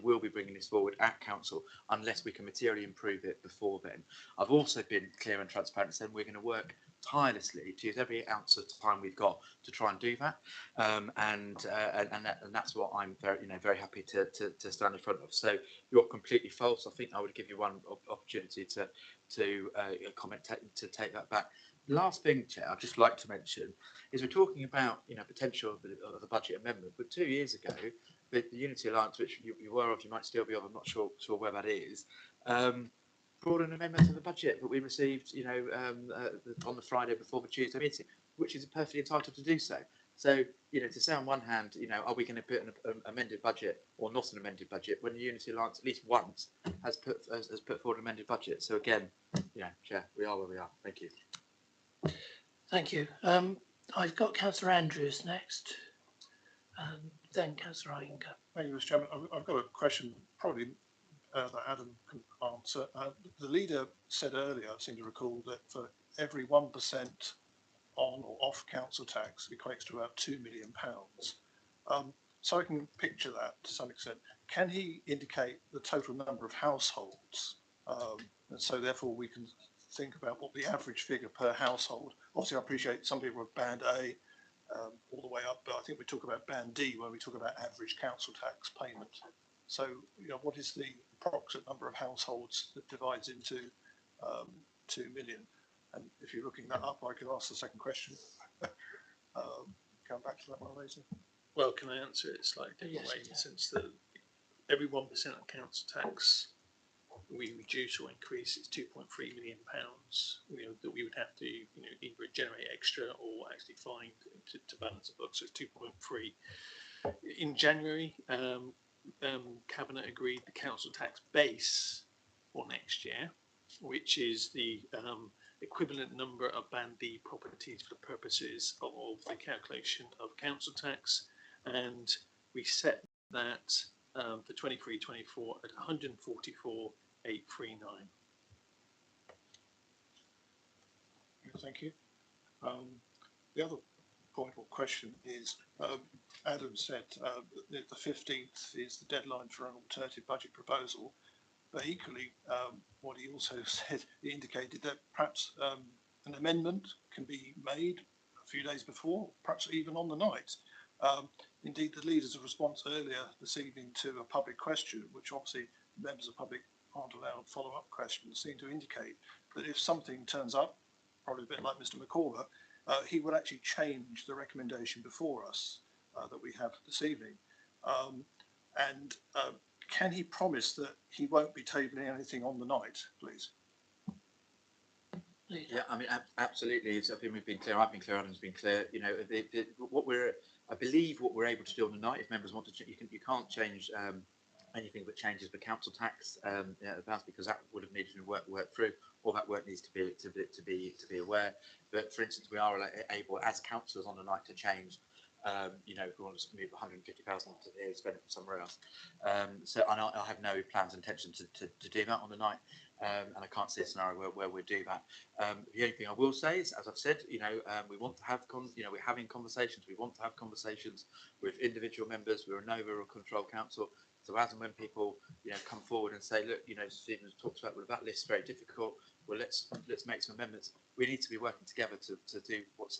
will be bringing this forward at council unless we can materially improve it before then. I've also been clear and transparent, saying we're going to work tirelessly to use every ounce of time we've got to try and do that, and that's what I'm very happy to stand in front of. So you're completely false. I think I would give you one opportunity to comment to take that back. Last thing, Chair, I'd just like to mention is we're talking about potential of the budget amendment, but 2 years ago the Unity Alliance, which you were of, you might still be of, I'm not sure where that is, brought an amendment to the budget that we received on the Friday before the Tuesday meeting, which is perfectly entitled to do so. So, to say on one hand, are we going to put an amended budget or not an amended budget when the Unity Alliance at least once has put forward an amended budget? So again, Chair, we are where we are. Thank you. Thank you. I've got Councillor Andrews next, then Councillor Iyengar. Thank you, Mr. Chairman. I've got a question, probably that Adam can answer. The leader said earlier, I seem to recall, that for every 1% on or off council tax equates to about £2 million. So I can picture that to some extent. Can he indicate the total number of households? And so therefore we can think about what the average figure per household. Obviously I appreciate some people are band A all the way up, but I think we talk about band D when we talk about average council tax payment. So what is the approximate number of households that divides into 2 million? And if you're looking that up, I could ask the second question. Come back to that one later. Well, can I answer it slightly different way, in the sense that every 1% of council tax we reduce or increase is £2.3 million, that we would have to either generate extra or actually find to balance the book. So it's 2.3. In January, Cabinet agreed the council tax base for next year, which is the equivalent number of band D properties for the purposes of the calculation of council tax, and we set that for 23-24 at 144,839. Thank you. The other point or question is, Adam said the 15th is the deadline for an alternative budget proposal, but equally what he also said, he indicated that perhaps an amendment can be made a few days before, perhaps even on the night. Indeed, the leader's response earlier this evening to a public question, which obviously members of the public aren't allowed follow-up questions, seem to indicate that if something turns up, probably a bit like Mr. McCauley, he would actually change the recommendation before us that we have this evening. Can he promise that he won't be tabling anything on the night, please? Yeah, I mean, absolutely. I think we've been clear. I've been clear. Adam's been clear. I believe what we're able to do on the night, if members want to, you can't change anything that changes the council tax because that would have needed to work through. All that work needs to be aware. But for instance, we are able, as councillors on the night, to change. If we want to move 150,000 to here, spend it somewhere else. And I have no plans, intention to do that on the night. And I can't see a scenario where we do that. The only thing I will say is, as I've said, we want to have, we're having conversations. We want to have conversations with individual members. We're an overall control council. So as and when people, come forward and say, look, Stephen's talked about, well, that list's very difficult. Well, let's make some amendments. We need to be working together to do what's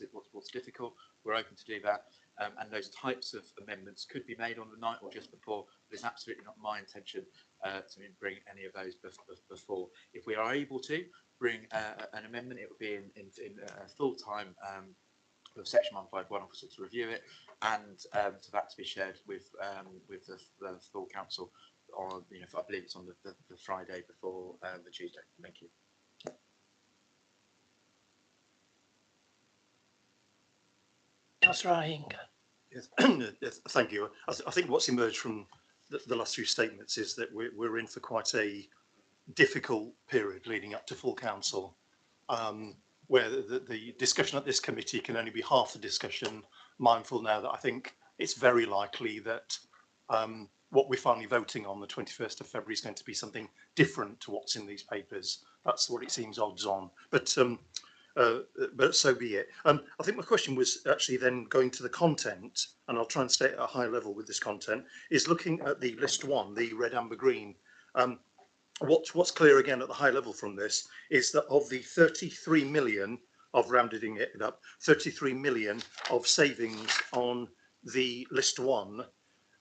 difficult. We're open to do that. And those types of amendments could be made on the night or just before, but it's absolutely not my intention to bring any of those before. If we are able to bring an amendment, it would be in full time with Section 151 officer to review it, and for that to be shared with the full council on, I believe it's on the Friday before the Tuesday. Thank you. Councillor Iyengar. Yes. Yes, thank you. I think what's emerged from the last few statements is that we're in for quite a difficult period leading up to full council, where the discussion at this committee can only be half the discussion, mindful now that I think it's very likely that what we're finally voting on the 21st of February is going to be something different to what's in these papers. That's what it seems odds on. But so be it. I think my question was actually then going to the content, and I'll try and stay at a high level with this content, is looking at the list one, the red, amber, green. What's clear again at the high level from this is that of the 33 million of rounding it up, 33 million of savings on the list one,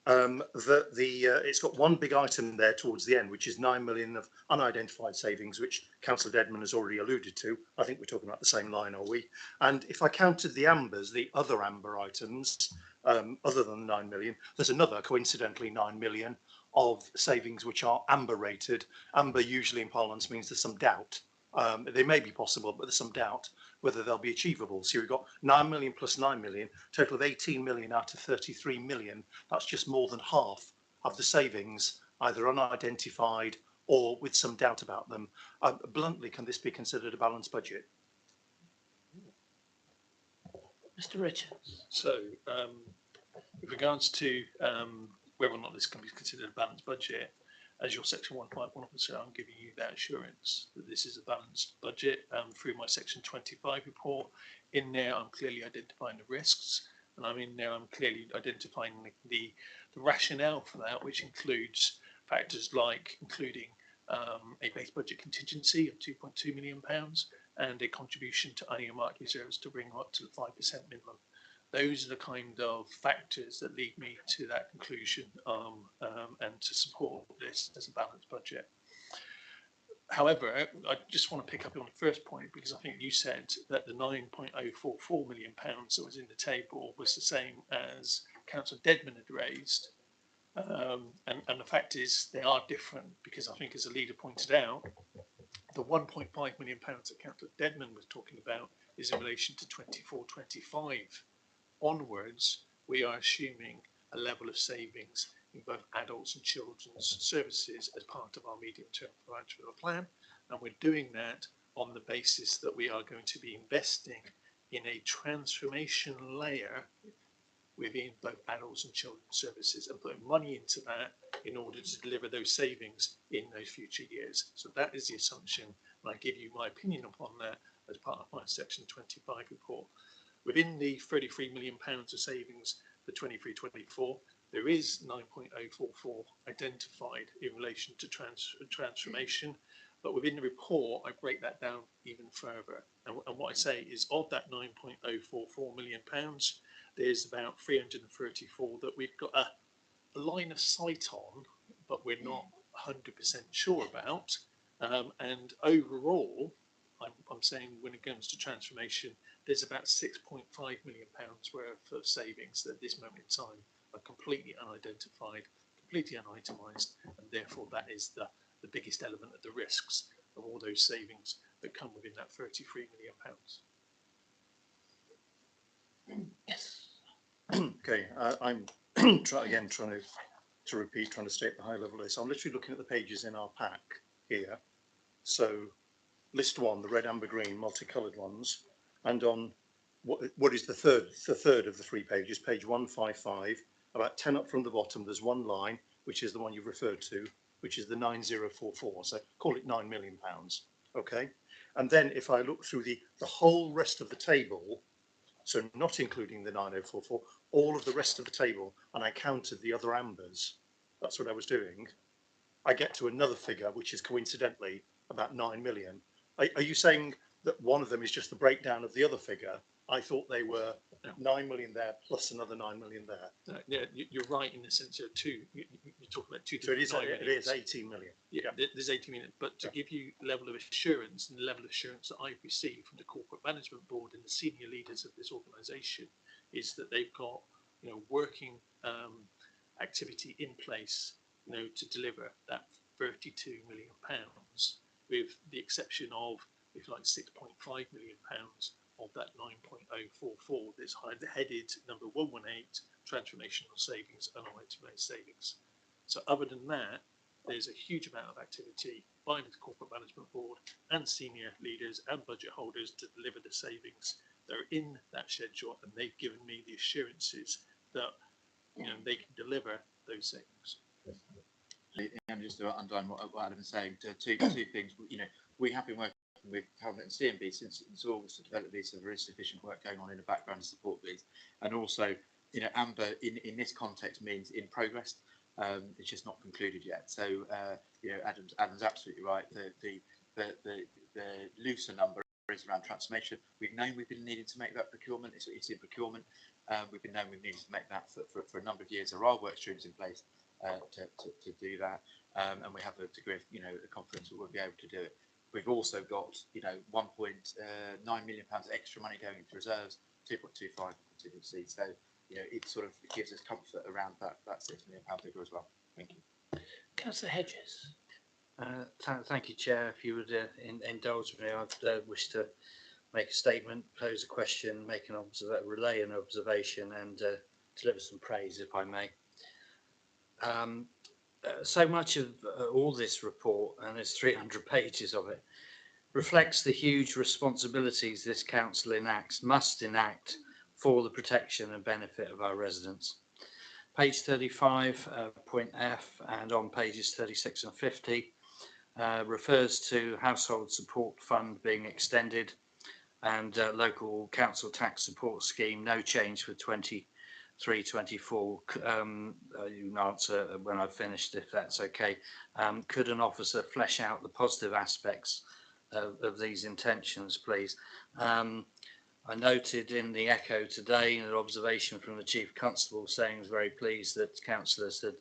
it's got one big item there towards the end, which is 9 million of unidentified savings, which Councillor Dedman has already alluded to. I think we're talking about the same line, are we? And if I counted the ambers, the other amber items, other than 9 million, there's another, coincidentally, 9 million of savings which are amber rated. Amber usually in parlance means there's some doubt. They may be possible, but there's some doubt whether they'll be achievable. So we've got 9 million plus 9 million, total of 18 million out of 33 million. That's just more than half of the savings, either unidentified or with some doubt about them. Bluntly, can this be considered a balanced budget? Mr. Richards. So, with regards to whether or not this can be considered a balanced budget, as your Section 151 officer, I'm giving you that assurance that this is a balanced budget through my Section 25 report. In there, I'm clearly identifying the risks, and I'm clearly identifying the rationale for that, which includes factors like including a base budget contingency of £2.2 million and a contribution to annual market reserves to bring up to the 5% minimum. Those are the kind of factors that lead me to that conclusion and to support this as a balanced budget. However, I just want to pick up on the first point, because I think you said that the £9.044 million that was in the table was the same as Councillor Dedman had raised. And the fact is they are different, because I think, as the leader pointed out, the £1.5 million that Councillor Dedman was talking about is in relation to 24-25. Onwards, we are assuming a level of savings in both adults and children's services as part of our medium-term financial plan, and we're doing that on the basis that we are going to be investing in a transformation layer within both adults and children's services and putting money into that in order to deliver those savings in those future years. So that is the assumption, and I give you my opinion upon that as part of my Section 25 report. Within the £33 million of savings for 23-24, there is 9.044 identified in relation to transformation, but within the report, I break that down even further. And what I say is, of that £9.044 million, there's about 334 that we've got a line of sight on, but we're not 100% sure about. And overall, I'm saying when it comes to transformation, there's about £6.5 million worth of savings that at this moment in time are completely unidentified, completely unitemised, and therefore that is the biggest element of the risks of all those savings that come within that £33 million. Yes. Okay, I'm trying to repeat, trying to stay at the high level of this. I'm literally looking at the pages in our pack here. So list one, the red, amber, green, multicoloured ones, and on what is the third of the 3 pages, page 155, about 10 up from the bottom, there's one line, which is the one you've referred to, which is the 9044. So call it £9 million. Okay, and then if I look through the whole rest of the table, so not including the 9044, all of the rest of the table, and I counted the other ambers, that's what I was doing, I get to another figure, which is coincidentally about 9 million. Are you saying that one of them is just the breakdown of the other figure? I thought they were 9 million there plus another 9 million there. Yeah, you're right in the sense of two. You're talking about two. So it is 18 million. Yeah, there's 18 million. But to give you level of assurance, and the level of assurance that I've received from the corporate management board and the senior leaders of this organisation, is that they've got working activity in place to deliver that £32 million, with the exception of, if you like, £6.5 million of that 9.044 that's headed number 118, transformational savings and unitimised savings. So other than that, there's a huge amount of activity by the corporate management board and senior leaders and budget holders to deliver the savings that are in that schedule, and they've given me the assurances that they can deliver those savings. And just to underline what Adam was saying, two things. You know, we have been working with Cabinet and CMB since August to develop these. So there is sufficient work going on in the background to support these. And also, you know, Amber in this context means in progress. It's just not concluded yet. So you know, Adam's absolutely right. The looser number is around transformation. We've known we've been needing to make that procurement. It's in procurement. We've been known we've needed to make that for a number of years. There are work streams in place to do that, and we have a degree of, you know, confidence that we'll be able to do it. We've also got, you know, 1.9 million pounds extra money going into reserves, 2.25 for contingency. So, you know, it sort of gives us comfort around that £6 million figure as well. Thank you. Councillor Hedges. Thank you, Chair. If you would indulge me, I wish to make a statement, pose a question, make an relay an observation, and deliver some praise, if I may. So much of all this report, and there's 300 pages of it, reflects the huge responsibilities this council must enact for the protection and benefit of our residents. Page 35, point F, and on pages 36 and 50, refers to household support fund being extended and local council tax support scheme, no change for 23-24. You can answer when I've finished, if that's okay. Could an officer flesh out the positive aspects of these intentions, please? I noted in the Echo today an observation from the Chief Constable saying he was very pleased that councillors had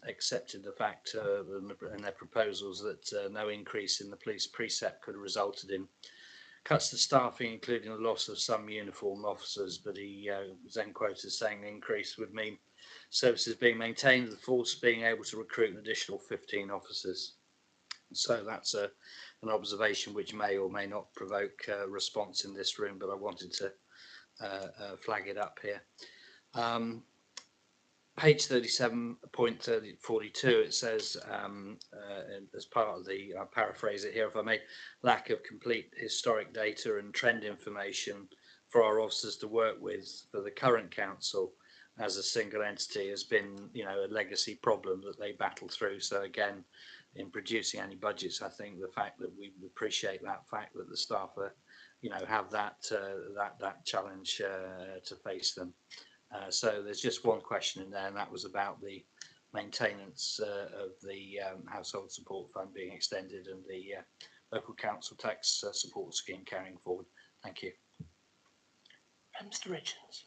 accepted the fact in their proposals that no increase in the police precept could have resulted in cuts to staffing, including the loss of some uniformed officers, but he was then quoted as saying the increase would mean services being maintained, the force being able to recruit an additional 15 officers. So that's an observation which may or may not provoke a response in this room, but I wanted to flag it up here. Page 37.42, it says, as part of the, I'll paraphrase it here if I may, lack of complete historic data and trend information for our officers to work with for the current council as a single entity has been, you know, a legacy problem that they battle through. So again, in producing any budgets, I think the fact that we appreciate that fact that the staff are, you know, have that that challenge to face them. So there's just one question in there, and that was about the maintenance of the household support fund being extended and the local council tax support scheme carrying forward. Thank you. Mr. Richards.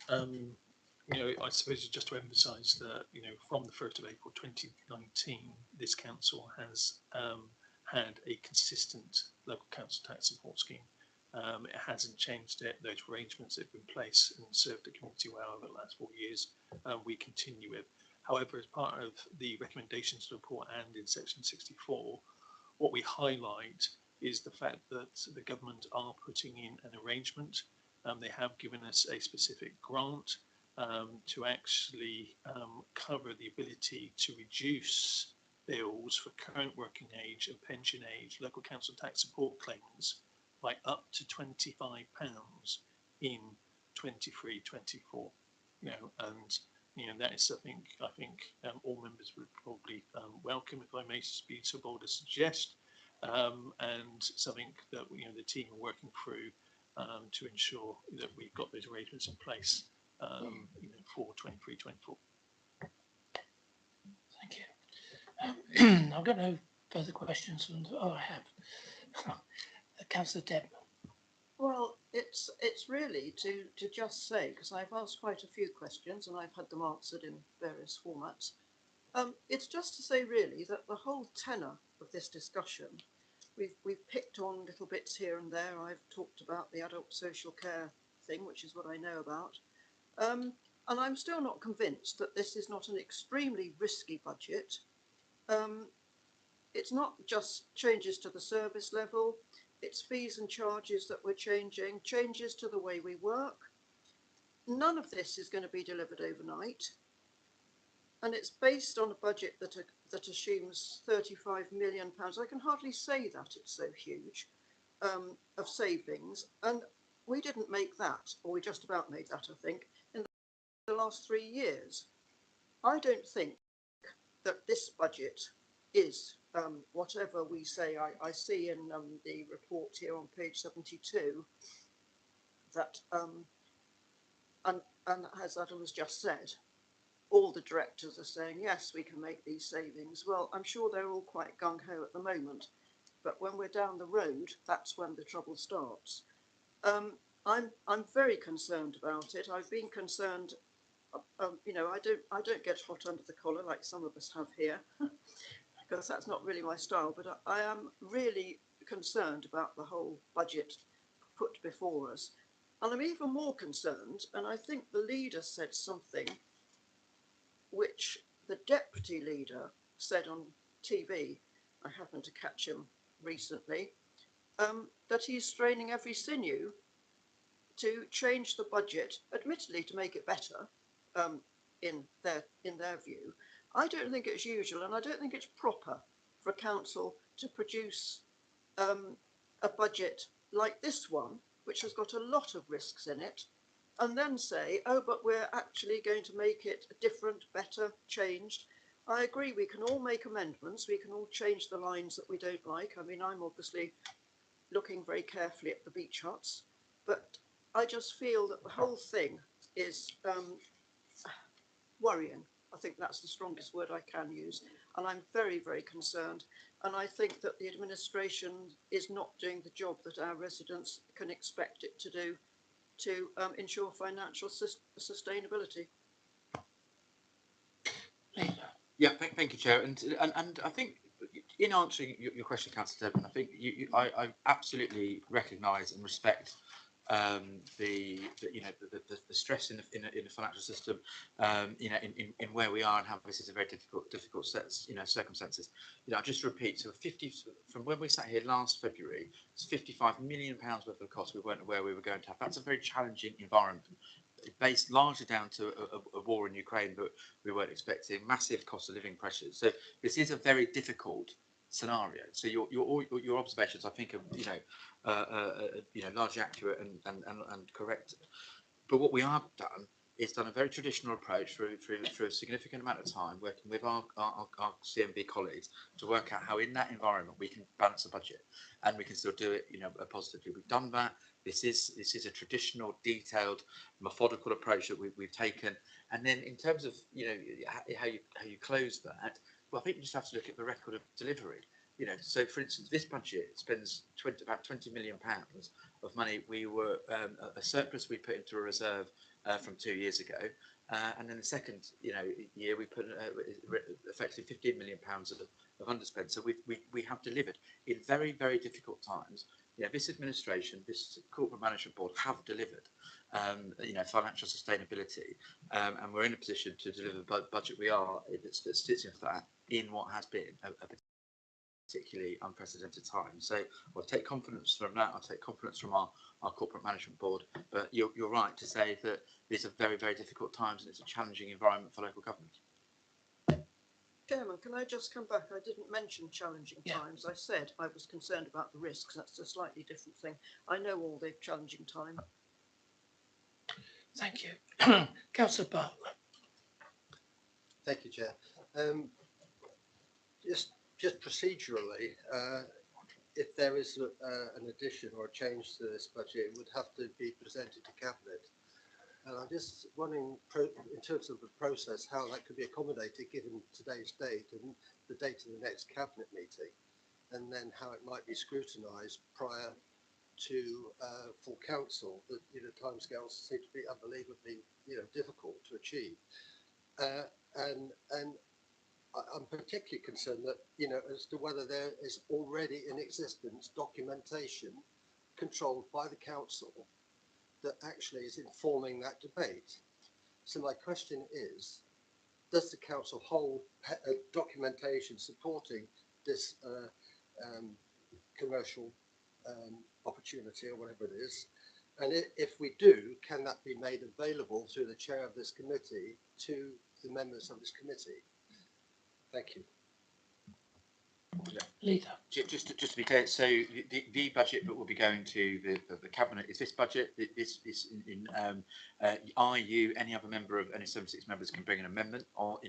You know, I suppose just to emphasise that, you know, from the 1st of April 2019, this council has had a consistent local council tax support scheme. It hasn't changed it. Those arrangements have been in place and served the community well over the last 4 years. We continue with. However, as part of the recommendations report and in section 64, what we highlight is the fact that the government are putting in an arrangement. They have given us a specific grant to actually cover the ability to reduce bills for current working age and pension age local council tax support claims by up to £25 in 23-24. You know, and you know, that is something I think all members would probably welcome, if I may be so bold to suggest, and something that, you know, the team are working through to ensure that we've got those arrangements in place, you know, for 23-24. Thank you. I've got no further questions. I have. Councillor Deb. Well, it's really to just say, because I've asked quite a few questions and I've had them answered in various formats. It's just to say really that the whole tenor of this discussion, we've picked on little bits here and there. I've talked about the adult social care thing, which is what I know about. And I'm still not convinced that this is not an extremely risky budget. It's not just changes to the service level, it's fees and charges that we're changing, changes to the way we work. None of this is going to be delivered overnight. And it's based on a budget that assumes £35 million. I can hardly say that, it's so huge, of savings. And we didn't make that, or we just about made that, I think, in the last 3 years. I don't think that this budget is whatever we say. I see in the report here on page 72 that, and as Adam has just said, all the directors are saying, yes, we can make these savings. Well, I'm sure they're all quite gung-ho at the moment, but when we're down the road, that's when the trouble starts. I'm very concerned about it. I've been concerned, you know, I don't get hot under the collar like some of us have here, because that's not really my style, but I am really concerned about the whole budget put before us. And I'm even more concerned, and I think the leader said something which the deputy leader said on TV, I happened to catch him recently, that he's straining every sinew to change the budget, admittedly to make it better, in their view. I don't think it's usual, and I don't think it's proper for a council to produce a budget like this one, which has got a lot of risks in it, and then say, oh, but we're actually going to make it different, better, changed. I agree, we can all make amendments, we can all change the lines that we don't like. I mean, I'm obviously looking very carefully at the beach huts, but I just feel that the whole thing is worrying. I think that's the strongest word I can use. And I'm very, very concerned. And I think that the administration is not doing the job that our residents can expect it to do to ensure financial sustainability. Yeah, thank you, Chair. And I think in answering your question, Councillor Devon, I think I absolutely recognise and respect the stress in the financial system, in where we are and how this is a very difficult set, circumstances. I just repeat, so 50 from when we sat here last February, it's £55 million worth of costs we weren't aware we were going to have. That's a very challenging environment, based largely down to a war in Ukraine that we weren't expecting, massive cost of living pressures. So this is a very difficult scenario. So your observations, I think, are largely accurate and correct. But what we have done is done a very traditional approach through a significant amount of time working with our CMB colleagues to work out how in that environment we can balance the budget and we can still do it positively. We've done that. This is a traditional, detailed, methodical approach that we've taken. And then in terms of how you close that, well, I think you just have to look at the record of delivery. So for instance, this budget spends about £20 million of money. We were a surplus we put into a reserve from 2 years ago, and then the second year we put effectively £15 million of underspend. So we have delivered in very, very difficult times. This administration, this corporate management board have delivered financial sustainability, and we're in a position to deliver the budget we are that sits into that in what has been a particularly unprecedented time. So I'll take confidence from that. I'll take confidence from our corporate management board. But you're right to say that these are very, very difficult times and it's a challenging environment for local government. Chairman, can I just come back? I didn't mention challenging times. I said I was concerned about the risks. That's a slightly different thing. I know all the challenging time. Thank you. Councillor Bartlett. Thank you, Chair. Just procedurally, if there is an addition or a change to this budget, it would have to be presented to Cabinet. And I'm just wondering, in terms of the process, how that could be accommodated given today's date and the date of the next Cabinet meeting, and then how it might be scrutinised prior to full council. That timescales seem to be unbelievably difficult to achieve, and I'm particularly concerned that as to whether there is already in existence documentation controlled by the council that actually is informing that debate. So my question is, does the council hold documentation supporting this commercial opportunity or whatever it is? And if we do, can that be made available through the chair of this committee to the members of this committee? Thank you. Leader. Just to be clear, so the budget that will be going to the cabinet is this budget. This in I, you, any other member of any 76 members can bring an amendment, or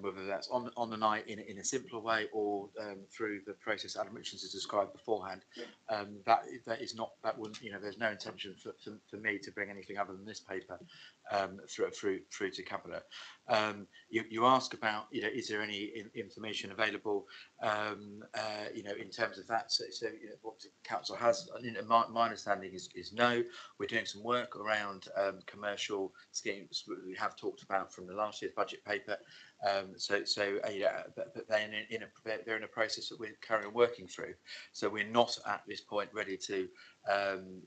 whether that's on the night in a simpler way or through the process Adam Richards has described beforehand. That is not, that wouldn't, there's no intention for me to bring anything other than this paper through to cabinet. You ask about, is there any information available, in terms of that? So what the council has, my understanding is no. We're doing some work around commercial schemes that we have talked about from the last year's budget paper. But they're in a process that we're currently working through. So we're not at this point ready to, and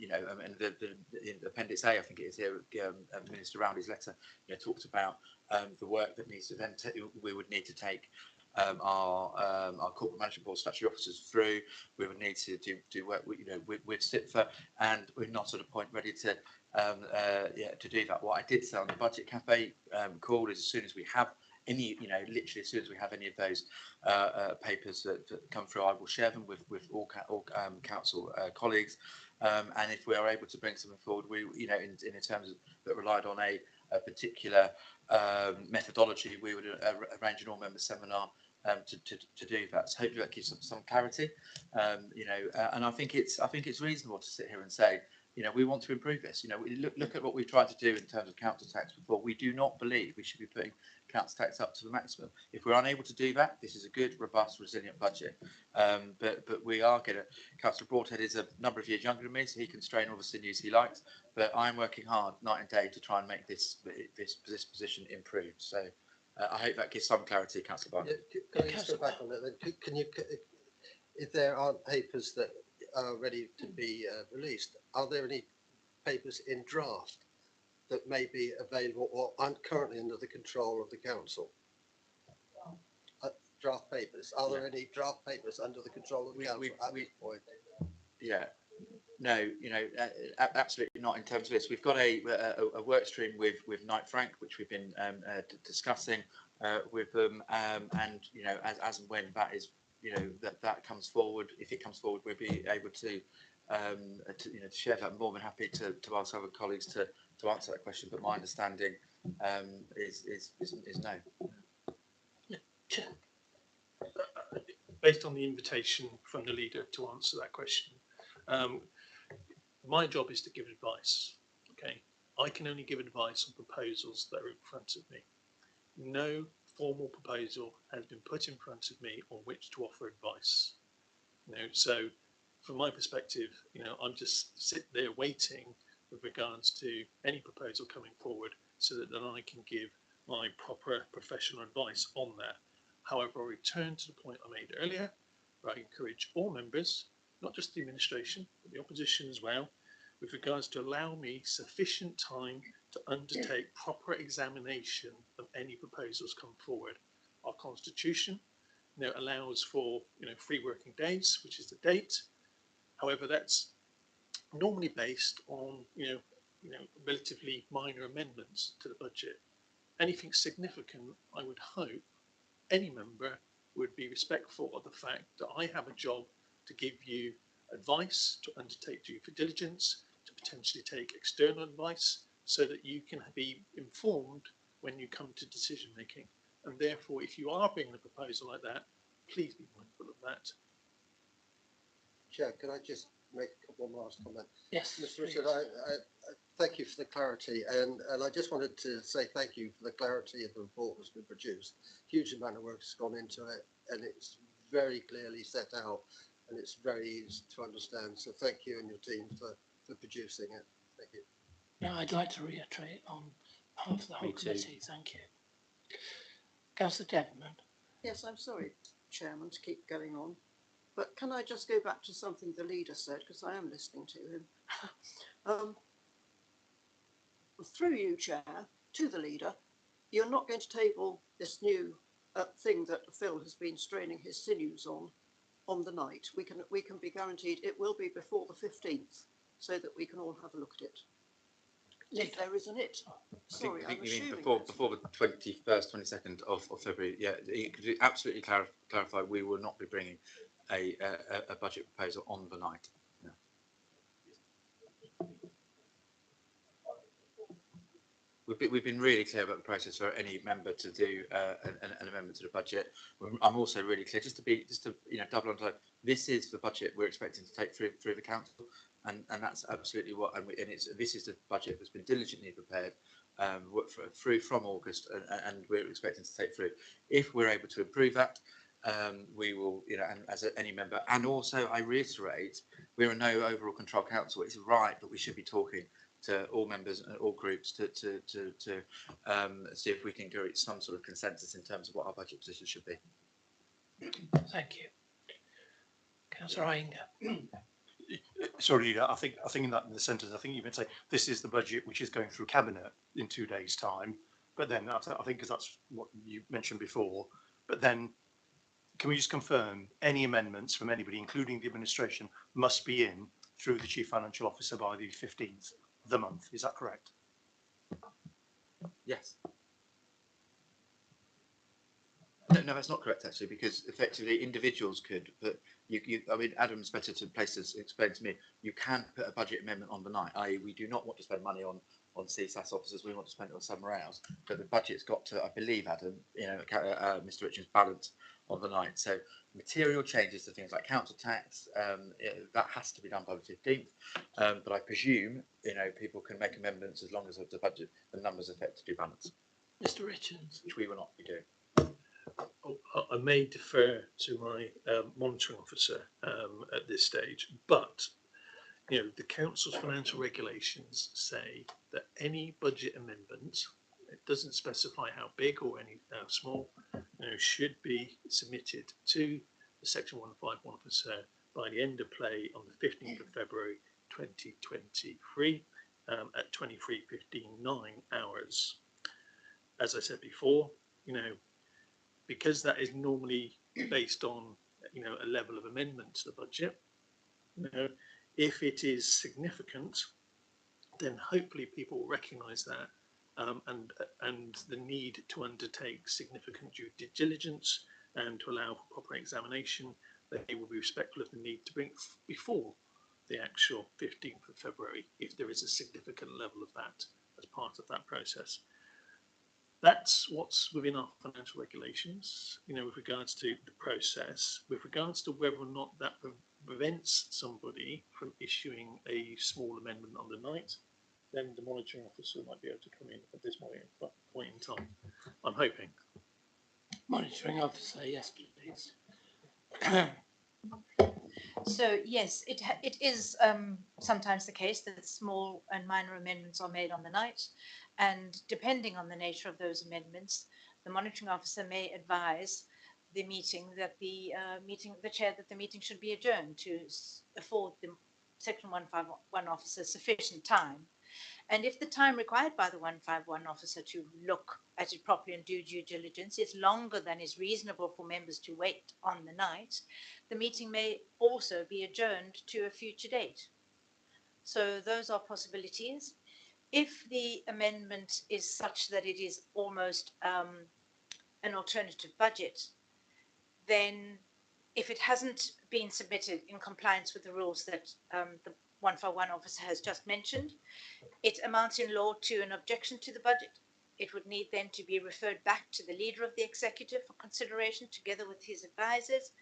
the Appendix A, I think it is here, Minister Roundy's letter, talked about the work that needs to then we would need to take our corporate management board statutory officers through. We would need to do work with SIPFA, and we're not at a point ready to do that. What I did say on the budget cafe call is, as soon as we have any, literally as soon as we have any of those papers that come through, I will share them with all council colleagues. And if we are able to bring something forward, we, in terms of that relied on a particular methodology, we would arrange an all-member seminar to do that. So hopefully that gives some clarity. And I think it's reasonable to sit here and say, we want to improve this. We look at what we've tried to do in terms of council tax before. We do not believe we should be putting council tax up to the maximum. If we're unable to do that, this is a good, robust, resilient budget. But we are going to. Councillor Broadhead is a number of years younger than me, so he can strain all the sinews he likes. But I'm working hard night and day to try and make this position improved. So I hope that gives some clarity, Councillor Barnett. Can I just go back on that then? Can you, if there aren't papers that are ready to be released, are there any papers in draft that may be available or aren't currently under the control of the council? Draft papers. Are there any draft papers under the control of the council at this point? Yeah. No, absolutely not in terms of this. We've got a work stream with Knight Frank, which we've been discussing with them, and as and when that is, that comes forward, if it comes forward, we'll be able to share that. I'm more than happy to ask other colleagues to answer that question. But my understanding is no. Chair. Based on the invitation from the leader to answer that question, my job is to give advice. Okay, I can only give advice on proposals that are in front of me. No formal proposal has been put in front of me on which to offer advice. So from my perspective, I'm just sitting there waiting with regards to any proposal coming forward, so that then I can give my proper professional advice on that. However, I return to the point I made earlier, where I encourage all members, not just the administration, but the opposition as well, with regards to allow me sufficient time to undertake proper examination of any proposals come forward. Our constitution allows for 3 working days, which is the date. However, that's normally based on relatively minor amendments to the budget. Anything significant, I would hope any member would be respectful of the fact that I have a job to give you advice, to undertake due diligence, to potentially take external advice, so that you can be informed when you come to decision making. And therefore, if you are bringing a proposal like that, please be mindful of that. Chair, can I just make a couple more last comments? Yes, Mr. Richard, I thank you for the clarity, and I just wanted to say thank you for the clarity of the report that's been produced. Huge amount of work has gone into it, and it's very clearly set out, and it's very easy to understand. So thank you and your team for producing it. Thank you. Now, I'd like to reiterate on behalf of the whole committee, thank you. Councillor Gentleman. Yes, I'm sorry, Chairman, to keep going on, but can I just go back to something the leader said, because I am listening to him. Through you, Chair, to the leader, you're not going to table this new thing that Phil has been straining his sinews on the night. We can be guaranteed it will be before the 15th, so that we can all have a look at it. If there isn't it. Sorry, I think I'm you mean assuming before the 21st, 22nd of February. Yeah, you could absolutely clarify we will not be bringing a budget proposal on the night. Yeah. We've been really clear about the process for any member to do an amendment to the budget. I'm also really clear, just to double on, this is the budget we're expecting to take through the council, and that's absolutely what. This is the budget that's been diligently prepared through from August, and we're expecting to take through. If we're able to improve that, we will, and as any member, and also I reiterate, we're a no overall control council. It's right that we should be talking to all members and all groups to see if we can reach some sort of consensus in terms of what our budget position should be. Thank you. Councillor Inger. Sorry, I think in the sentence, I think you can say this is the budget which is going through cabinet in 2 days' time. But then I think because that's what you mentioned before. But then, can we just confirm any amendments from anybody, including the administration, must be in through the Chief Financial Officer by the 15th of the month? Is that correct? Yes. No, that's not correct actually, because effectively individuals could, but I mean, Adam's better to place to explain to me. You can put a budget amendment on the night, i.e., we do not want to spend money on CSAS officers. We want to spend it on somewhere else. But the budget's got to, I believe, Adam, Mr. Richards, balance on the night. So material changes to things like council tax, that has to be done by the 15th. But I presume, people can make amendments as long as the budget, the numbers effectively balance. Mr. Richards. Which we will not be doing. I may defer to my monitoring officer at this stage, but the council's financial regulations say that any budget amendment, it doesn't specify how big or how small, should be submitted to the Section 151 officer by the end of play on the 15th of February 2023 at 23:59 hours. As I said before, because that is normally based on a level of amendment to the budget, if it is significant, then hopefully people will recognise that and the need to undertake significant due diligence and to allow for proper examination. They will be respectful of the need to bring before the actual 15th of February if there is a significant level of that as part of that process. That's what's within our financial regulations, with regards to the process. With regards to whether or not that prevents somebody from issuing a small amendment on the night, then the monitoring officer might be able to come in at this point in time. I'm hoping. Monitoring officer, yes, please. So yes, it is sometimes the case that small and minor amendments are made on the night, and depending on the nature of those amendments, the monitoring officer may advise the meeting that the chair that the meeting should be adjourned to afford the Section 151 officer sufficient time. And if the time required by the 151 officer to look at it properly and do due diligence is longer than is reasonable for members to wait on the night, the meeting may also be adjourned to a future date. So those are possibilities. If the amendment is such that it is almost an alternative budget, then if it hasn't been submitted in compliance with the rules that the 151 officer has just mentioned, it amounts in law to an objection to the budget. It would need then to be referred back to the leader of the executive for consideration together with his advisors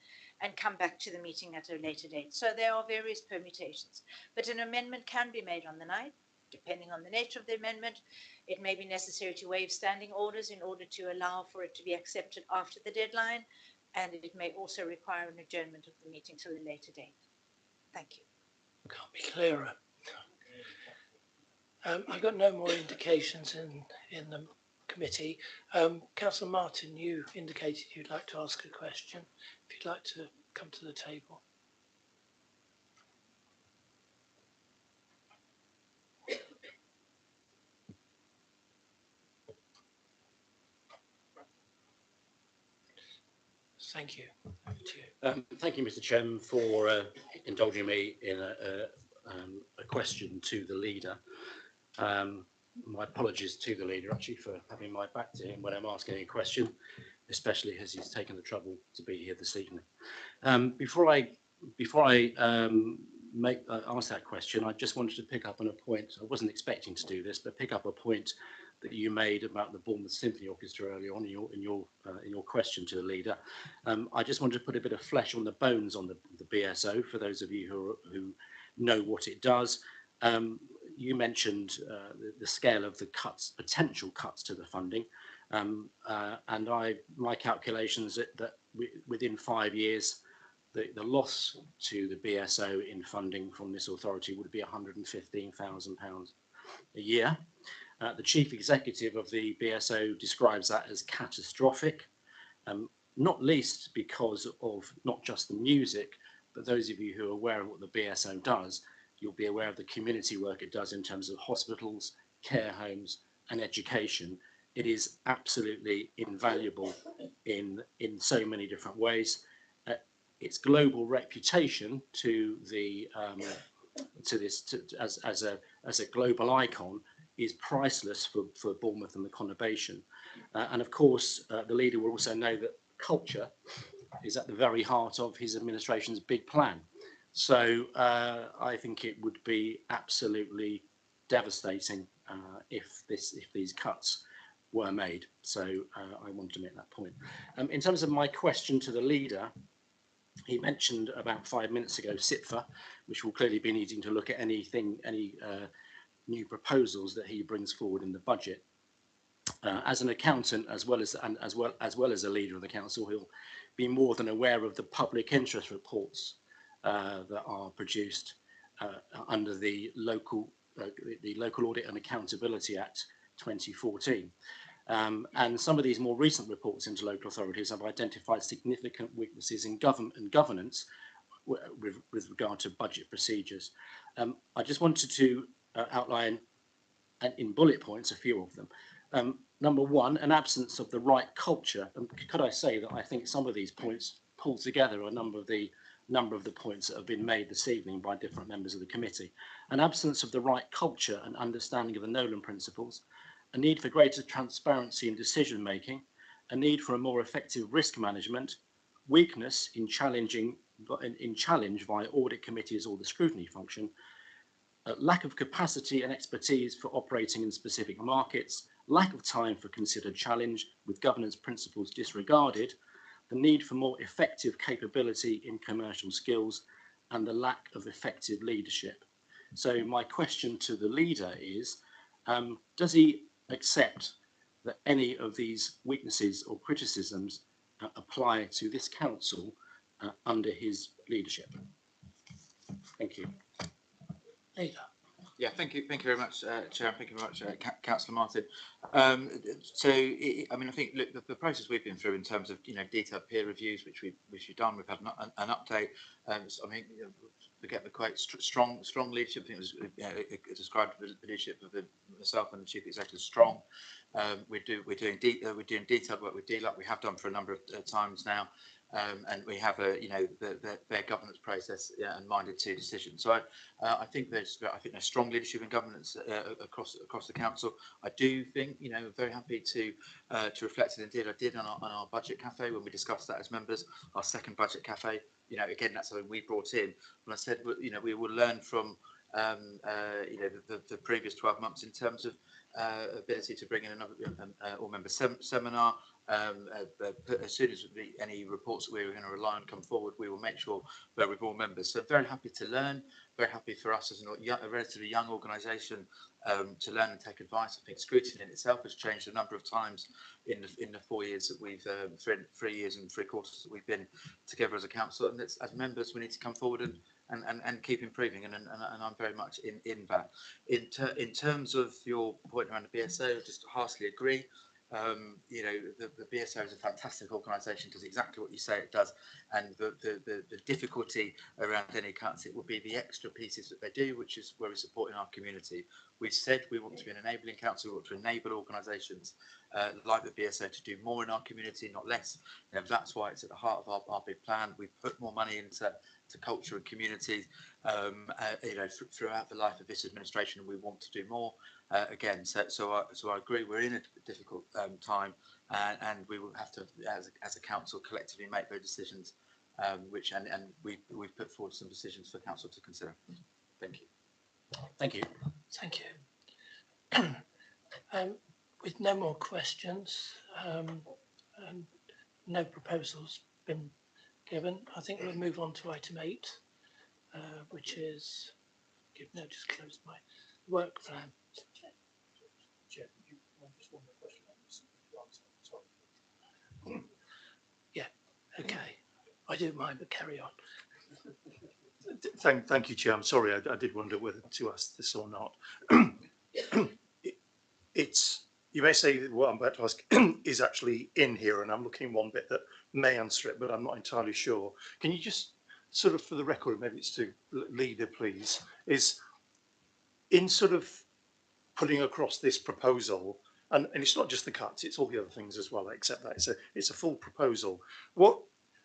and come back to the meeting at a later date. So there are various permutations, but an amendment can be made on the night. Depending on the nature of the amendment, it may be necessary to waive standing orders in order to allow for it to be accepted after the deadline, and it may also require an adjournment of the meeting to a later date. Thank you. Can't be clearer. I've got no more indications in the committee. Councillor Martin, you indicated you'd like to ask a question. If you'd like to come to the table. Thank you. Over to you. Thank you, Mr. Chairman, for indulging me in a question to the leader. My apologies to the leader, actually, for having my back to him when I'm asking a question. especially as he's taken the trouble to be here this evening. Before I ask that question, I just wanted to pick up on a point. I wasn't expecting to do this, but pick up a point that you made about the Bournemouth Symphony Orchestra earlier on in your question to the leader. I just wanted to put a bit of flesh on the bones on the BSO for those of you who know what it does. You mentioned the scale of the potential cuts to the funding, and my calculations that within 5 years, the loss to the BSO in funding from this authority would be £115,000 a year. The chief executive of the BSO describes that as catastrophic, not least because of not just the music, but those of you who are aware of what the BSO does, you'll be aware of the community work it does in terms of hospitals, care homes, and education. It is absolutely invaluable in so many different ways. Its global reputation as a global icon is priceless for Bournemouth and the conurbation. And of course, the leader will also know that culture is at the very heart of his administration's big plan. So I think it would be absolutely devastating if these cuts were made. So I wanted to make that point. In terms of my question to the leader, he mentioned about 5 minutes ago SIPFA, which will clearly be needing to look at any new proposals that he brings forward in the budget. As an accountant, as well as a leader of the council, he'll be more than aware of the public interest reports that are produced under the Local Audit and Accountability Act 2014. And some of these more recent reports into local authorities have identified significant weaknesses in governance with regard to budget procedures. I just wanted to outline in bullet points a few of them. Number one, an absence of the right culture. And could I say that I think some of these points pull together a number of the points that have been made this evening by different members of the committee. An absence of the right culture and understanding of the Nolan principles, a need for greater transparency in decision making, a need for a more effective risk management, weakness in challenge via audit committees or the scrutiny function, lack of capacity and expertise for operating in specific markets, lack of time for considered challenge with governance principles disregarded, the need for more effective capability in commercial skills, and the lack of effective leadership. So my question to the leader is, does he accept that any of these weaknesses or criticisms apply to this council under his leadership? Thank you. Leader. Yeah, thank you very much, Chair. Thank you very much, Councillor Martin. I mean, I think look, the process we've been through in terms of detailed peer reviews, which we've done, we've had an update. I mean, we get the quite strong leadership. I think it described the leadership of myself and the chief executive as strong. We're doing detailed work with DLUC. We have done for a number of times now. And we have their governance process and minded to decisions. So I think there's strong leadership in governance across the council. I do think very happy to reflect it. Indeed, I did on our budget cafe when we discussed that as members. Our second budget cafe. Again, that's something we brought in. When I said we will learn from the previous 12 months in terms of ability to bring in another all-member seminar. As soon as any reports that we're going to rely on come forward, we will make sure that with all members. So very happy to learn, very happy for us as a relatively young organisation to learn and take advice. I think Scrutiny in itself has changed a number of times in the 4 years that we've 3 years and 3 quarters that we've been together as a council. And as members, we need to come forward and keep improving, and I'm very much in that. In terms of your point around the BSO, I just heartily agree. The BSO is a fantastic organisation, does exactly what you say it does, and the difficulty around any cuts, it will be the extra pieces that they do, which is where we're supporting our community. We've said we want to be an enabling council, we want to enable organisations like the BSO to do more in our community, not less. That's why it's at the heart of our big plan. We put more money into culture and community throughout the life of this administration, and we want to do more. again. So I agree. We're in a difficult time, and we will have to, as a council, collectively make those decisions. Which we've put forward some decisions for council to consider. Thank you. Thank you. Thank you. With no more questions and no proposals been given, I think we'll move on to item 8, which is give notice, close my work plan. Yeah, okay. I don't mind, but carry on. Thank you, Chair. I'm sorry, I did wonder whether to ask this or not. You may say that what I'm about to ask is actually in here, and I'm looking one bit that may answer it, but I'm not entirely sure. Can you just sort of, for the record, maybe it's to leader, please, is in sort of putting across this proposal, and it's not just the cuts, it's all the other things as well, except that it's a full proposal. What,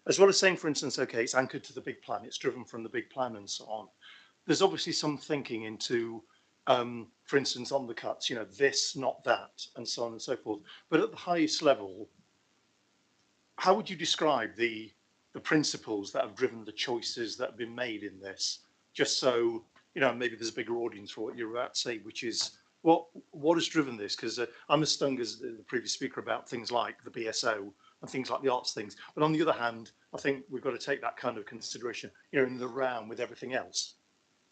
as well as saying, for instance, okay, it's anchored to the big plan, it's driven from the big plan and so on. There's obviously some thinking into, for instance, on the cuts, you know, this, not that, and so on and so forth. But at the highest level, how would you describe the principles that have driven the choices that have been made in this? Just so, you know, maybe there's a bigger audience for what you're about to say, which is, what has driven this? Because I'm as stung as the previous speaker about things like the BSO and things like the arts things. But on the other hand, I think we've got to take that kind of consideration, you know, in the round with everything else,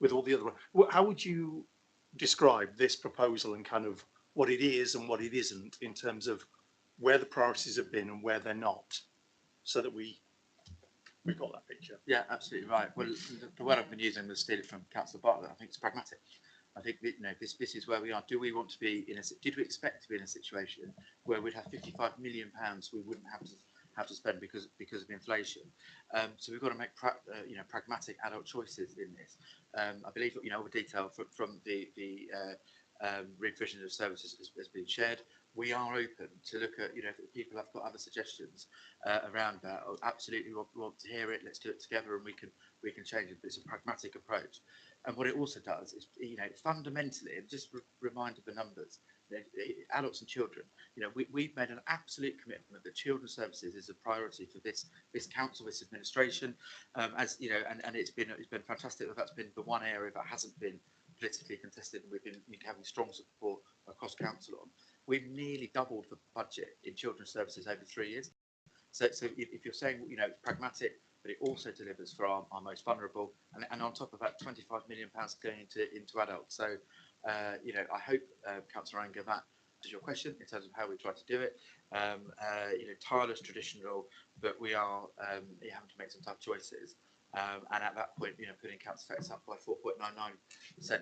with all the other. How would you describe this proposal and kind of what it is and what it isn't in terms of where the priorities have been and where they're not, so that we've got that picture? Yeah, absolutely right. Well, the word I've been using was steal it from Councillor Bartlett. I think it's pragmatic. I think that, you know, this is where we are. Do we want to be in a? Did we expect to be in a situation where we'd have £55 million we wouldn't have to spend because of inflation? So we've got to make pragmatic adult choices in this. I believe, you know, all the detail from the revision of services has been shared. We are open to look at, you know, if people have got other suggestions around that. Absolutely, we want to hear it. Let's do it together, and we can change it. But it's a pragmatic approach. And what it also does is, you know, fundamentally, and just remind of the numbers, you know, adults and children, you know, we've made an absolute commitment that children's services is a priority for this council, this administration, as you know, and it's been fantastic that that's been the one area that hasn't been politically contested, and we've been having strong support across council on. We've nearly doubled the budget in children's services over 3 years. So if you're saying, you know, it's pragmatic, but it also delivers for our most vulnerable, and on top of that, £25 million going into adults. So, you know, I hope, Councillor Anger, that answers your question in terms of how we try to do it. You know, tireless, traditional, but we are having to make some tough choices. And at that point, you know, putting council tax up by 4.99%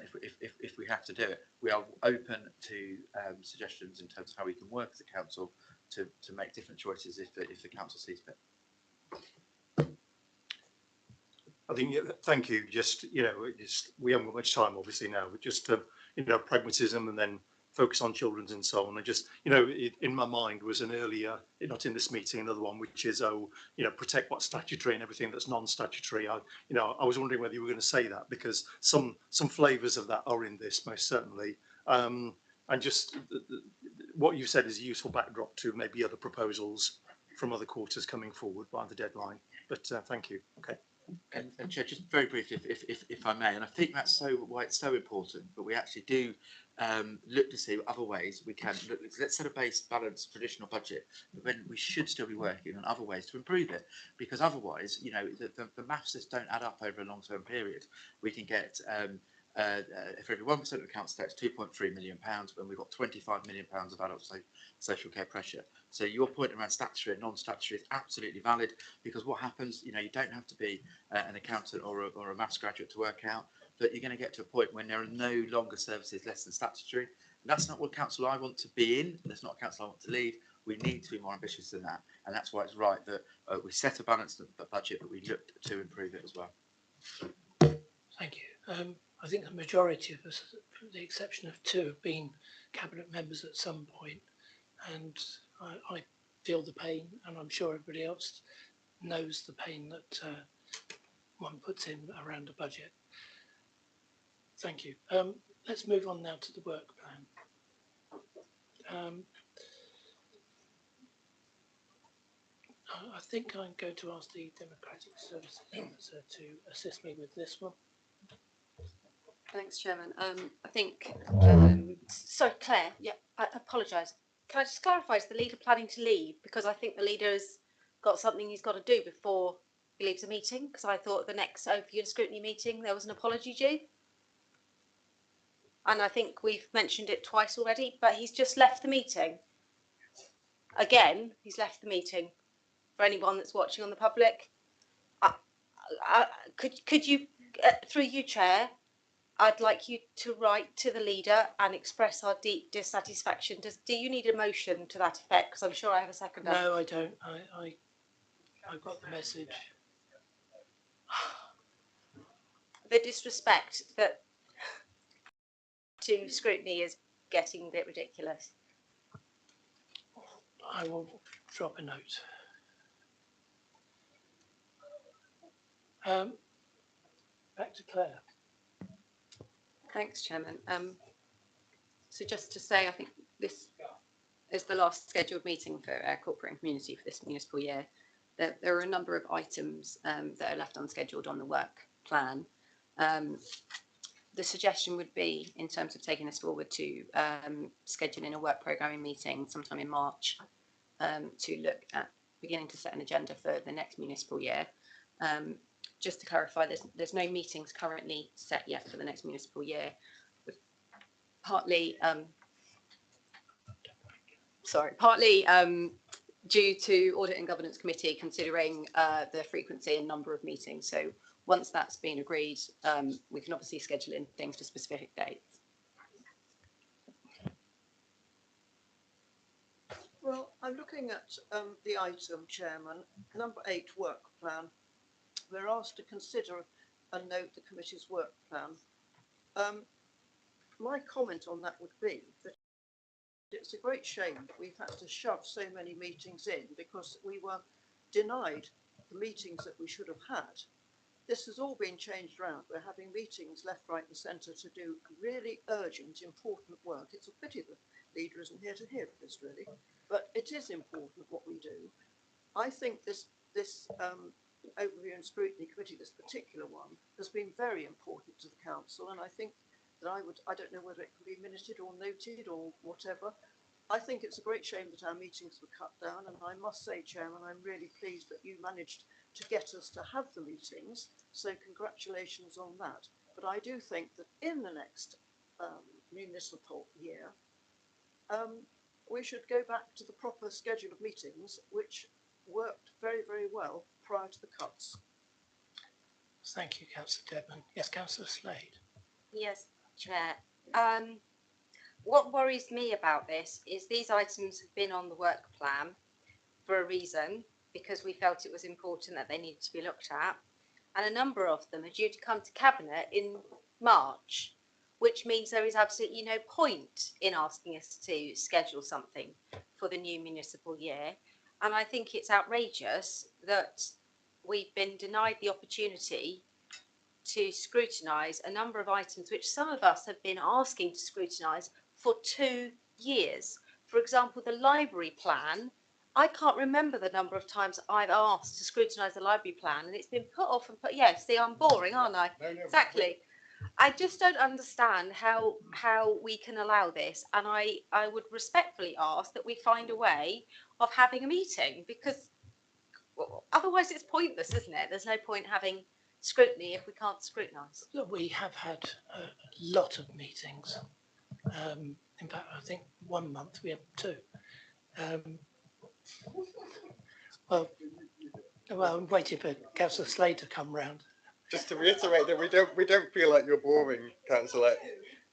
if we have to do it. We are open to suggestions in terms of how we can work as a council to make different choices if the council sees fit. I think, thank you. Just, you know, we haven't got much time, obviously, now, but just, you know, pragmatism and then focus on children's and so on. And just, you know, in my mind was an earlier, not in this meeting, another one, which is, you know, protect what's statutory and everything that's non-statutory. You know, I was wondering whether you were going to say that, because some flavours of that are in this, most certainly. And just what you said is a useful backdrop to maybe other proposals from other quarters coming forward by the deadline. But thank you. Okay. And Chair, just very briefly, if I may, and I think that's why it's so important, but we actually do look to see other ways we can look. Let's set a base, balanced, traditional budget, but then we should still be working on other ways to improve it, because otherwise, you know, the maths just don't add up over a long-term period. We can get for every 1% of the council tax, £2.3 million, when we've got £25 million of adult social care pressure. So your point around statutory and non-statutory is absolutely valid, because what happens, you know, you don't have to be an accountant or a maths graduate to work out, but you're going to get to a point when there are no longer services less than statutory. And that's not what council I want to be in. That's not a council I want to lead. We need to be more ambitious than that. And that's why it's right that we set a balanced budget, but we look to improve it as well. Thank you. I think the majority of us, with the exception of 2, have been cabinet members at some point, and I feel the pain, and I'm sure everybody else knows the pain that one puts in around a budget. Thank you. Let's move on now to the work plan. I think I'm going to ask the Democratic Services Officer to assist me with this one. Thanks, Chairman. I think, Sorry, Claire, yeah, I apologise. Can I just clarify, is the leader planning to leave? Because I think the leader has got something he's got to do before he leaves the meeting, because I thought the next overview and scrutiny meeting there was an apology due. And I think we've mentioned it twice already, but he's just left the meeting. Again, he's left the meeting. For anyone that's watching on the public, could you, through you, Chair, I'd like you to write to the leader and express our deep dissatisfaction. Do you need a motion to that effect? Because I'm sure I have a seconder. No, I don't. I got the message. The disrespect that to scrutiny is getting a bit ridiculous. I will drop a note. Back to Claire. thanks, Chairman. So just to say, I think this is the last scheduled meeting for corporate and community for this municipal year. There are a number of items that are left unscheduled on the work plan. The suggestion would be, in terms of taking this forward, to schedule in a work programming meeting sometime in March to look at beginning to set an agenda for the next municipal year. Just to clarify, there's no meetings currently set yet for the next municipal year. Partly due to Audit and Governance Committee considering the frequency and number of meetings. So once that's been agreed, we can obviously schedule in things to specific dates. Well, I'm looking at the item, Chairman, number 8, work plan. We're asked to consider and note the committee's work plan. My comment on that would be that it's a great shame we've had to shove so many meetings in because we were denied the meetings that we should have had. This has all been changed around. We're having meetings left, right and centre to do really urgent, important work. It's a pity the leader isn't here to hear this, really, but it is important what we do. I think this overview and scrutiny committee, this particular one, has been very important to the council, and I think that I don't know whether it can be minuted or noted or whatever. I think it's a great shame that our meetings were cut down, and I must say, Chairman, I'm really pleased that you managed to get us to have the meetings, so congratulations on that. But I do think that in the next municipal year, we should go back to the proper schedule of meetings, which worked very, very well prior to the cuts. Thank you, Councillor Dedman. Yes, Councillor Slade. Yes, Chair. What worries me about this is these items have been on the work plan for a reason, because we felt it was important that they needed to be looked at. And a number of them are due to come to Cabinet in March, which means there is absolutely no point in asking us to schedule something for the new municipal year. And I think it's outrageous that we've been denied the opportunity to scrutinise a number of items which some of us have been asking to scrutinise for 2 years. For example, the library plan, I can't remember the number of times I've asked to scrutinise the library plan, and it's been put off and put, yes, see, I'm boring, aren't I? No, exactly. I just don't understand how we can allow this, and I would respectfully ask that we find a way of having a meeting, because otherwise it's pointless, isn't it? There's no point having scrutiny if we can't scrutinise. Look, we have had a lot of meetings. In fact, I think 1 month we had 2. Well, I'm waiting for Councillor Slade to come round. Just to reiterate that we don't feel like you're boring, Councillor.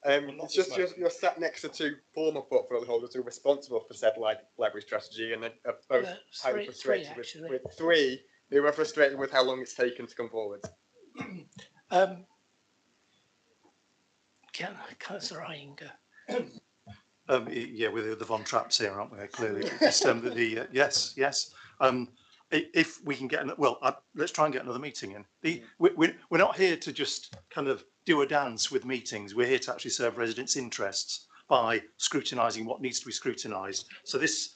It's just you're sat next to 2 former portfolio holders who are responsible for said library strategy, and are both highly frustrated with 3 who are frustrated with how long it's taken to come forward. Councillor Iyengar. Yeah, with the Von Trapps here, aren't we? Clearly, just, yes. If we can get, let's try and get another meeting in. We're not here to just kind of do a dance with meetings. We're here to actually serve residents' interests. by scrutinising what needs to be scrutinised. So this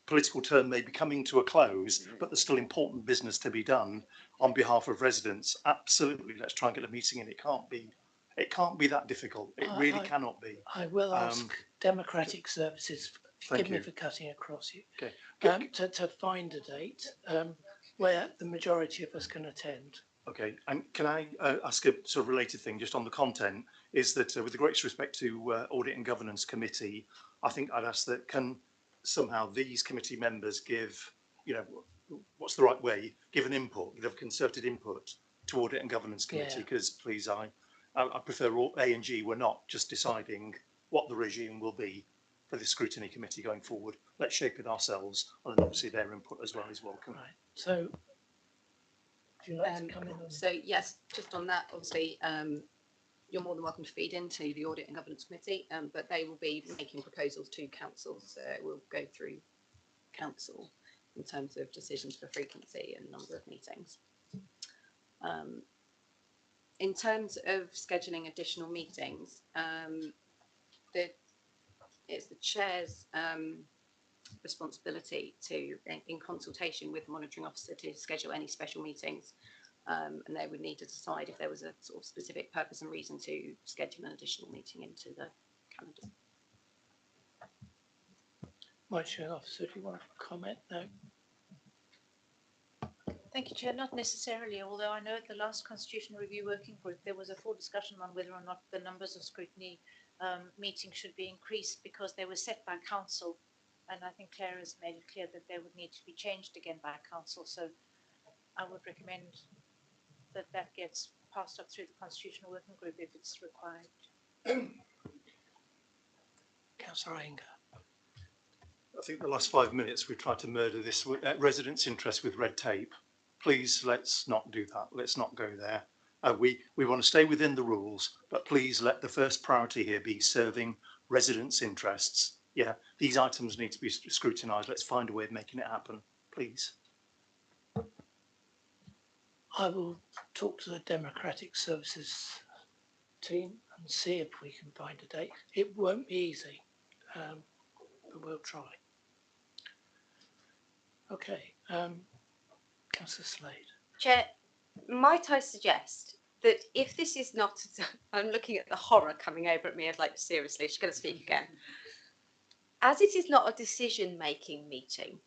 political term may be coming to a close, but there's still important business to be done on behalf of residents. Absolutely, let's try and get a meeting in. It can't be that difficult. It really cannot be. I will ask Democratic Services, forgive me for cutting across you, to find a date where the majority of us can attend. Okay, and can I ask a sort of related thing just on the content, is that with the greatest respect to Audit and Governance Committee, I think I'd ask that can somehow these committee members give, you know, what's the right way, give an input, give a concerted input to Audit and Governance Committee, because please, I prefer all A and G, we're not just deciding what the regime will be for the Scrutiny Committee going forward. Let's shape it ourselves, and then obviously their input as well is welcome. Right, so would you like to come in on So yes, just on that, obviously, you're more than welcome to feed into the Audit and Governance Committee, but they will be making proposals to council, so it will go through council in terms of decisions for frequency and number of meetings. In terms of scheduling additional meetings, it's the chair's responsibility to, in consultation with the monitoring officer, to schedule any special meetings, and they would need to decide if there was a sort of specific purpose and reason to schedule an additional meeting into the calendar. Monitoring officer, do you want to comment? No. Thank you, Chair. Not necessarily, although I know at the last Constitutional Review Working Group there was a full discussion on whether or not the numbers of scrutiny meetings should be increased, because they were set by council, and I think Claire has made it clear that they would need to be changed again by council. So I would recommend that that gets passed up through the Constitutional Working Group if it's required. Councillor Anger. I think the last 5 minutes we've tried to murder this residents' interest with red tape. Please, let's not do that. Let's not go there. We want to stay within the rules, but please let the first priority here be serving residents' interests. Yeah, these items need to be scrutinised. Let's find a way of making it happen, please. I will talk to the Democratic Services team and see if we can find a date. It won't be easy, but we'll try. Okay, Councillor Slade. Chair, might I suggest that if this is not, I'm looking at the horror coming over at me, I'd like, seriously, she's going to speak again. As it is not a decision-making meeting,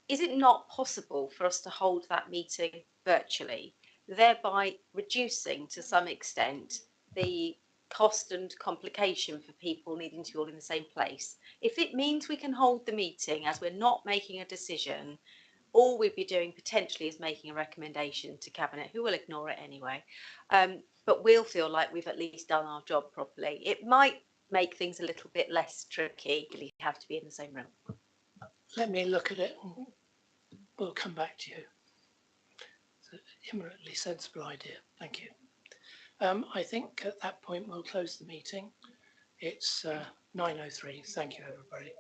is it not possible for us to hold that meeting virtually, thereby reducing to some extent the cost and complication for people needing to be all in the same place? If it means we can hold the meeting as we're not making a decision, all we'd be doing potentially is making a recommendation to Cabinet, who will ignore it anyway, but we'll feel like we've at least done our job properly. It might make things a little bit less tricky if you have to be in the same room. Let me look at it and we'll come back to you. It's an eminently sensible idea. Thank you. I think at that point we'll close the meeting. It's 9:03. Thank you, everybody.